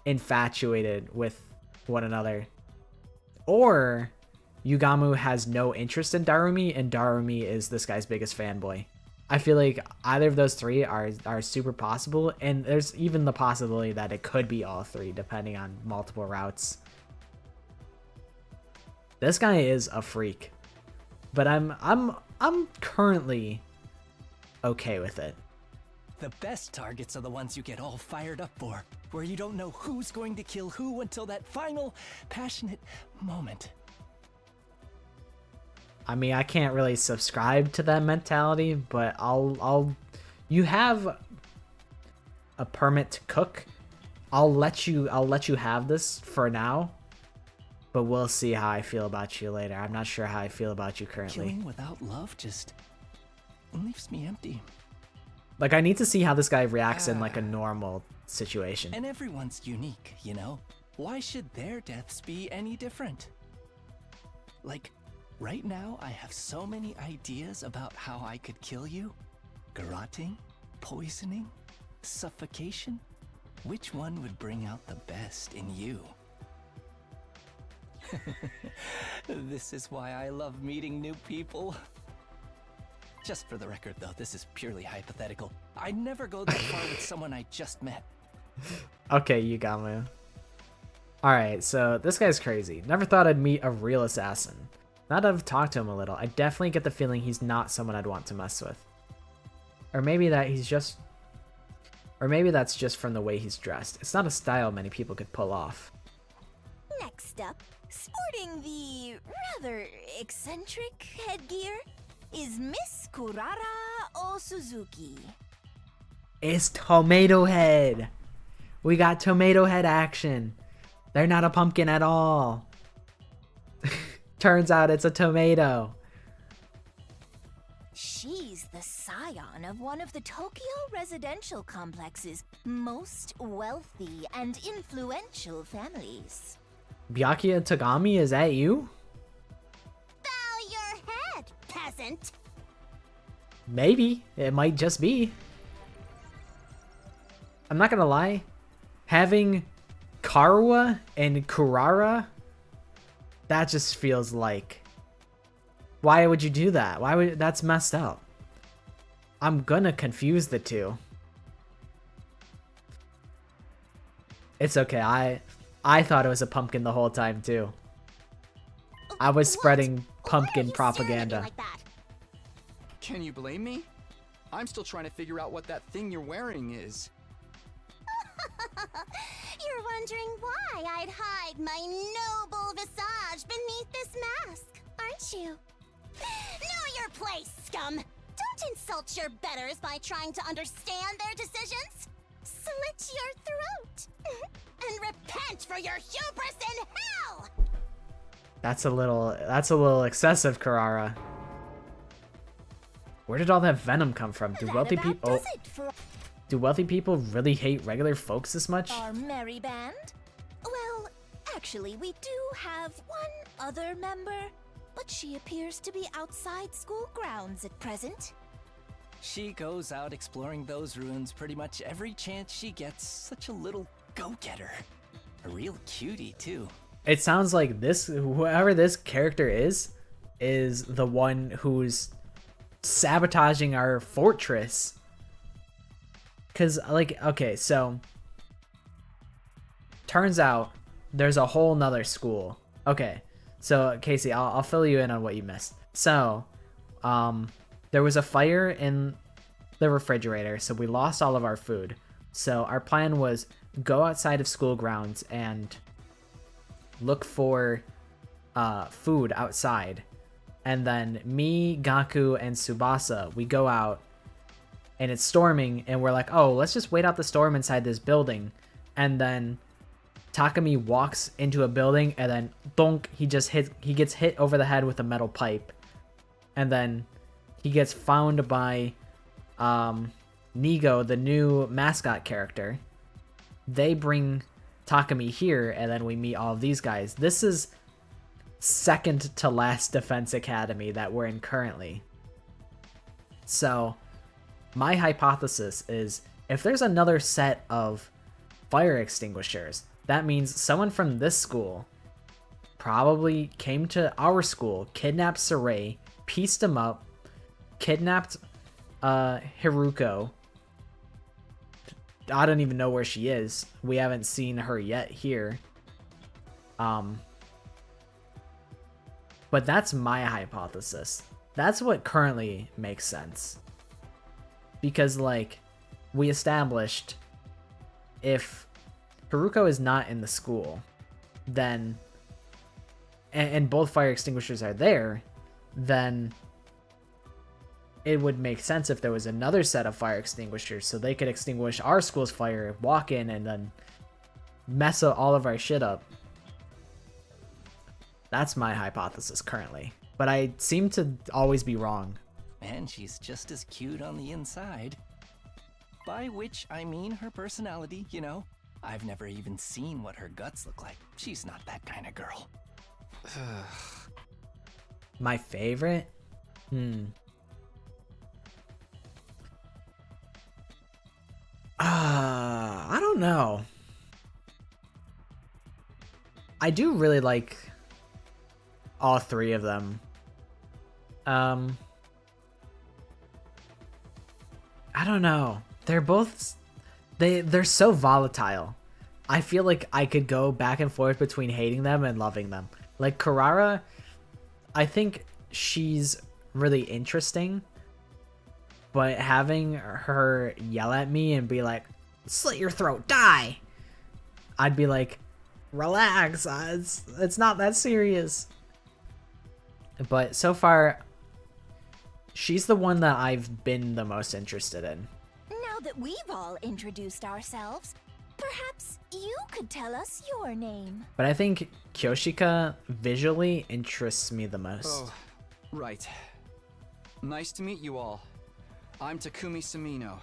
infatuated with one another, or Yugamu has no interest in Darumi and Darumi is this guy's biggest fanboy. I feel like either of those three are super possible, and there's even the possibility that it could be all three depending on multiple routes. This guy is a freak, but I'm currently okay with it. The best targets are the ones you get all fired up for, where you don't know who's going to kill who until that final passionate moment. I mean, I can't really subscribe to that mentality, but you have a permit to cook. I'll let you have this for now, but we'll see how I feel about you later. I'm not sure how I feel about you currently. Killing without love just leaves me empty. Like, I need to see how this guy reacts in like a normal situation. And everyone's unique, you know? Why should their deaths be any different? Like, right now, I have so many ideas about how I could kill you. Garroting, poisoning, suffocation. Which one would bring out the best in you? This is why I love meeting new people. Just for the record, though, this is purely hypothetical. I'd never go that far with someone I just met. Okay, Yugamu. Alright, so this guy's crazy. Never thought I'd meet a real assassin. Now that I've talked to him a little, I definitely get the feeling he's not someone I'd want to mess with. Or maybe that's just from the way he's dressed. It's not a style many people could pull off. Next up, sporting the rather eccentric headgear, is Miss Kurara Osuzuki. It's Tomato Head! We got Tomato Head action! They're not a pumpkin at all! Turns out it's a tomato! She's the scion of one of the Tokyo residential complex's most wealthy and influential families. Byakuya Togami, is that you? Bow your head, peasant! Maybe. It might just be. I'm not gonna lie. Having Karuwa and Kurara, that just feels like... Why would you do that? That's messed up. I'm gonna confuse the two. It's okay. I thought it was a pumpkin the whole time too. I was spreading pumpkin propaganda. Like that? Can you blame me? I'm still trying to figure out what that thing you're wearing is. You're wondering why I'd hide my noble visage beneath this mask, aren't you? Know your place, scum! Don't insult your betters by trying to understand their decisions. Slit your throat and repent for your hubris in hell! That's a little excessive, Carrara. Where did all that venom come from? Do wealthy people do wealthy people really hate regular folks this much? Our merry band? Well, actually, we do have one other member, but she appears to be outside school grounds at present. She goes out exploring those ruins pretty much every chance she gets. Such a little go-getter. A real cutie, too. It sounds like whoever this character is the one who's sabotaging our fortress. Cause like, okay, so turns out there's a whole nother school. Okay, so Casey, I'll fill you in on what you missed. So, there was a fire in the refrigerator, so we lost all of our food. So our plan was go outside of school grounds and look for food outside. And then me, Gaku, and Tsubasa, we go out and it's storming and we're like, oh, let's just wait out the storm inside this building. And then Takumi walks into a building and then donk, he gets hit over the head with a metal pipe. And then he gets found by Nigo, the new mascot character. They bring Takumi here and then we meet all of these guys. This is second to last defense academy that we're in currently. So my hypothesis is if there's another set of fire extinguishers, that means someone from this school probably came to our school, kidnapped Saray, pieced him up, kidnapped Haruko. I don't even know where she is. We haven't seen her yet here. But that's my hypothesis. That's what currently makes sense. Because, like, we established if Haruko is not in the school, then, and both fire extinguishers are there, then it would make sense if there was another set of fire extinguishers so they could extinguish our school's fire, walk in, and then mess all of our shit up. That's my hypothesis currently. But I seem to always be wrong. And she's just as cute on the inside. By which I mean her personality, you know. I've never even seen what her guts look like. She's not that kind of girl. My favorite? I don't know. I do really like all three of them. I don't know. They're both they're so volatile. I feel like I could go back and forth between hating them and loving them. Like Carrara, I think she's really interesting, but having her yell at me and be like, "Slit your throat, die," I'd be like, "Relax, it's not that serious." But so far, she's the one that I've been the most interested in. Now that we've all introduced ourselves, perhaps you could tell us your name. But I think Kyoshika visually interests me the most. Oh, right. Nice to meet you all. I'm Takumi Samino.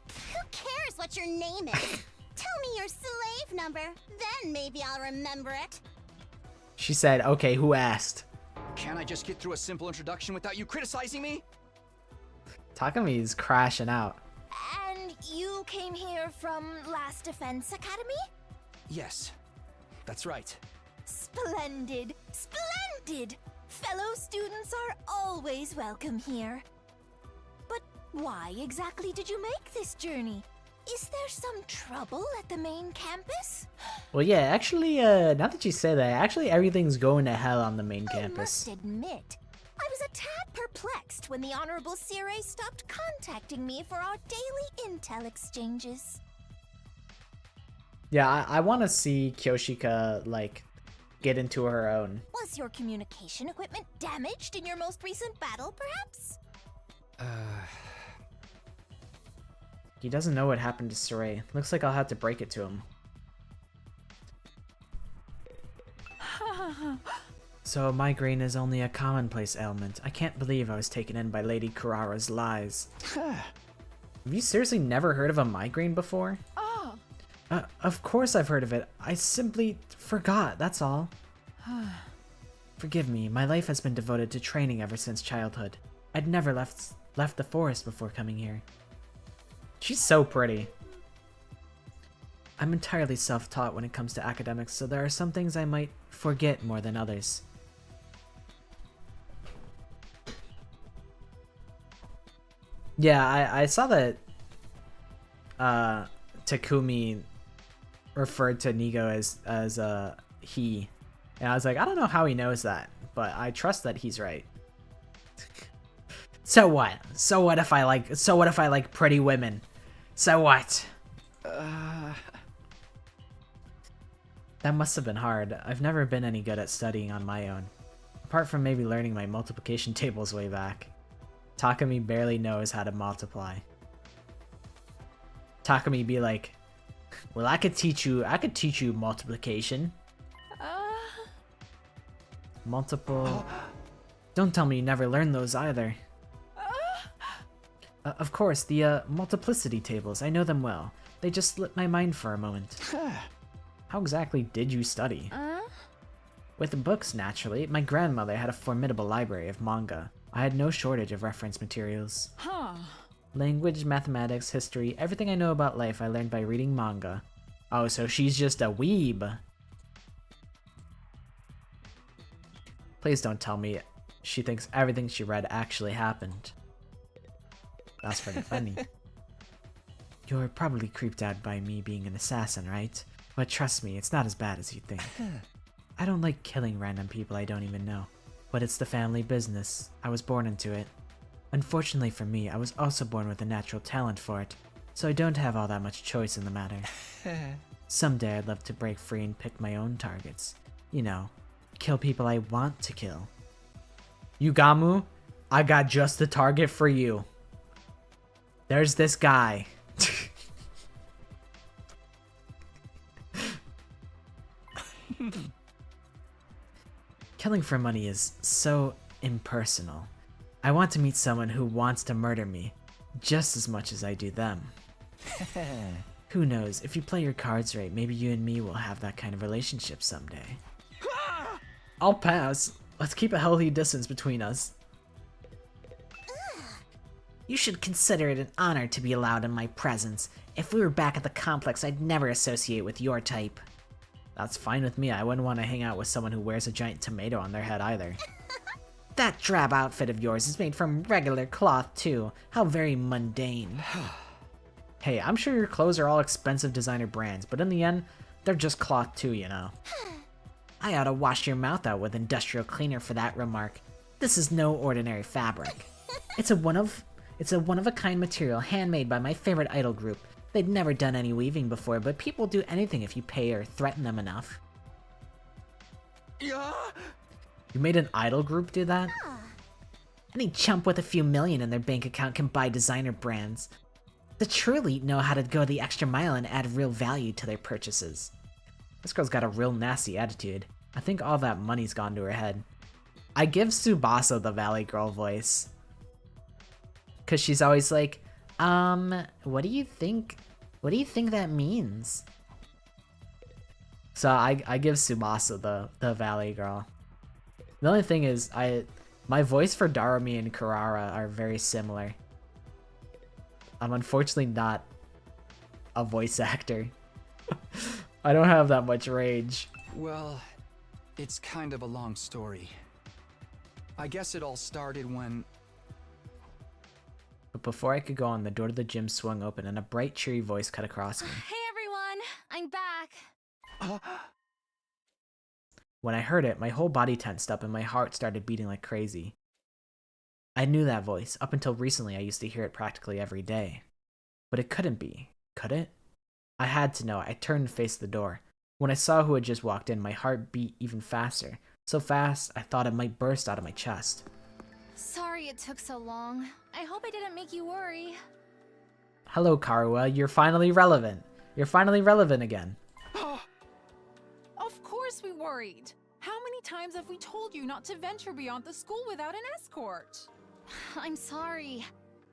Who cares what your name is? Tell me your slave number, then maybe I'll remember it. She said, okay, who asked? Can't I just get through a simple introduction without you criticizing me? Takumi's crashing out. And you came here from Last Defense Academy? Yes, that's right. Splendid! Splendid! Fellow students are always welcome here. But why exactly did you make this journey? Is there some trouble at the main campus? Well, yeah, actually, now that you say that, actually everything's going to hell on the main campus. I must admit, I was a tad perplexed when the Honorable Sire stopped contacting me for our daily intel exchanges. Yeah, I want to see Kyoshika, like, get into her own. Was your communication equipment damaged in your most recent battle, perhaps? He doesn't know what happened to Saray. Looks like I'll have to break it to him. So migraine is only a commonplace ailment. I can't believe I was taken in by Lady Kurara's lies. Have you seriously never heard of a migraine before? Oh. Of course I've heard of it. I simply forgot, that's all. Forgive me, my life has been devoted to training ever since childhood. I'd never left the forest before coming here. She's so pretty. I'm entirely self-taught when it comes to academics, so there are some things I might forget more than others. Yeah, I saw that Takumi referred to Nigo as he, and I was like, I don't know how he knows that, but I trust that he's right. So what? So what if I like pretty women? So what? That must have been hard. I've never been any good at studying on my own. Apart from maybe learning my multiplication tables way back. Takumi barely knows how to multiply. Takumi be like, well, I could teach you multiplication. Multiple... Don't tell me you never learned those either. Of course, the multiplicity tables, I know them well. They just slipped my mind for a moment. How exactly did you study? With books, naturally. My grandmother had a formidable library of manga. I had no shortage of reference materials. Language, mathematics, history, everything I know about life I learned by reading manga. Oh, so she's just a weeb. Please don't tell me she thinks everything she read actually happened. That's pretty funny. You're probably creeped out by me being an assassin, right? But trust me, it's not as bad as you think. I don't like killing random people I don't even know. But it's the family business. I was born into it. Unfortunately for me, I was also born with a natural talent for it, so I don't have all that much choice in the matter. Someday I'd love to break free and pick my own targets. You know, kill people I want to kill. Yugamu, I got just the target for you. There's this guy. Killing for money is so impersonal. I want to meet someone who wants to murder me just as much as I do them. Who knows, if you play your cards right, maybe you and me will have that kind of relationship someday. I'll pass. Let's keep a healthy distance between us. You should consider it an honor to be allowed in my presence. If we were back at the complex, I'd never associate with your type. That's fine with me. I wouldn't want to hang out with someone who wears a giant tomato on their head either. That drab outfit of yours is made from regular cloth too. How very mundane. Hey, I'm sure your clothes are all expensive designer brands, but in the end, they're just cloth too, you know. I ought to wash your mouth out with industrial cleaner for that remark. This is no ordinary fabric. It's a one-of-a-kind material handmade by my favorite idol group. They'd never done any weaving before, but people do anything if you pay or threaten them enough. You made an idol group do that? Any chump with a few million in their bank account can buy designer brands. The true elite know how to go the extra mile and add real value to their purchases. This girl's got a real nasty attitude. I think all that money's gone to her head. I give Tsubasa the Valley Girl voice. Cause she's always like, what do you think? What do you think that means? So I give Tsubasa the Valley Girl. The only thing is, my voice for Darumi and Kurara are very similar. I'm unfortunately not a voice actor. I don't have that much rage. Well, it's kind of a long story. I guess it all started when... But before I could go on, the door to the gym swung open and a bright, cheery voice cut across me. Hey everyone, I'm back. When I heard it, my whole body tensed up and my heart started beating like crazy. I knew that voice. Up until recently, I used to hear it practically every day. But it couldn't be, could it? I had to know. I turned and faced the door. When I saw who had just walked in, my heart beat even faster. So fast, I thought it might burst out of my chest. Sorry it took so long. I hope I didn't make you worry. Hello, Karua. You're finally relevant. You're finally relevant again. Of course we worried. How many times have we told you not to venture beyond the school without an escort? I'm sorry.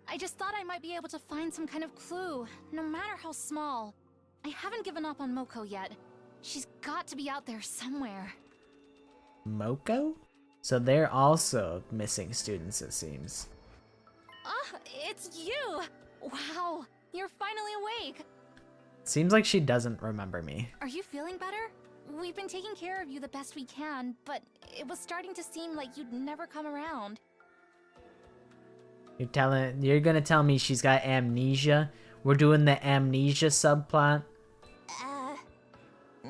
I just thought I might be able to find some kind of clue, no matter how small. I haven't given up on Moko yet. She's got to be out there somewhere. Moko? So they're also missing students, it seems. It's you! Wow, you're finally awake. Seems like she doesn't remember me. Are you feeling better? We've been taking care of you the best we can, but it was starting to seem like you'd never come around. You're gonna tell me she's got amnesia? We're doing the amnesia subplot?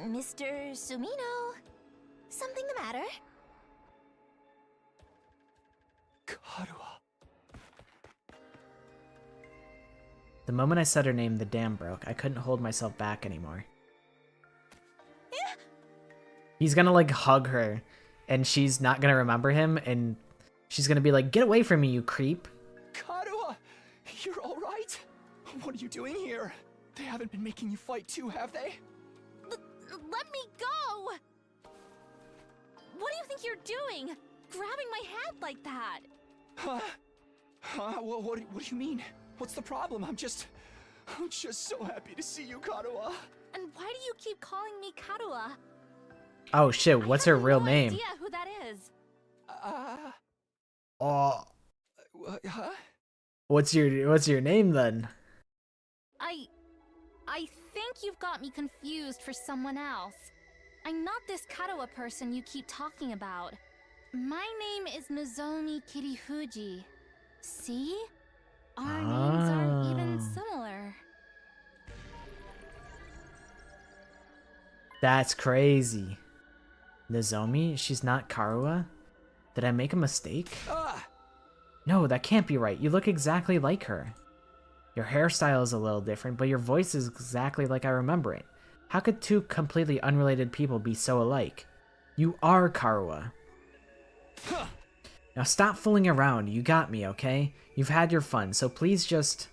Mr. Sumino? Something the matter? Karua. The moment I said her name, the dam broke. I couldn't hold myself back anymore. He's gonna like hug her, and she's not gonna remember him, and she's gonna be like, "Get away from me, you creep." Karua! You're alright? What are you doing here? They haven't been making you fight too, have they? Let me go! What do you think you're doing? Grabbing my hand like that? What do you mean? What's the problem? I'm just so happy to see you, Karua. And why do you keep calling me Karua? Oh shit, what's her real name? I have no idea who that is. Oh. Huh? What's your name then? I think you've got me confused for someone else. I'm not this Karua person you keep talking about. My name is Nozomi Kirifuji. See? Our names aren't even similar. That's crazy. Nozomi? She's not Karua? Did I make a mistake? No, that can't be right. You look exactly like her. Your hairstyle is a little different, but your voice is exactly like I remember it. How could two completely unrelated people be so alike? You are Karua. Now stop fooling around. You got me, okay? You've had your fun, so please just...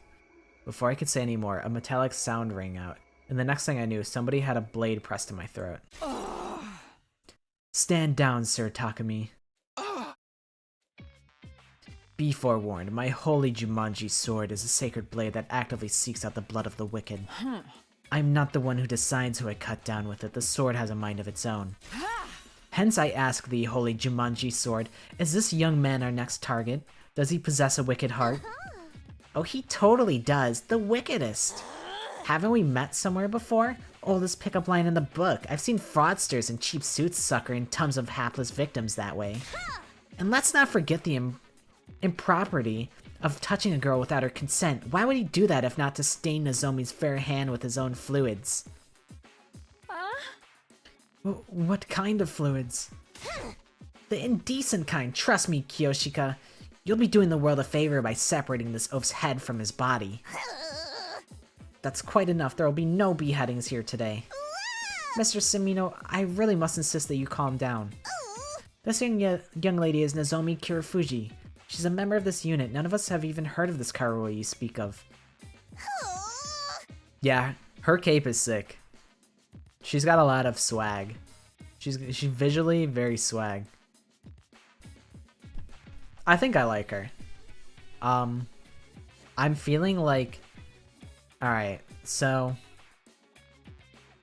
Before I could say any more, a metallic sound rang out, and the next thing I knew, somebody had a blade pressed to my throat. Stand down, Sir Takumi. Be forewarned, my holy Jumanji sword is a sacred blade that actively seeks out the blood of the wicked. I'm not the one who decides who I cut down with it, the sword has a mind of its own. Hence I ask thee, holy Jumanji sword, is this young man our next target? Does he possess a wicked heart? Oh, he totally does, the wickedest! Haven't we met somewhere before? Oldest pickup line in the book. I've seen fraudsters in cheap suits suckering tons of hapless victims that way. And let's not forget the impropriety of touching a girl without her consent. Why would he do that if not to stain Nozomi's fair hand with his own fluids? What kind of fluids? The indecent kind, trust me, Kyoshika. You'll be doing the world a favor by separating this oaf's head from his body. That's quite enough, there will be no beheadings here today. Mr. Sumino, I really must insist that you calm down. This young lady is Nozomi Kirifuji. She's a member of this unit. None of us have even heard of this Karua you speak of. Yeah, her cape is sick. She's got a lot of swag. She's visually very swag. I think I like her. I'm feeling like... Alright, so...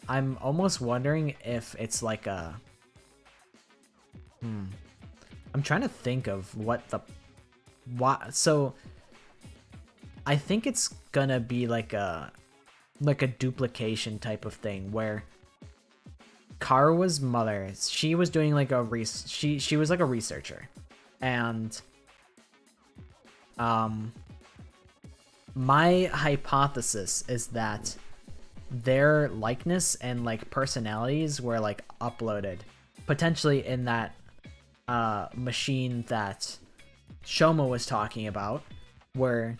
I'm almost wondering if it's like a... I'm trying to think of what the... So... I think it's gonna be like a duplication type of thing where Karua's mother, she was doing like she was like a researcher, and my hypothesis is that their likeness and like personalities were like uploaded potentially in that machine that Shoma was talking about, where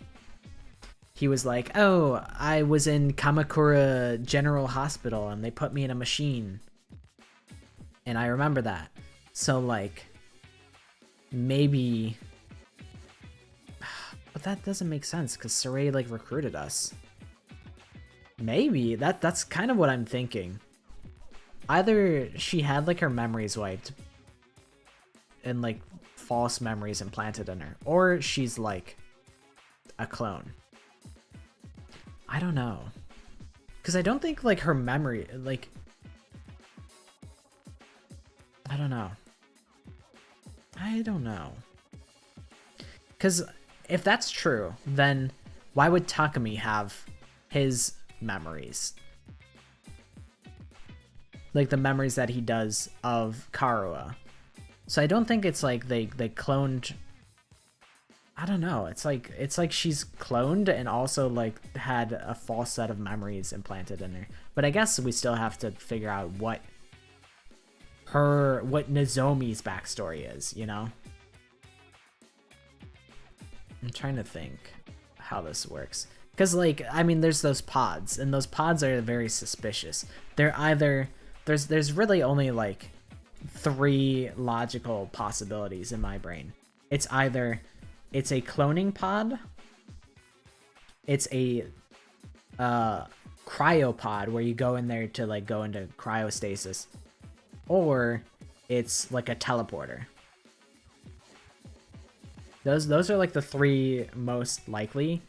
he was like, oh, I was in Kamakura General Hospital and they put me in a machine And I remember that. So, like, maybe... But that doesn't make sense, because Saray, like, recruited us. Maybe. That's kind of what I'm thinking. Either she had, like, her memories wiped and, like, false memories implanted in her, or she's, like, a clone. I don't know. Because I don't think, like, her memory, like... I don't know. I don't know. Because if that's true, then why would Takumi have his memories? Like, the memories that he does of Karua. So I don't think it's like they cloned... I don't know. It's like she's cloned and also like had a false set of memories implanted in her. But I guess we still have to figure out what Nozomi's backstory is, you know? I'm trying to think how this works. Because, like, I mean, there's those pods, and those pods are very suspicious. They're either... There's really only, like, 3 logical possibilities in my brain. It's either... It's a cloning pod. It's a cryopod where you go in there to like go into cryostasis, or it's like a teleporter. Those are like the 3 most likely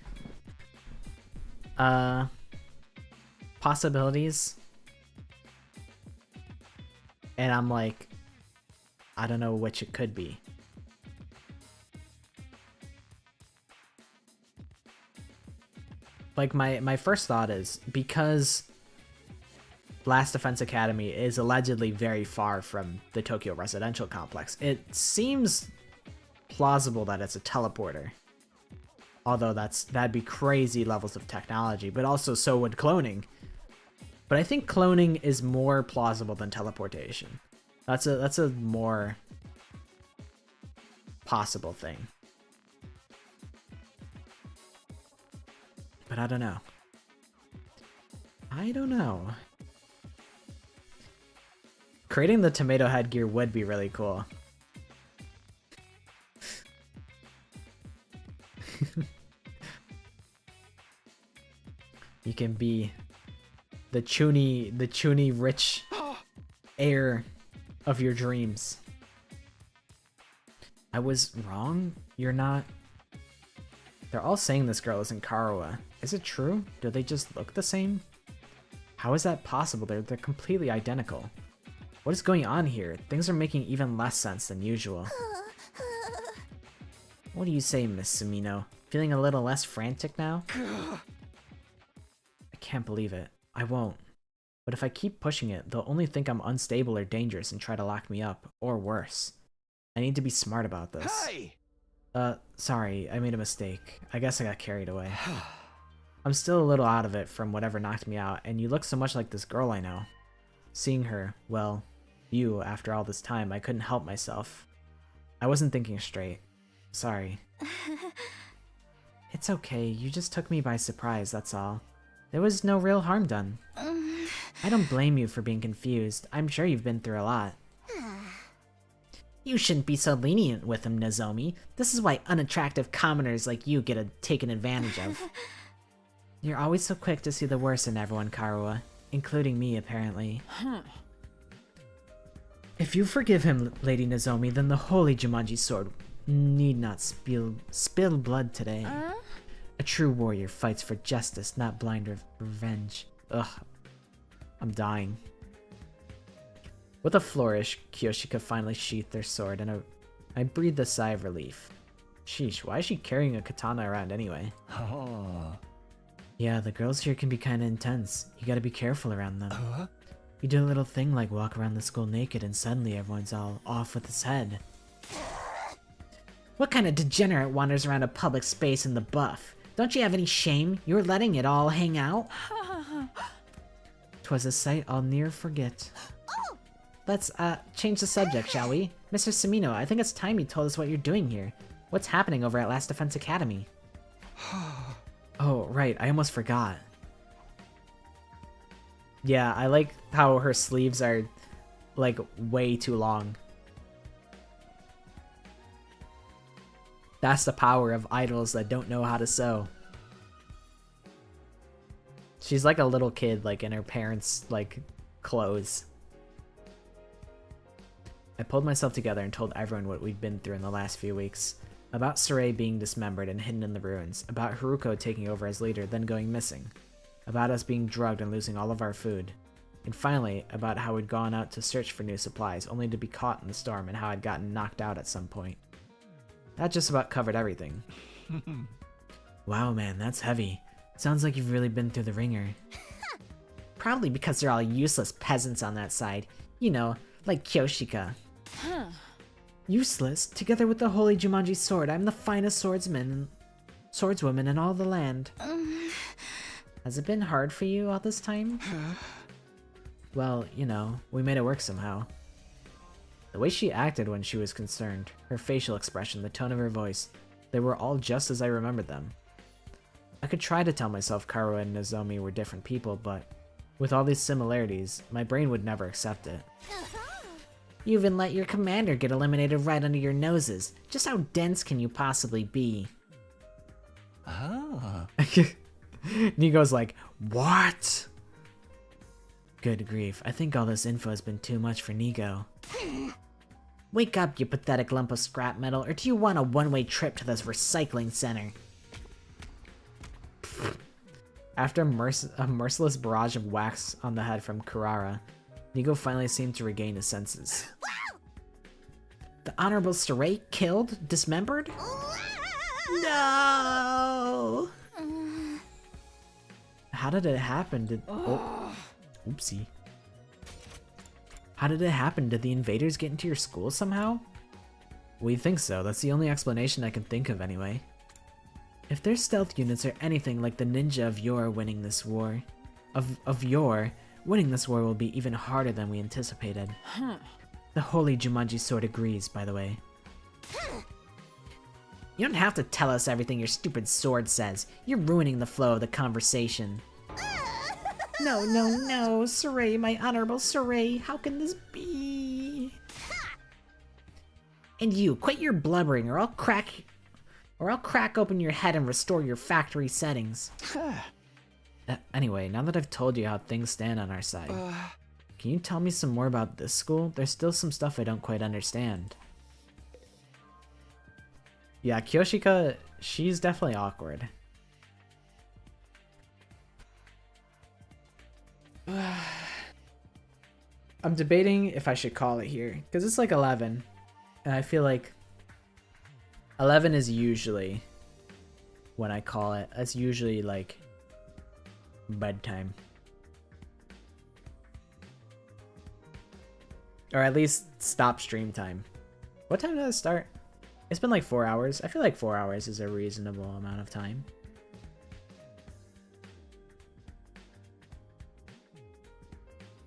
possibilities. And I'm like, I don't know which it could be. Like, my first thought is, because Last Defense Academy is allegedly very far from the Tokyo residential complex, it seems plausible that it's a teleporter. Although that'd be crazy levels of technology, but also so would cloning. But I think cloning is more plausible than teleportation. That's a more possible thing. But I don't know. I don't know. Creating the tomato headgear would be really cool. You can be the chuny rich heir of your dreams. I was wrong? You're not... They're all saying this girl isn't Karua. Is it true? Do they just look the same? How is that possible? They're completely identical. What is going on here? Things are making even less sense than usual. What do you say, Miss Sumino? Feeling a little less frantic now? I can't believe it. I won't. But if I keep pushing it, they'll only think I'm unstable or dangerous and try to lock me up. Or worse. I need to be smart about this. Hey! Sorry, I made a mistake. I guess I got carried away. I'm still a little out of it from whatever knocked me out, and you look so much like this girl I know. Seeing her, well, you, after all this time, I couldn't help myself. I wasn't thinking straight. Sorry. It's okay, you just took me by surprise, that's all. There was no real harm done. I don't blame you for being confused. I'm sure you've been through a lot. You shouldn't be so lenient with him, Nozomi. This is why unattractive commoners like you get taken advantage of. You're always so quick to see the worst in everyone, Karua. Including me, apparently. If you forgive him, Lady Nozomi, then the holy Jumanji sword need not spill blood today. A true warrior fights for justice, not blind revenge. Ugh. I'm dying. With a flourish, Kyoshika finally sheathed their sword, and I breathed a sigh of relief. Sheesh, why is she carrying a katana around anyway? Oh. Yeah, the girls here can be kinda intense. You gotta be careful around them. You do a little thing like walk around the school naked and suddenly everyone's all off with his head. What kind of degenerate wanders around a public space in the buff? Don't you have any shame? You're letting it all hang out? 'Twas a sight I'll ne'er forget. Let's, change the subject, shall we? Mr. Sumino, I think it's time you told us what you're doing here. What's happening over at Last Defense Academy? Oh, right, I almost forgot. Yeah, I like how her sleeves are like way too long. That's the power of idols that don't know how to sew. She's like a little kid, like in her parents' like clothes. I pulled myself together and told everyone what we'd been through in the last few weeks. About Saray being dismembered and hidden in the ruins. About Haruko taking over as leader, then going missing. About us being drugged and losing all of our food. And finally, about how we'd gone out to search for new supplies, only to be caught in the storm, and how I'd gotten knocked out at some point. That just about covered everything. Wow, man, that's heavy. Sounds like you've really been through the ringer. Probably because they're all useless peasants on that side. You know, like Kyoshika. Huh. Useless? Together with the holy Jumanji sword, I'm the finest swordswoman in all the land. Has it been hard for you all this time? Well, you know, we made it work somehow. The way she acted when she was concerned, her facial expression, the tone of her voice, they were all just as I remembered them. I could try to tell myself Karu and Nozomi were different people, but with all these similarities, my brain would never accept it. You even let your commander get eliminated right under your noses. Just how dense can you possibly be? Ah. Nigo's like, what? Good grief, I think all this info has been too much for Nigo. Wake up, you pathetic lump of scrap metal, or do you want a one-way trip to this recycling center? After a merciless barrage of wax on the head from Kurara, Nigo finally seemed to regain his senses. The Honorable Saray killed? Dismembered? No! How did it happen? Oopsie. How did it happen? Did the invaders get into your school somehow? We think so. That's the only explanation I can think of anyway. If their stealth units are anything like the ninja of yore winning this war, winning this war will be even harder than we anticipated. The holy Jumanji sword agrees, by the way. You don't have to tell us everything your stupid sword says. You're ruining the flow of the conversation. No, Saray, my honorable Saray, how can this be? And you, quit your blubbering or I'll crack open your head and restore your factory settings. Anyway, now that I've told you how things stand on our side, can you tell me some more about this school? There's still some stuff I don't quite understand. Yeah, Kyoshika, she's definitely awkward. I'm debating if I should call it here, because it's like 11, and I feel like 11 is usually when I call it. That's usually like bedtime. Or at least stop stream time. What time did it start? It's been like 4 hours. I feel like 4 hours is a reasonable amount of time.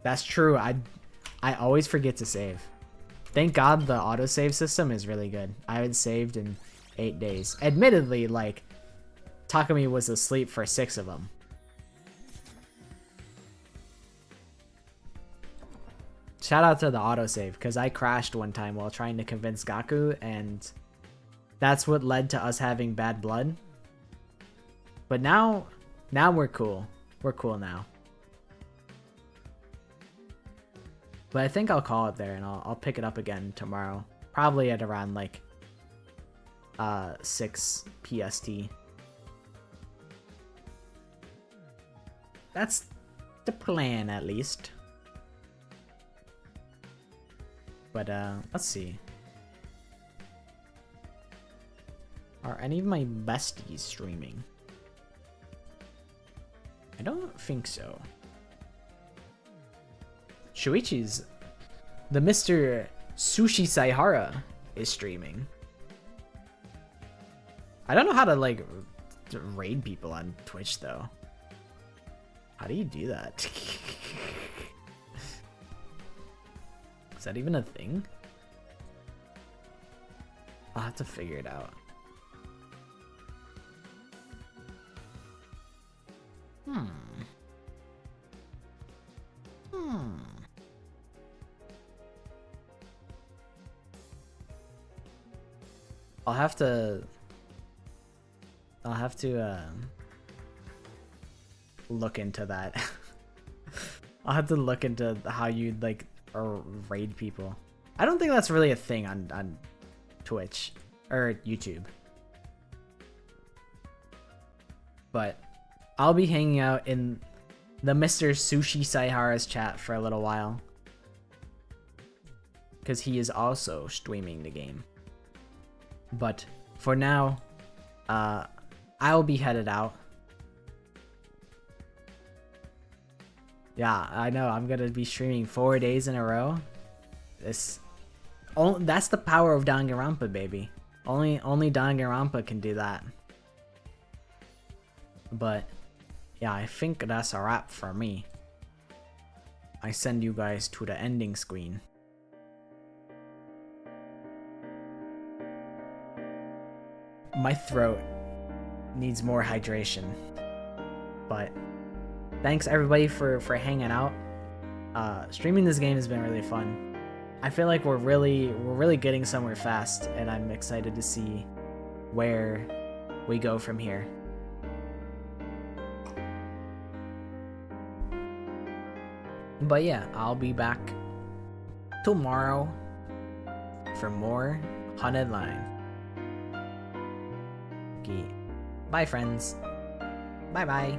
That's true. I always forget to save. Thank God the autosave system is really good. I haven't saved in 8 days. Admittedly, like, Takumi was asleep for 6 of them. Shout out to the autosave, because I crashed one time while trying to convince Gaku, and that's what led to us having bad blood. But now we're cool. We're cool now. But I think I'll call it there, and I'll pick it up again tomorrow. Probably at around, like, 6 PST. That's the plan, at least. But, let's see. Are any of my besties streaming? I don't think so. Shuichi's, the Mr. Sushi Saihara is streaming. I don't know how to like raid people on Twitch though. How do you do that? Is that even a thing? I'll have to figure it out. I'll have to look into that. I'll have to look into how you'd like or raid people. I don't think that's really a thing on Twitch or YouTube. But I'll be hanging out in the Mr. Sushi Saihara's chat for a little while, because he is also streaming the game. But for now, I'll be headed out. Yeah, I know, I'm gonna be streaming 4 days in a row. That's the power of Danganronpa, baby. Only Danganronpa can do that. But yeah, I think that's a wrap for me. I send you guys to the ending screen. My throat needs more hydration. But thanks everybody for hanging out. Streaming this game has been really fun. I feel like we're really getting somewhere fast, and I'm excited to see where we go from here. But yeah, I'll be back tomorrow for more Haunted Line. Okay. Bye friends. Bye bye.